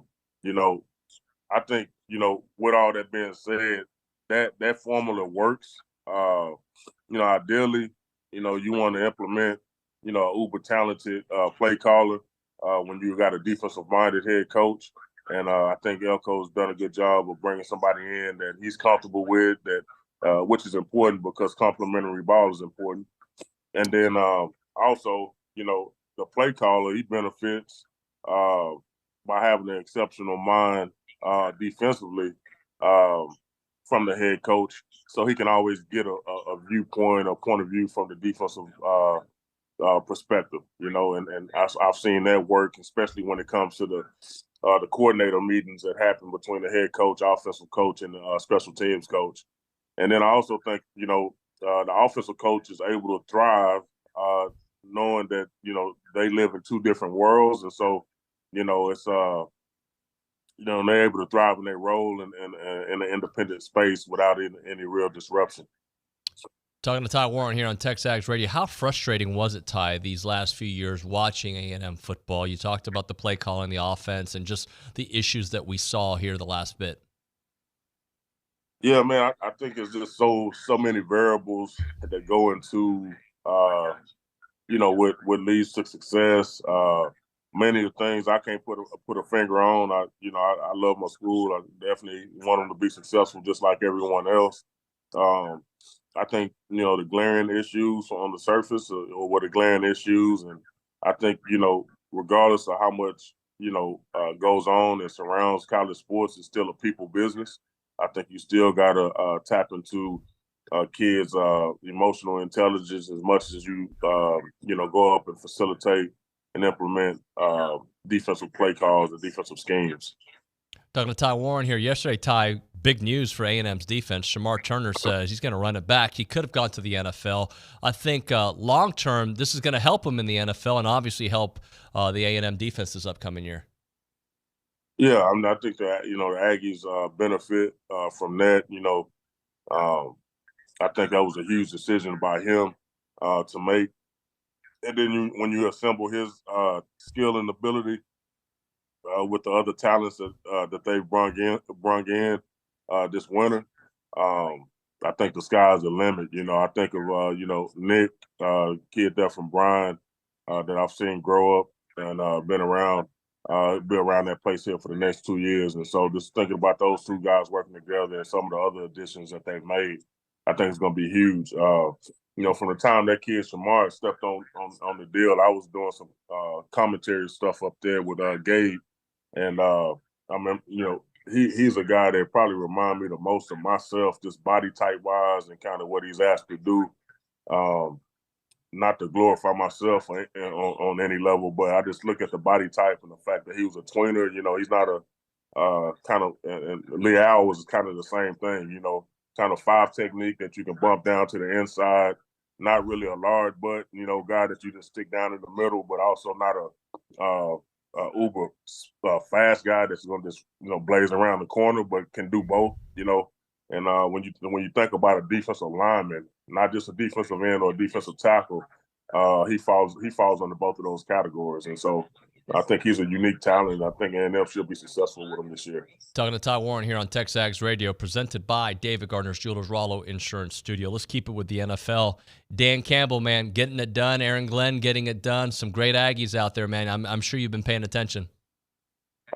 think, with all that being said, that formula works. Ideally, you want to implement, an uber talented play caller when you got a defensive minded head coach. And I think Elko's done a good job of bringing somebody in that he's comfortable with, that which is important because complementary ball is important. And then also, the play caller, he benefits by having an exceptional mind defensively from the head coach, so he can always get a viewpoint, a point of view from the defensive perspective, and I've seen that work, especially when it comes to the coordinator meetings that happen between the head coach, offensive coach, and the special teams coach. And then I also think, the offensive coach is able to thrive knowing that, they live in two different worlds. And so, it's they're able to thrive in their role in an independent space without any real disruption. Talking to Ty Warren here on TexAgs Radio. How frustrating was it, Ty, these last few years watching A&M football? You talked about the play calling, the offense, and just the issues that we saw here the last bit. Yeah, man, I think it's just so many variables that go into, what leads to success. Many of the things I can't put a finger on. I love my school. I definitely want them to be successful just like everyone else. I think, the glaring issues on the surface or what the glaring issues. And I think, regardless of how much, goes on and surrounds college sports, it's still a people business. I think you still got to tap into kids' emotional intelligence as much as you, go up and facilitate and implement defensive play calls and defensive schemes. Talking to Ty Warren here. Yesterday, Ty, big news for A&M's defense. Shemar Turner says he's going to run it back. He could have gone to the NFL. I think long-term, this is going to help him in the NFL and obviously help the A&M defense this upcoming year. Yeah, I think that, the Aggies benefit from that. I think that was a huge decision by him to make. And then when you assemble his skill and ability with the other talents that they've brung in this winter, I think the sky's the limit. I think of Nick, kid there from Bryan that I've seen grow up and been around that place here for the next 2 years. And so just thinking about those two guys working together and some of the other additions that they've made, I think it's going to be huge. From the time that kid Shemar stepped on the deal, I was doing some commentary stuff up there with Gabe. And he's a guy that probably remind me the most of myself, just body type wise and kind of what he's asked to do. Not to glorify myself on any level, but I just look at the body type and the fact that he was a tweener. He's not a kind of, and Leal was kind of the same thing, kind of 5 technique that you can bump down to the inside. Not really a large butt, guy that you just stick down in the middle, but also not a uber fast guy that's going to just, blaze around the corner, but can do both, And when you think about a defensive lineman, not just a defensive end or a defensive tackle, he falls under both of those categories. And so I think he's a unique talent. I think A&M should be successful with him this year. Talking to Ty Warren here on TexAgs Radio, presented by David Gardner's Jewelers Rollo Insurance Studio. Let's keep it with the NFL. Dan Campbell, man, getting it done. Aaron Glenn getting it done. Some great Aggies out there, man. I'm sure you've been paying attention.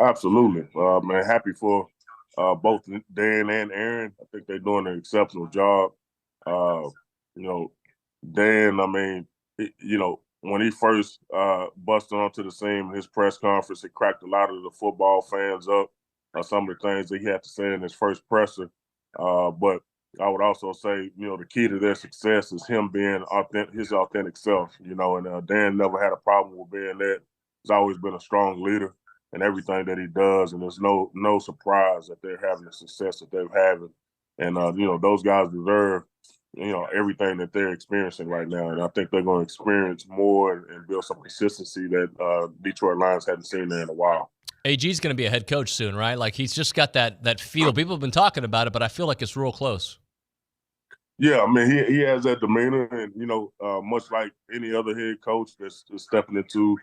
Absolutely, man. Happy for both Dan and Aaron. I think they're doing an exceptional job. Dan, I mean, when he first busted onto the scene in his press conference, it cracked a lot of the football fans up. Some of the things that he had to say in his first presser. But I would also say, the key to their success is him being his authentic self, and Dan never had a problem with being that. He's always been a strong leader in everything that he does, and there's no surprise that they're having the success that they're having. And, those guys deserve, everything that they're experiencing right now. And I think they're going to experience more and build some consistency that Detroit Lions hadn't seen there in a while. AG's going to be a head coach soon, right? Like, he's just got that feel. People have been talking about it, but I feel like it's real close. Yeah, I mean, he has that demeanor, and, much like any other head coach that's stepping into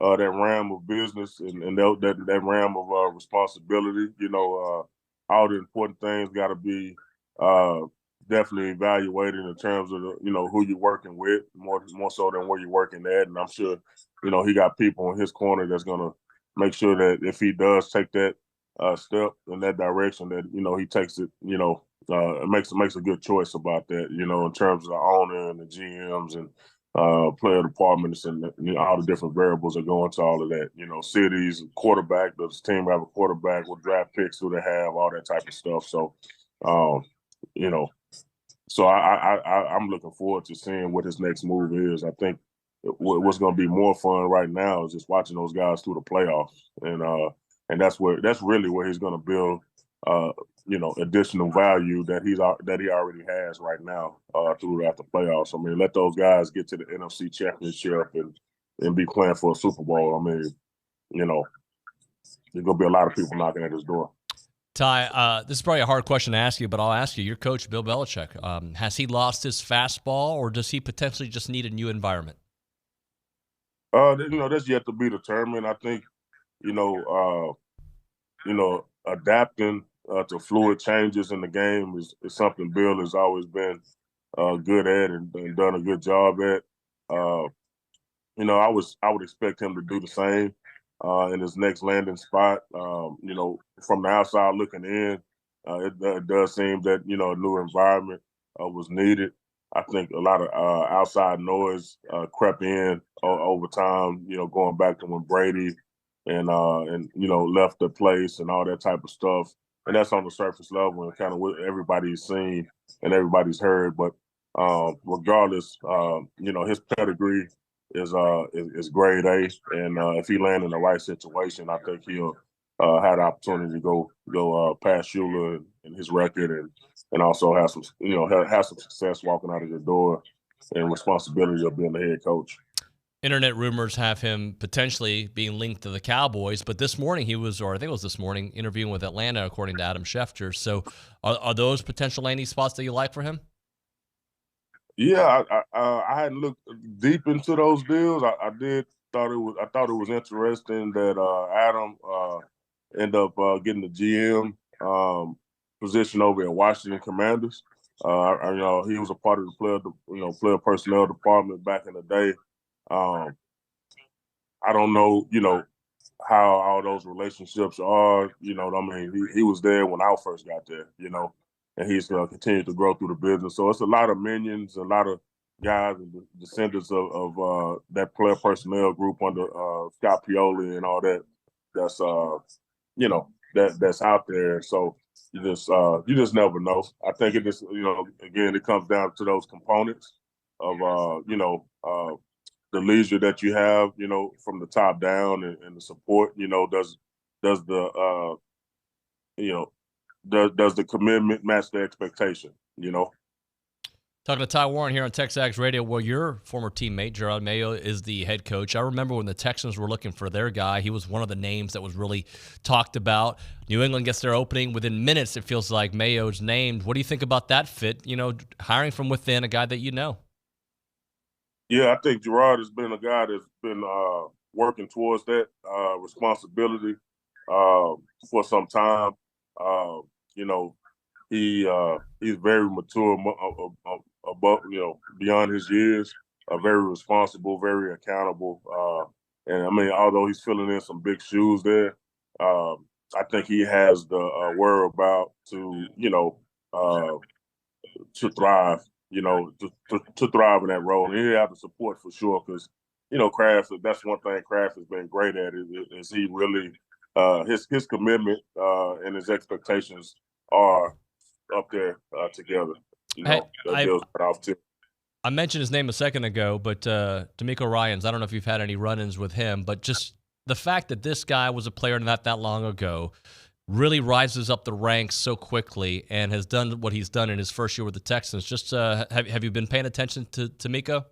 that realm of business and that realm of responsibility, all the important things got to be definitely evaluated in terms of who you're working with, more so than where you're working at. And I'm sure he got people in his corner that's going to make sure that if he does take that step in that direction, that he takes it, makes a good choice about that, in terms of the owner and the GMs and player departments and all the different variables that go into all of that. Cities, quarterback, does the team have a quarterback, what draft picks do they have, all that type of stuff. So, so I'm looking forward to seeing what his next move is. I think what's going to be more fun right now is just watching those guys through the playoffs, and that's really where he's going to build, additional value that he already has right now throughout the playoffs. I mean, let those guys get to the NFC Championship and be playing for a Super Bowl. I mean, there's going to be a lot of people knocking at his door. Ty, this is probably a hard question to ask you, but I'll ask you. Your coach, Bill Belichick, has he lost his fastball, or does he potentially just need a new environment? That's yet to be determined. I think, adapting to fluid changes in the game is something Bill has always been good at and done a good job at. I would expect him to do the same in his next landing spot. From the outside looking in, it does seem that, a new environment was needed. I think a lot of outside noise crept in over time, going back to when Brady and left the place and all that type of stuff. And that's on the surface level and kind of what everybody's seen and everybody's heard. But regardless, his pedigree is grade A. And if he lands in the right situation, I think he'll have the opportunity to go past Shula and his record and also have some, have some success walking out of the door and responsibility of being the head coach. Internet rumors have him potentially being linked to the Cowboys, but this morning I think it was this morning, interviewing with Atlanta, according to Adam Schefter. So are those potential landing spots that you like for him? Yeah, I hadn't looked deep into those deals. I thought it was interesting that Adam ended up getting the GM position over at Washington Commanders. He was a part of the player personnel department back in the day. I don't know, how all those relationships are. He was there when I first got there, and he's continued to grow through the business. So it's a lot of minions, a lot of guys and descendants of that player personnel group under Scott Pioli and all that. That's that's out there. So you just never know. I think it just again, it comes down to those components of the leisure that you have, from the top down and the support. Does the commitment match the expectation? Talking to Ty Warren here on TexAgs Radio, where your former teammate, Gerard Mayo, is the head coach. I remember when the Texans were looking for their guy, he was one of the names that was really talked about. New England gets their opening. Within minutes, it feels like Mayo's named. What do you think about that fit, hiring from within a guy that you know? Yeah, I think Gerard has been a guy that's been working towards that responsibility for some time. He's very mature, above, beyond his years. Very responsible, very accountable, and I mean, although he's filling in some big shoes there, I think he has the whereabout to to thrive. To thrive in that role, and he have the support for sure. Because Kraft, that's one thing Kraft has been great at is he really his commitment and his expectations are up there together. I mentioned his name a second ago, but D'Amico Ryans, I don't know if you've had any run-ins with him, but just the fact that this guy was a player not that long ago really rises up the ranks so quickly and has done what he's done in his first year with the Texans. Just have you been paying attention to Miko?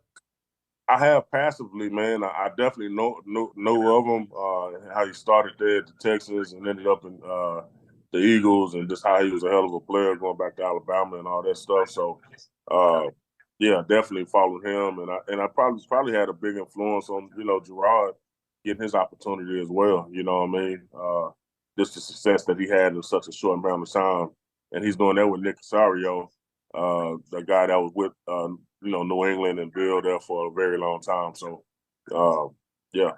I have passively, man. I definitely know of him, how he started there at the Texans and ended up in the Eagles, and just how he was a hell of a player going back to Alabama and all that stuff. So, yeah, definitely followed him, and I probably had a big influence on Gerard getting his opportunity as well. You know what I mean? Just the success that he had in such a short amount of time, and he's doing that with Nick Casario, the guy that was with New England and Bill there for a very long time. So, yeah.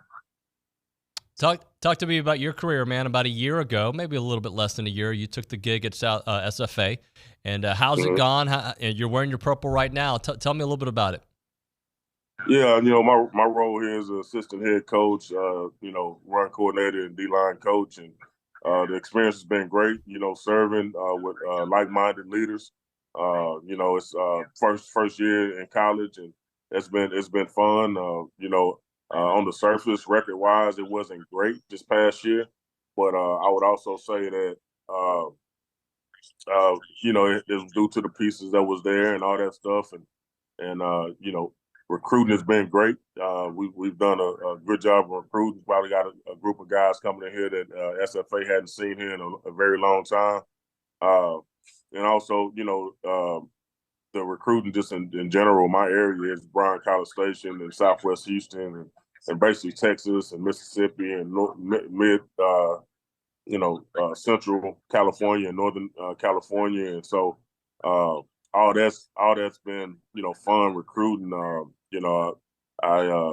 Talk to me about your career, man. About a year ago, maybe a little bit less than a year, you took the gig at SFA. And how's it gone? You're wearing your purple right now. Tell me a little bit about it. Yeah, my role here is assistant head coach, run coordinator and D-line coach. And the experience has been great, serving with like-minded leaders. It's first year in college, and it's been fun. On the surface, record-wise, it wasn't great this past year, but I would also say that it was due to the pieces that was there and all that stuff, and recruiting has been great. We've done a good job of recruiting. Probably got a group of guys coming in here that SFA hadn't seen here in a very long time, and also the recruiting just in general. My area is Bryan College Station and Southwest Houston and basically Texas and Mississippi and mid Central California and Northern California, and so all that's been fun recruiting. I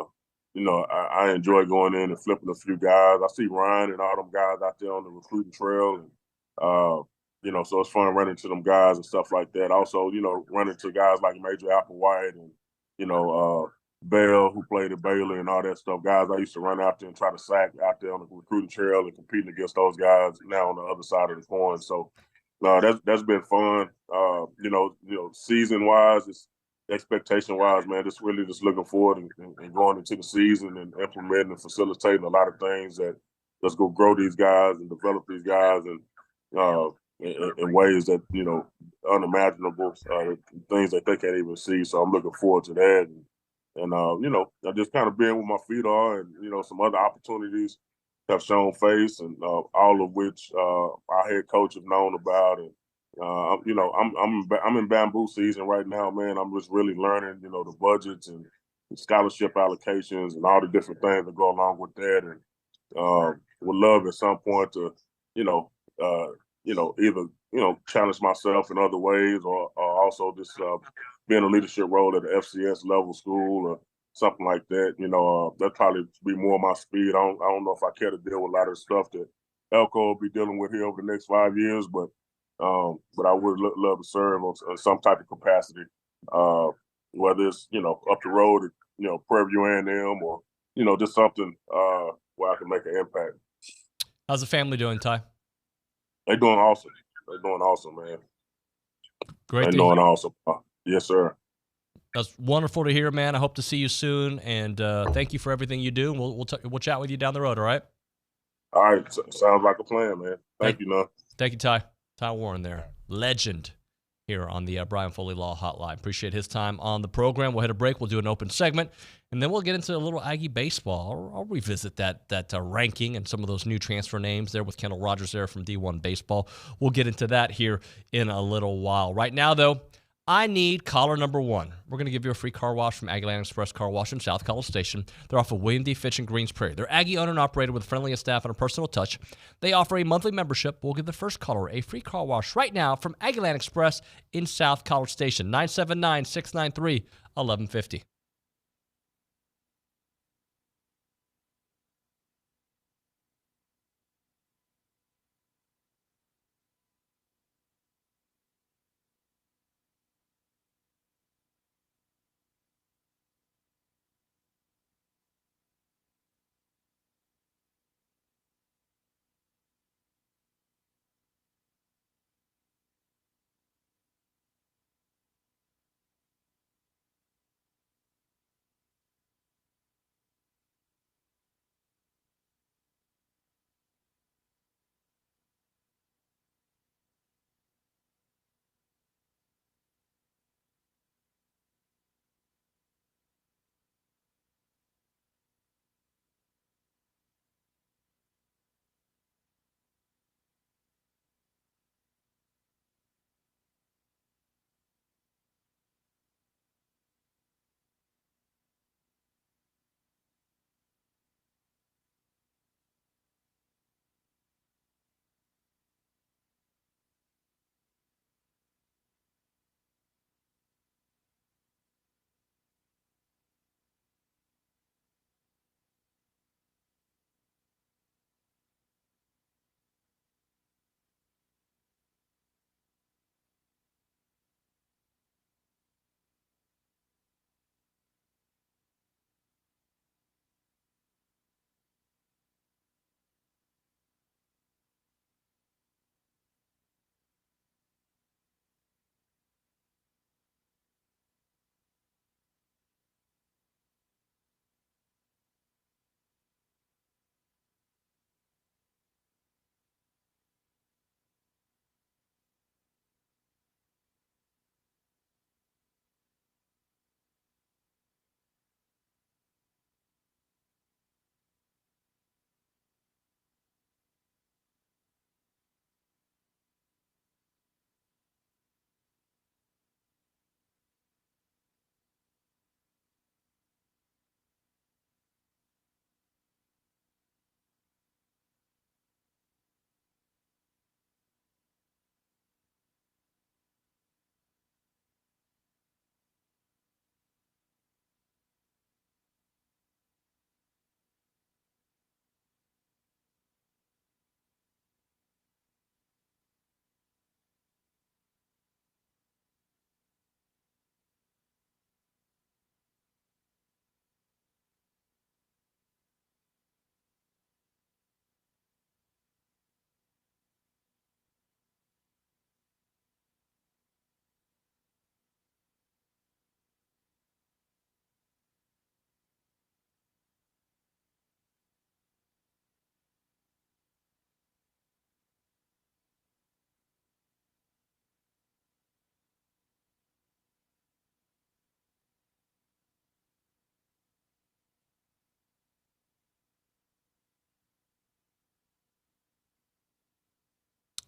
enjoy going in and flipping a few guys. I see Ryan and all them guys out there on the recruiting trail, and so it's fun running to them guys and stuff like that. Also, running to guys like Major Applewhite and Bell, who played at Baylor and all that stuff. Guys I used to run out there and try to sack out there on the recruiting trail and competing against those guys now on the other side of the coin. So that's been fun. Season wise, it's expectation wise, man. Just really just looking forward and going into the season and implementing and facilitating a lot of things that let's go grow these guys and develop these guys and in ways that unimaginable, things that they can't even see. So I'm looking forward to that. And I just kind of being where my feet are, and some other opportunities have shown face, and all of which our head coach have known about. And I'm in bamboo season right now, man. I'm just really learning, the budgets and scholarship allocations and all the different things that go along with that. And would love at some point to, either challenge myself in other ways, or also just be in a leadership role at the FCS level school or something like that. That'd probably be more my speed. I don't know if I care to deal with a lot of the stuff that Elko will be dealing with here over the next 5 years, but I would love to serve on some type of capacity, whether it's up the road at Prairie View A&M or just something where I can make an impact. How's the family doing, Ty? They're doing awesome. They're doing awesome, man. Great. They're doing awesome. Yes, sir. That's wonderful to hear, man. I hope to see you soon, and thank you for everything you do. And we'll chat with you down the road. All right. All right. Sounds like a plan, man. Thank you, man. Thank you, Ty. Ty Warren there, legend here on the Brian Foley Law Hotline. Appreciate his time on the program. We'll hit a break. We'll do an open segment, and then we'll get into a little Aggie baseball. I'll revisit that ranking and some of those new transfer names there with Kendall Rogers there from D1 Baseball. We'll get into that here in a little while. Right now, though, I need caller number one. We're going to give you a free car wash from Aggie Express Car Wash in South College Station. They're off of William D. Fitch in Greens Prairie. They're Aggie owned and operated with the friendliest staff and a personal touch. They offer a monthly membership. We'll give the first caller a free car wash right now from Aggie Express in South College Station. 979-693-1150.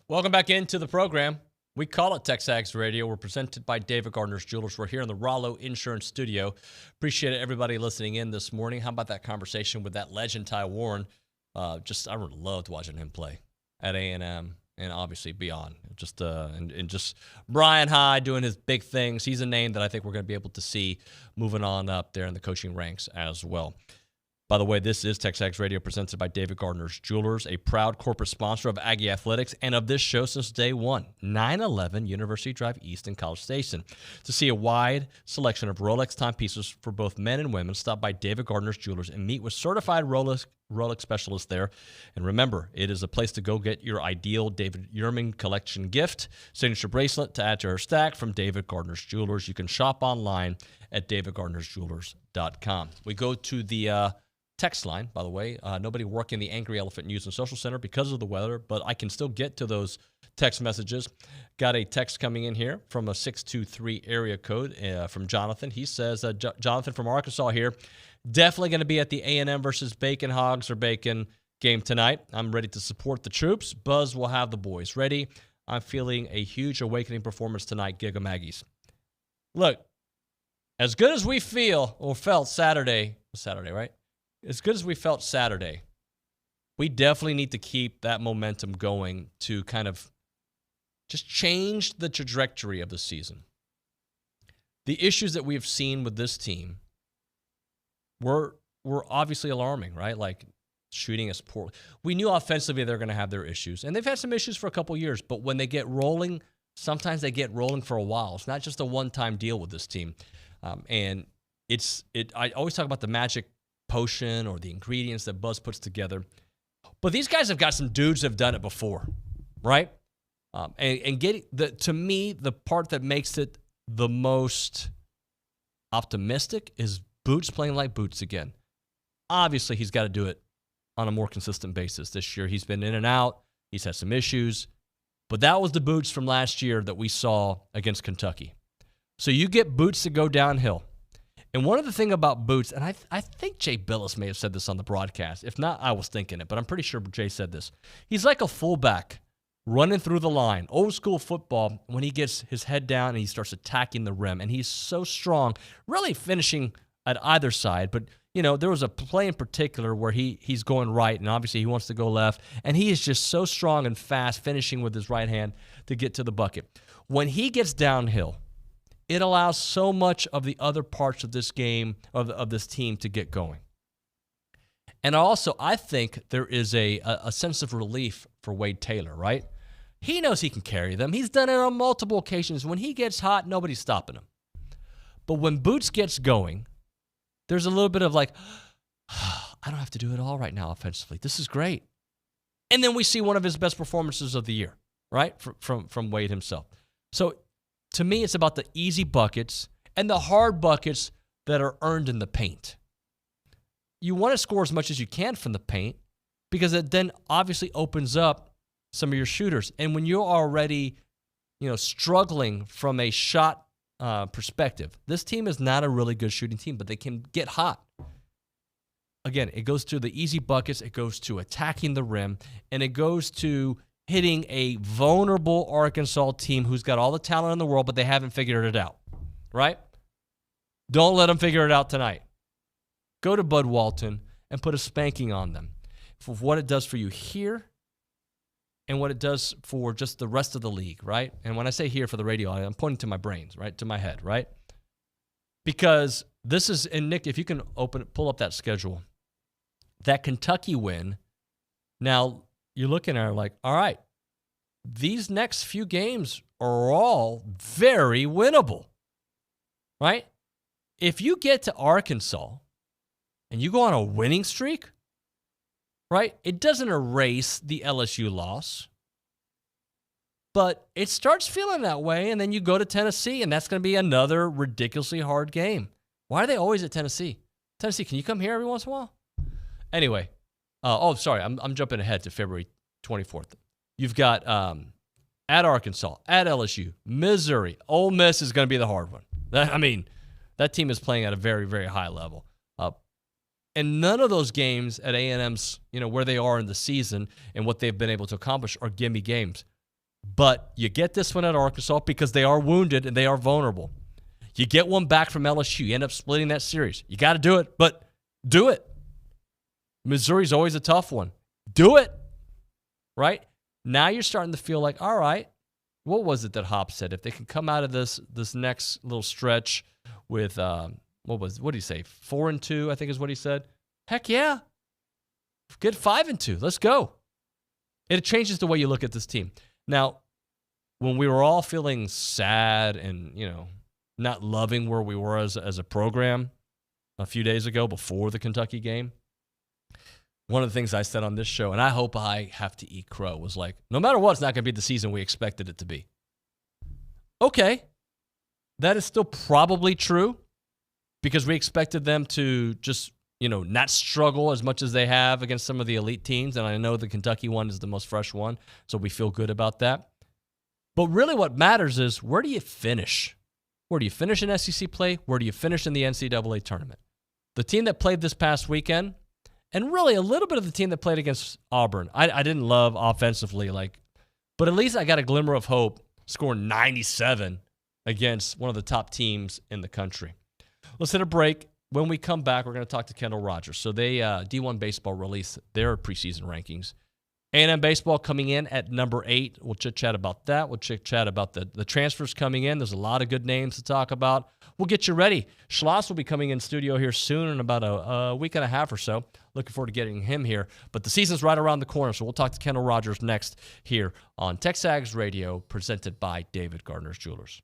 Welcome back into the program. We call it TexAgs Radio. We're presented by David Gardner's Jewelers. We're here in the Rollo Insurance Studio. Appreciate everybody listening in this morning. How about that conversation with that legend, Ty Warren? I really loved watching him play at A&M and obviously beyond. Just Brian Hyde doing his big things. He's a name that I think we're going to be able to see moving on up there in the coaching ranks as well. By the way, this is TexAgs Radio presented by David Gardner's Jewelers, a proud corporate sponsor of Aggie Athletics and of this show since day one, 911 University Drive East in College Station. To see a wide selection of Rolex timepieces for both men and women, stop by David Gardner's Jewelers and meet with certified Rolex specialists there. And remember, it is a place to go get your ideal David Yurman collection gift, signature bracelet to add to her stack from David Gardner's Jewelers. You can shop online at davidgardnersjewelers.com. We go to the text line, by the way. Nobody working the Angry Elephant News and Social Center because of the weather, but I can still get to those text messages. Got a text coming in here from a 623 area code from Jonathan. He says, Jonathan from Arkansas here, definitely going to be at the A&M versus Bacon Hogs or Bacon game tonight. I'm ready to support the troops. Buzz will have the boys ready. I'm feeling a huge awakening performance tonight, Giga Maggies. Look, as good as we feel or felt Saturday, right? As good as we felt Saturday, we definitely need to keep that momentum going to kind of just change the trajectory of the season. The issues that we've seen with this team were obviously alarming, right? Like shooting us poorly. We knew offensively they're going to have their issues, and they've had some issues for a couple years, but when they get rolling, sometimes they get rolling for a while. It's not just a one-time deal with this team. And I always talk about the magic potion or the ingredients that Buzz puts together. But these guys have got some dudes that have done it before, right? And getting to me, the part that makes it the most optimistic is Boots playing like Boots again. Obviously, he's got to do it on a more consistent basis this year. He's been in and out. He's had some issues. But that was the Boots from last year that we saw against Kentucky. So you get Boots to go downhill. And one of the things about Boots, and I think Jay Billis may have said this on the broadcast. If not, I was thinking it, but I'm pretty sure Jay said this. He's like a fullback running through the line, old school football, when he gets his head down and he starts attacking the rim. And he's so strong, really finishing at either side. But, there was a play in particular where he's going right, and obviously he wants to go left. And he is just so strong and fast, finishing with his right hand to get to the bucket. When he gets downhill, it allows so much of the other parts of this game, of this team, to get going. And also, I think there is a sense of relief for Wade Taylor, right? He knows he can carry them. He's done it on multiple occasions. When he gets hot, nobody's stopping him. But when Boots gets going, there's a little bit of like, I don't have to do it all right now offensively. This is great. And then we see one of his best performances of the year, right, from Wade himself. So to me, it's about the easy buckets and the hard buckets that are earned in the paint. You want to score as much as you can from the paint because it then obviously opens up some of your shooters. And when you're already, struggling from a shot perspective, this team is not a really good shooting team, but they can get hot. Again, it goes to the easy buckets, it goes to attacking the rim, and it goes to hitting a vulnerable Arkansas team who's got all the talent in the world, but they haven't figured it out, right? Don't let them figure it out tonight. Go to Bud Walton and put a spanking on them for what it does for you here and what it does for just the rest of the league, right? And when I say here for the radio, I'm pointing to my brains, right? To my head, right? Because this is, and Nick, if you can pull up that schedule, that Kentucky win, now you're looking at it like, all right, these next few games are all very winnable, right? If you get to Arkansas and you go on a winning streak, right, it doesn't erase the LSU loss, but it starts feeling that way, and then you go to Tennessee, and that's going to be another ridiculously hard game. Why are they always at Tennessee? Tennessee, can you come here every once in a while? Anyway, sorry, I'm jumping ahead to February 24th. You've got at Arkansas, at LSU, Missouri. Ole Miss is going to be the hard one. That team is playing at a very, very high level. And none of those games at A&M's, where they are in the season and what they've been able to accomplish are gimme games. But you get this one at Arkansas because they are wounded and they are vulnerable. You get one back from LSU. You end up splitting that series. You got to do it, but do it. Missouri's always a tough one. Do it, right? Now you're starting to feel like, all right, what was it that Hop said? If they can come out of this next little stretch with what did he say? 4-2, I think is what he said. Heck yeah. Get 5-2. Let's go. It changes the way you look at this team. Now, when we were all feeling sad and, not loving where we were as a program a few days ago before the Kentucky game, one of the things I said on this show, and I hope I have to eat crow, was like, no matter what, it's not going to be the season we expected it to be. Okay. That is still probably true because we expected them to just, not struggle as much as they have against some of the elite teams. And I know the Kentucky one is the most fresh one, so we feel good about that. But really what matters is, where do you finish? Where do you finish in SEC play? Where do you finish in the NCAA tournament? The team that played this past weekend, and really a little bit of the team that played against Auburn, I didn't love offensively, but at least I got a glimmer of hope scoring 97 against one of the top teams in the country. Let's hit a break. When we come back, we're going to talk to Kendall Rogers. So they D1 Baseball released their preseason rankings. A&M Baseball coming in at number 8. We'll chit-chat about that. We'll chit-chat about the transfers coming in. There's a lot of good names to talk about. We'll get you ready. Schloss will be coming in studio here soon in about a week and a half or so. Looking forward to getting him here. But the season's right around the corner, so we'll talk to Kendall Rogers next here on TexAgs Radio, presented by David Gardner's Jewelers.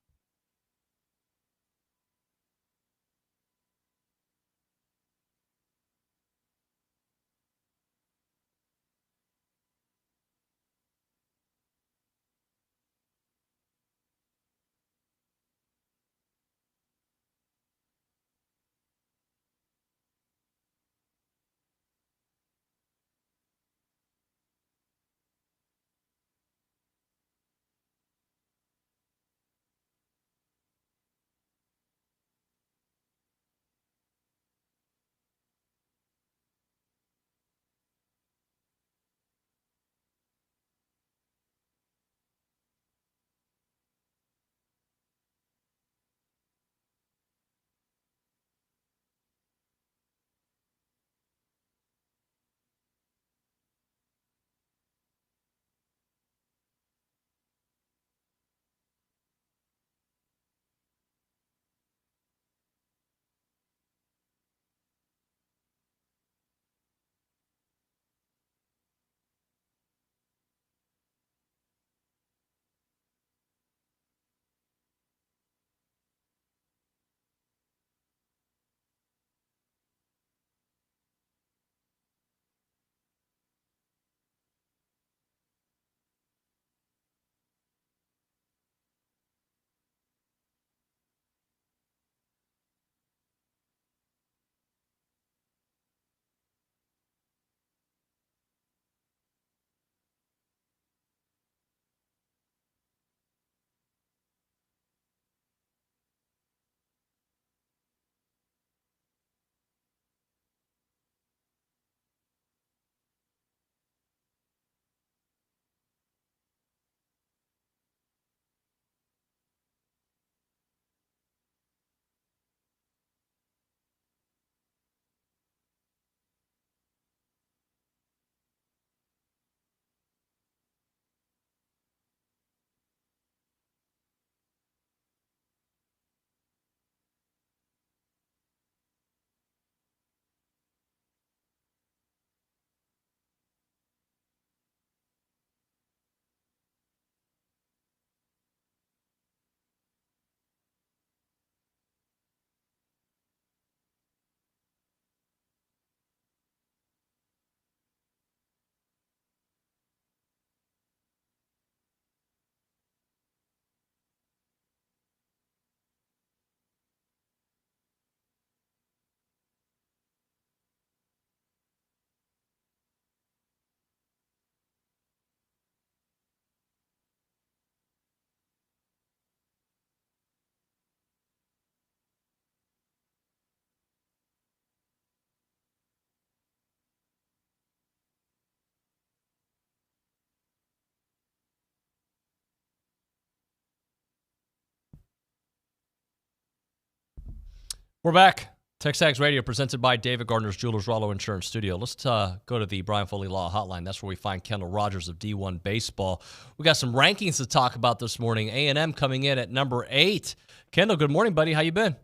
We're back. TexAgs Radio, presented by David Gardner's Jewelers, Rollo Insurance Studio. Let's go to the Brian Foley Law Hotline. That's where we find Kendall Rogers of D1 Baseball. We got some rankings to talk about this morning. A&M coming in at number 8. Kendall, good morning, buddy. How you been?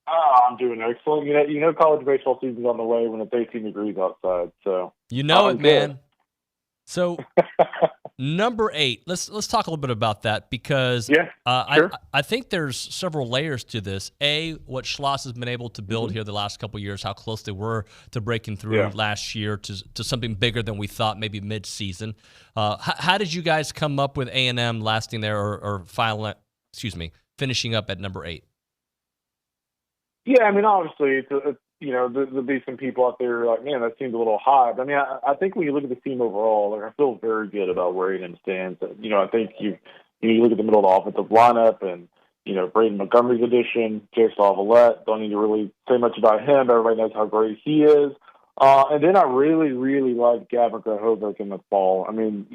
I'm doing excellent. You know, college baseball season's on the way when it's 18 degrees outside. So you know it, man. So number 8. Let's talk a little bit about that, because sure. I think there's several layers to this. A, what Schloss has been able to build here the last couple of years, how close they were to breaking through last year to something bigger than we thought, maybe mid-season. How did you guys come up with A&M lasting there, or finishing up at number 8? Yeah, I mean, obviously, there'll be some people out there like, man, that seems a little high. But I mean, I think when you look at the team overall, like, I feel very good about where A&M stands. I think you look at the middle of the offensive lineup and, Braden Montgomery's addition, Jace Lavalette, don't need to really say much about him. Everybody knows how great he is. And then I really, really like Gavin Grahovic in the fall. I mean,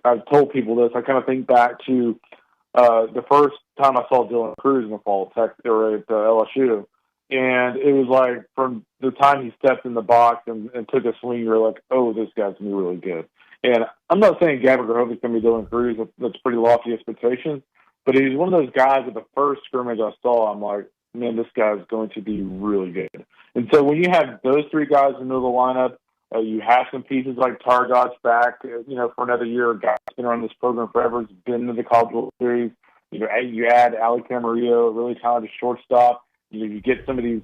I've told people this. I kind of think back to the first time I saw Dylan Cruz in the fall at LSU. And it was like from the time he stepped in the box and took a swing, you're like, oh, this guy's going to be really good. And I'm not saying Gavin Grahovic's going to be Dylan Cruz. That's pretty lofty expectations. But he's one of those guys at the first scrimmage I saw, I'm like, man, this guy's going to be really good. And so when you have those three guys in the middle of the lineup, you have some pieces like Targot's back, for another year. A guy's been around this program forever. He's been in the College World Series. You add Ali Camarillo, a really talented shortstop. You get some of these,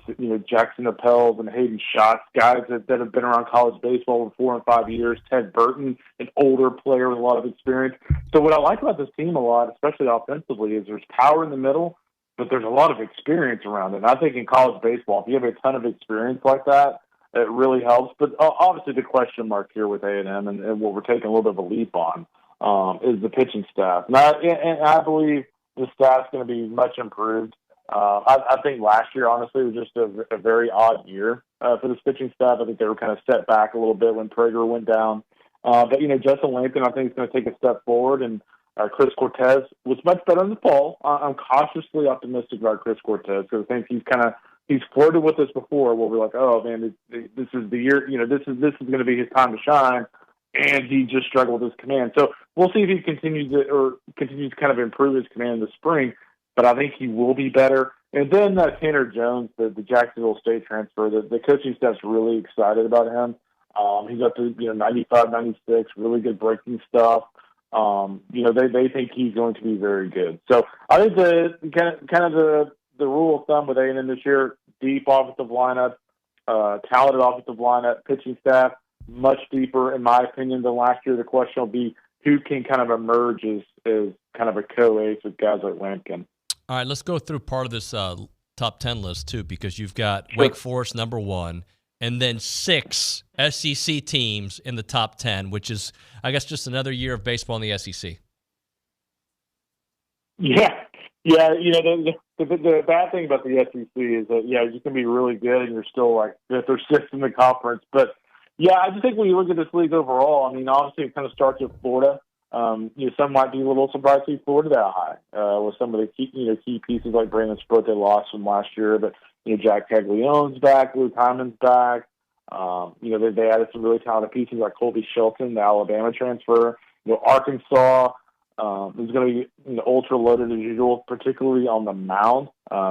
Jackson Appels and Hayden Schatz, guys that have been around college baseball for 4 and 5 years. Ted Burton, an older player with a lot of experience. So what I like about this team a lot, especially offensively, is there's power in the middle, but there's a lot of experience around it. And I think in college baseball, if you have a ton of experience like that, it really helps. But obviously the question mark here with A&M and what we're taking a little bit of a leap on is the pitching staff. And I believe the staff's going to be much improved. I think last year, honestly, was just a very odd year for this pitching staff. I think they were kind of set back a little bit when Prager went down. But Justin Lanham, I think, is going to take a step forward. And Chris Cortez was much better in the fall. I'm cautiously optimistic about Chris Cortez because I think he's flirted with us before where we're like, oh, man, this is the year, this is going to be his time to shine. And he just struggled with his command. So we'll see if he continues to kind of improve his command in the spring. But I think he will be better. And then Tanner Jones, the Jacksonville State transfer, the coaching staff's really excited about him. He's up to 95, 96, really good breaking stuff. They think he's going to be very good. So I think the rule of thumb with A&M this year: deep offensive lineup, talented offensive lineup, pitching staff much deeper, in my opinion, than last year. The question will be who can kind of emerge as kind of a co-ace with guys like Lampkin. All right, let's go through part of this top 10 list, too, because you've got Wake Forest number 1, and then 6 SEC teams in the top 10, which is, I guess, just another year of baseball in the SEC. Yeah. The bad thing about the SEC is that, you can be really good and you're still like 5th or 6th in the conference. But, I just think when you look at this league overall, I mean, obviously it kind of starts with Florida. Some might be a little surprised to see Florida that high with some of the key pieces like Brandon Sproat they lost from last year. But Jack Caglione's back, Luke Hyman's back. They added some really talented pieces like Colby Shelton, the Alabama transfer. Arkansas is going to be ultra loaded as usual, particularly on the mound.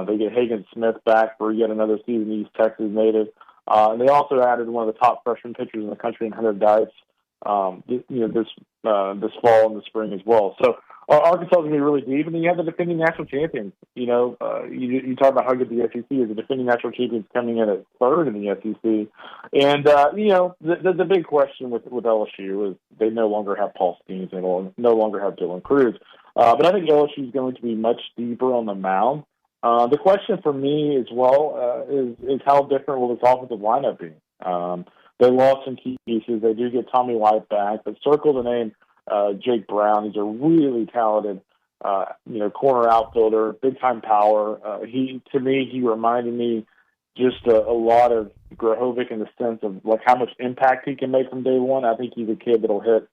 They get Hagen Smith back for yet another season. East Texas native, and they also added one of the top freshman pitchers in the country in Hunter Dice. This fall and the spring as well. So Arkansas is going to be really deep, and then you have the defending national champions. You talk about how good the SEC is. The defending national champions coming in at 3rd in the SEC, and the big question with LSU is they no longer have Paul Skeens, they no longer have Dylan Cruz. But I think LSU is going to be much deeper on the mound. The question for me as well is how different will this offensive lineup be? They lost some key pieces. They do get Tommy White back, but circle the name Jake Brown. He's a really talented, corner outfielder, big time power. He reminded me just a lot of Grahovic in the sense of like how much impact he can make from day one. I think he's a kid that'll hit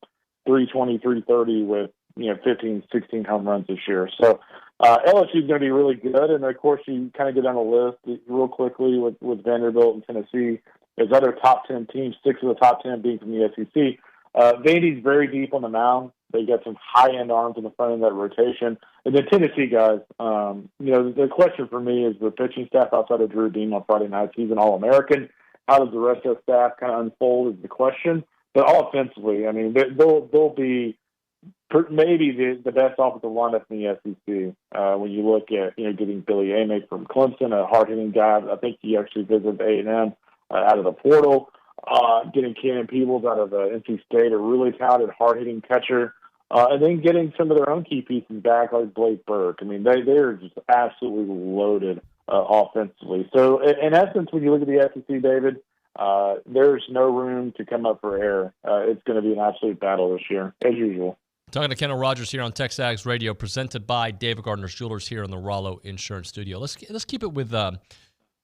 320, 330 with 15, 16 home runs this year. So LSU is going to be really good, and of course you kind of get on the list real quickly with Vanderbilt and Tennessee. There's other top 10 teams, 6 of the top 10 being from the SEC. Vandy's very deep on the mound. They got some high-end arms in the front of that rotation. And then Tennessee guys, the question for me is the pitching staff outside of Drew Dean on Friday nights. He's an All-American. How does the rest of the staff kind of unfold is the question. But offensively, I mean, they'll be maybe the best offensive lineup in the SEC. When you look at, getting Billy Amick from Clemson, a hard-hitting guy. I think he actually visited A&M. Out of the portal, getting Cannon Peebles out of NC State, a really talented, hard-hitting catcher, and then getting some of their own key pieces back like Blake Burke. I mean, they're just absolutely loaded offensively. So in essence, when you look at the SEC, David, there's no room to come up for air. It's going to be an absolute battle this year, as usual. Talking to Kendall Rogers here on TexAgs Radio, presented by David Gardner's Jewelers here in the Rollo Insurance Studio. Let's keep it with the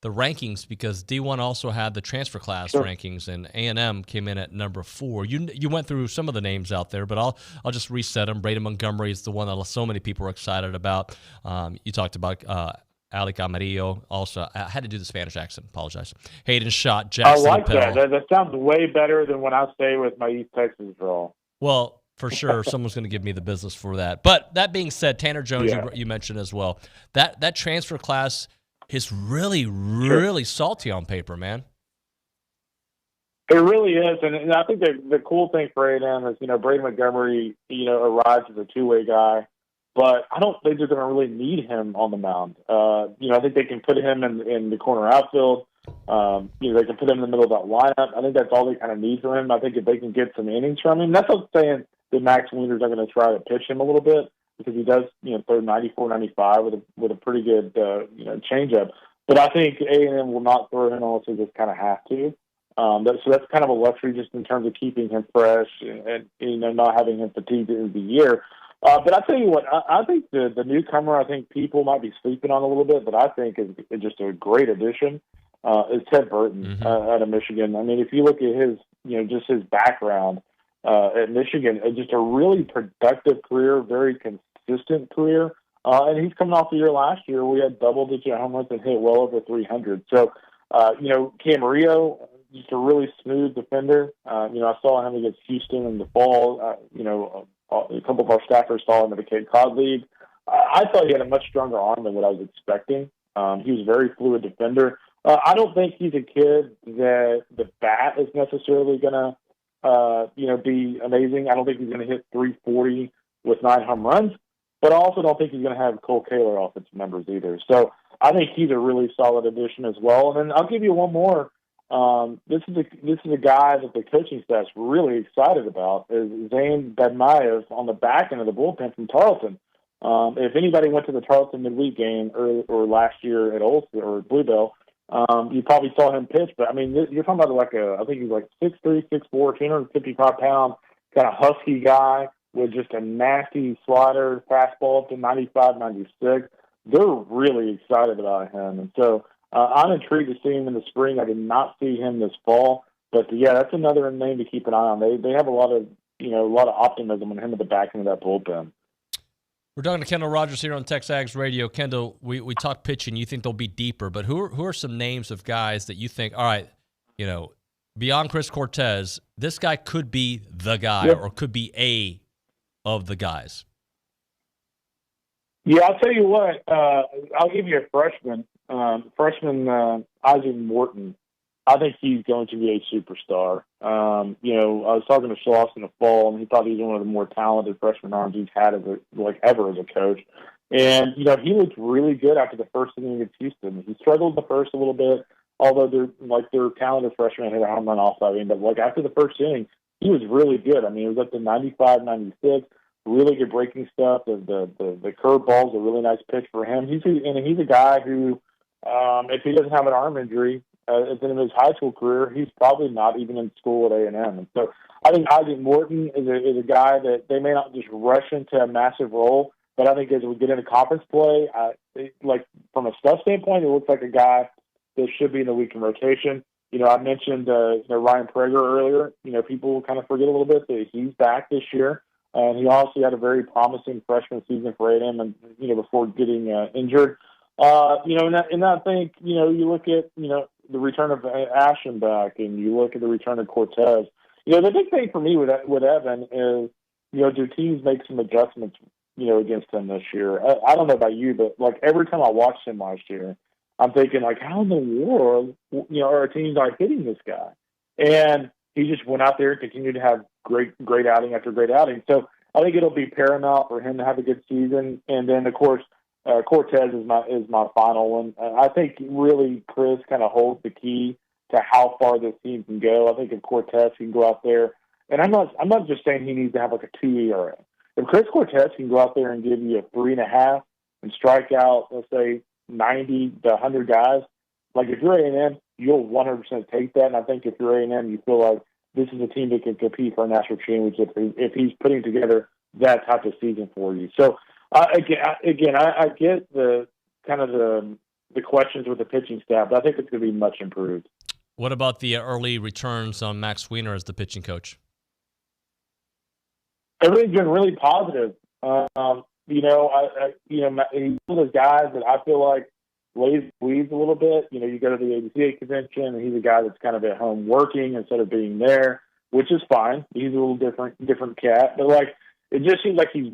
rankings, because D1 also had the transfer class rankings, and A&M came in at number 4. You went through some of the names out there, but I'll just reset them. Braden Montgomery is the one that so many people are excited about. You talked about Alec Amarillo. Also, I had to do the Spanish accent. Apologize. Hayden Schott, Jackson I like Appel. that. Sounds way better than when I stay with my East Texas draw. Well, for sure, someone's going to give me the business for that. But that being said, Tanner Jones, you mentioned as well. That transfer class is really, really salty on paper, man. It really is, and I think the cool thing for A&M is, Braden Montgomery, arrives as a two-way guy, but I don't think they're going to really need him on the mound. I think they can put him in the corner outfield. They can put him in the middle of that lineup. I think that's all they kind of need from him. I think if they can get some innings from him, that's not saying that Max Wiener's are going to try to pitch him a little bit, because he does, throw 94, 95 with a pretty good, changeup. But I think A&M will not throw him unless they just kind of have to. So that's kind of a luxury just in terms of keeping him fresh and not having him fatigued in the year. But I tell you what, I think the newcomer, I think people might be sleeping on a little bit, but I think is just a great addition, is Ted Burton out of Michigan. I mean, if you look at his, just his background at Michigan, just a really productive career, very consistent career. And he's coming off the year last year. We had double-digit home runs and hit well over 300. So, Camarillo, just a really smooth defender. I saw him against Houston in the fall. A couple of our staffers saw him at the Cape Cod League. I thought he had a much stronger arm than what I was expecting. He was a very fluid defender. I don't think he's a kid that the bat is necessarily going to, be amazing. I don't think he's going to hit 340 with 9 home runs, but I also don't think he's going to have Cole Kaler offensive numbers either. So I think he's a really solid addition as well. And then I'll give you one more. This is a guy that the coaching staff's really excited about, is Zane Bedmaev on the back end of the bullpen from Tarleton. If anybody went to the Tarleton midweek game or last year at Olsen or Bluebell, you probably saw him pitch. But I mean, you're talking about I think he's like 6'3", 6'4", 255 pound, kind of husky guy with just a nasty slider, fastball up to 95, 96. They're really excited about him, and so. I'm intrigued to see him in the spring. I did not see him this fall, but that's another name to keep an eye on. They have a lot of optimism on him at the back end of that bullpen. We're talking to Kendall Rogers here on TexAgs Radio. Kendall, we talk pitching. You think they'll be deeper, but who are some names of guys that you think, all right, beyond Chris Cortez, this guy could be the guy or could be a of the guys? Yeah, I'll tell you what. I'll give you a freshman. Isaac Morton. I think he's going to be a superstar. I was talking to Schloss in the fall, and he thought he was one of the more talented freshman arms he's had ever as a coach. And he looked really good after the first inning against Houston. He struggled the first a little bit, although they're talented freshmen hit a home run off of him. But after the first inning, he was really good. I mean, it was up to 95, 96. Really good breaking stuff. The curve ball's a really nice pitch for him. He's a guy who, if he doesn't have an arm injury at the end of his high school career, he's probably not even in school at A&M. And so I think Isaac Morton is a guy that they may not just rush into a massive role, but I think as we get into conference play, from a stuff standpoint, it looks like a guy that should be in the weekend rotation. I mentioned Ryan Prager earlier. People kind of forget a little bit that he's back this year. And he also had a very promising freshman season for A&M, and before getting injured. And I think you look at the return of Ashton back, and you look at the return of Cortez. The big thing for me with Evan is do teams make some adjustments against him this year? I don't know about you, but every time I watched him last year, I'm thinking how in the world are our teams not hitting this guy? And he just went out there and continued to have great outing after great outing. So I think it'll be paramount for him to have a good season. And then, of course, Cortez is my final one. I think really Chris kind of holds the key to how far this team can go. I think if Cortez can go out there, and I'm not just saying he needs to have a 2 ERA. If Chris Cortez can go out there and give you a 3.5 and strike out, let's say 90 to 100 guys. Like if you're A&M, you'll 100% take that. And I think if you're A&M, you feel like this is a team that can compete for a national championship if he's putting together that type of season for you. So I get the kind of the questions with the pitching staff, but I think it's going to be much improved. What about the early returns on Max Weiner as the pitching coach? Everything's been really positive. He's one of those guys that I feel like lays weeds a little bit. You go to the ABCA convention, and he's a guy that's kind of at home working instead of being there, which is fine. He's a little different cat, but it just seems like he's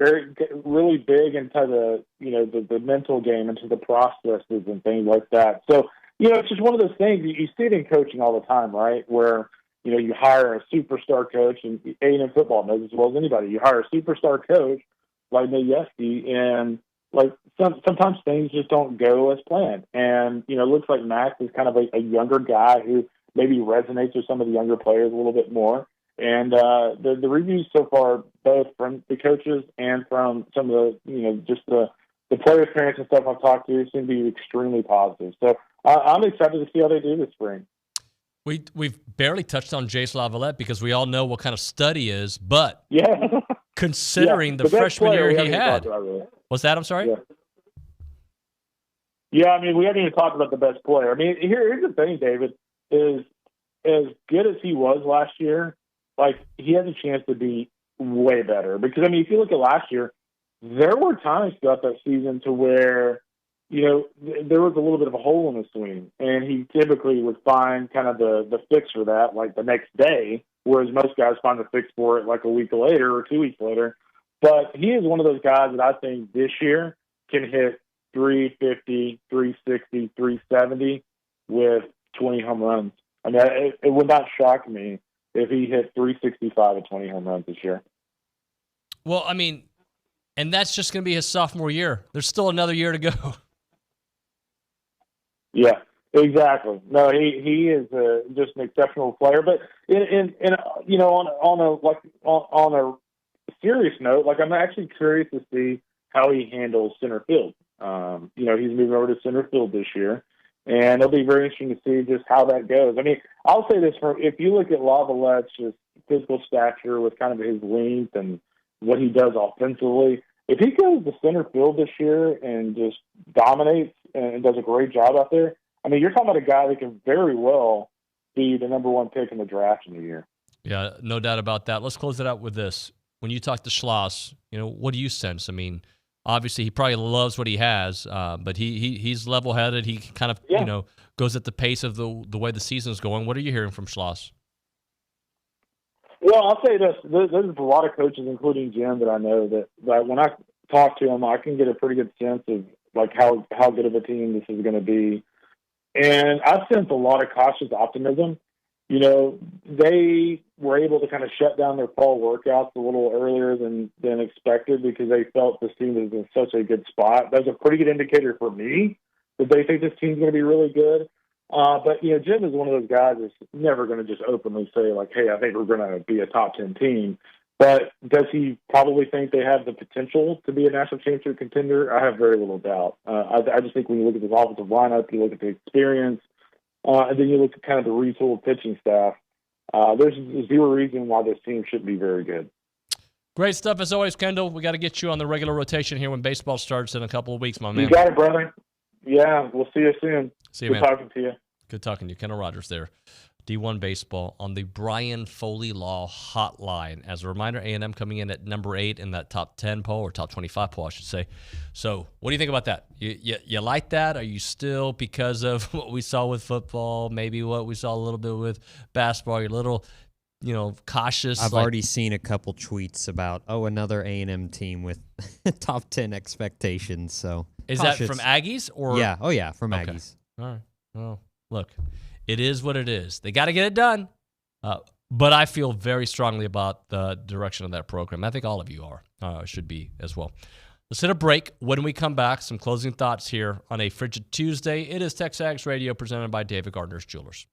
really big into the mental game, into the processes and things like that. So, it's just one of those things. You see it in coaching all the time, right? Where, you hire a superstar coach, and A&M football knows as well as anybody. You hire a superstar coach like Nate Yesky, and sometimes things just don't go as planned. And, it looks like Max is kind of a younger guy who maybe resonates with some of the younger players a little bit more. And the reviews so far, both from the coaches and from some of the, just the players' parents and stuff I've talked to, seem to be extremely positive. So I'm excited to see how they do this spring. We've barely touched on Jace Lavalette because we all know what kind of stud he is, but considering the freshman year he had. What's that? I'm sorry? Yeah, we haven't even talked about the best player. Here's the thing, David, is as good as he was last year, he has a chance to be way better. Because, if you look at last year, there were times throughout that season to where, there was a little bit of a hole in the swing. And he typically would find kind of the fix for that, the next day, whereas most guys find the fix for it a week later or 2 weeks later. But he is one of those guys that I think this year can hit 350, 360, 370 with 20 home runs. It would not shock me if he hit 365 and 20 home runs this year. Well, and that's just going to be his sophomore year. There's still another year to go. Yeah, exactly. No, he is just an exceptional player. But on a serious note, I'm actually curious to see how he handles center field. He's moving over to center field this year. And it'll be very interesting to see just how that goes. I'll say this, if you look at Lavalette's just physical stature with kind of his length and what he does offensively, if he goes to center field this year and just dominates and does a great job out there, you're talking about a guy that can very well be the number one pick in the draft in the year. Yeah, no doubt about that. Let's close it out with this. When you talk to Schloss, what do you sense? Obviously, he probably loves what he has, but he's level-headed. He kind of, goes at the pace of the way the season's going. What are you hearing from Schloss? Well, I'll say this. There's a lot of coaches, including Jim, that I know that when I talk to him, I can get a pretty good sense of how good of a team this is going to be. And I sense a lot of cautious optimism. They were able to kind of shut down their fall workouts a little earlier than expected because they felt this team was in such a good spot. That's a pretty good indicator for me that they think this team's going to be really good. But Jim is one of those guys that's never going to just openly say, hey, I think we're going to be a top 10 team. But does he probably think they have the potential to be a national championship contender? I have very little doubt. I just think when you look at this offensive lineup, you look at the experience, and then you look at kind of the retooled pitching staff, there's zero reason why this team shouldn't be very good. Great stuff as always, Kendall. We got to get you on the regular rotation here when baseball starts in a couple of weeks, my man. You got it, brother. Yeah, we'll see you soon. See you, man. Good talking to you. Good talking to you. Kendall Rogers there. D1 Baseball on the Brian Foley Law Hotline. As a reminder, A&M coming in at number 8 in that top 10 poll, or top 25 poll, I should say. So what do you think about that? You like that? Are you still, because of what we saw with football, maybe what we saw a little bit with basketball, you're a little, cautious? I've already seen a couple tweets about, another A&M team with top 10 expectations. So is cautious. That from Aggies? Or Yeah. Oh, yeah, from Aggies. All right. Well, look. It is what it is. They got to get it done. But I feel very strongly about the direction of that program. I think all of you should be as well. Let's hit a break. When we come back, some closing thoughts here on a frigid Tuesday. It is TexAgs Radio presented by David Gardner's Jewelers.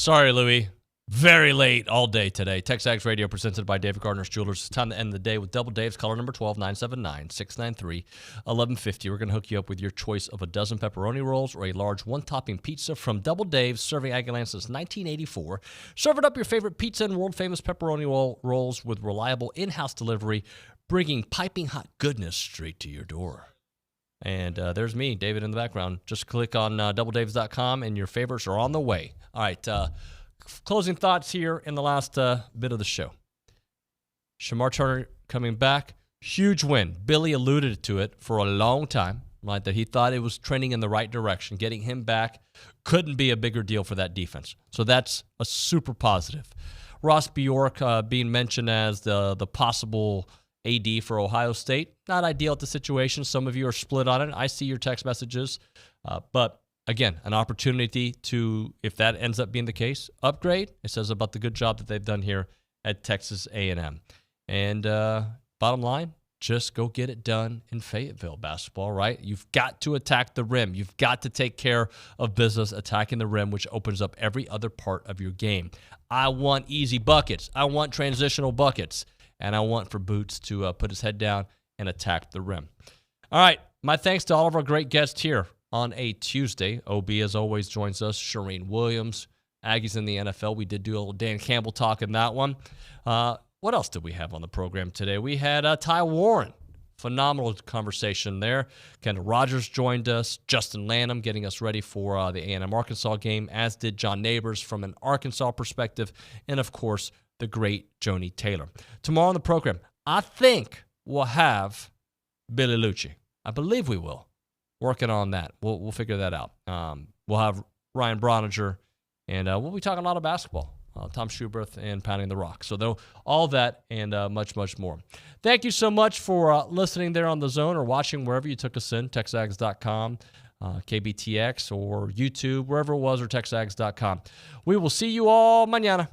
Sorry, Louie. Very late all day today. TexAgs Radio presented by David Gardner's Jewelers. It's time to end the day with Double Dave's caller number 12, 979-693-1150. We're going to hook you up with your choice of a dozen pepperoni rolls or a large one-topping pizza from Double Dave's, serving Aggieland since 1984. Serving up your favorite pizza and world-famous pepperoni rolls with reliable in-house delivery, bringing piping hot goodness straight to your door. And there's me, David, in the background. Just click on doubledaves.com and your favorites are on the way. All right, closing thoughts here in the last bit of the show. Shemar Turner coming back. Huge win. Billy alluded to it for a long time, right? That he thought it was trending in the right direction. Getting him back couldn't be a bigger deal for that defense. So that's a super positive. Ross Bjork being mentioned as the possible AD for Ohio State. Not ideal at the situation. Some of you are split on it. I see your text messages. But again, an opportunity to, if that ends up being the case, upgrade. It says about the good job that they've done here at Texas A&M. And bottom line, just go get it done in Fayetteville basketball, right? You've got to attack the rim. You've got to take care of business attacking the rim, which opens up every other part of your game. I want easy buckets. I want transitional buckets. And I want for Boots to put his head down and attack the rim. All right, my thanks to all of our great guests here on a Tuesday. OB, as always, joins us. Charean Williams, Aggies in the NFL. We did do a little Dan Campbell talk in that one. What else did we have on the program today? We had Ty Warren. Phenomenal conversation there. Kendall Rogers joined us. Justin Lanham getting us ready for the A&M Arkansas game, as did John Nabors from an Arkansas perspective. And, of course, the great Joni Taylor. Tomorrow on the program, I think we'll have Billy Lucci. I believe we will. Working on that. We'll figure that out. We'll have Ryan Broniger, and we'll be talking a lot of basketball. Tom Schubert and Pounding the Rock. So all that and much, much more. Thank you so much for listening there on The Zone or watching wherever you took us in, TexAgs.com, KBTX, or YouTube, wherever it was, or TexAgs.com. We will see you all mañana.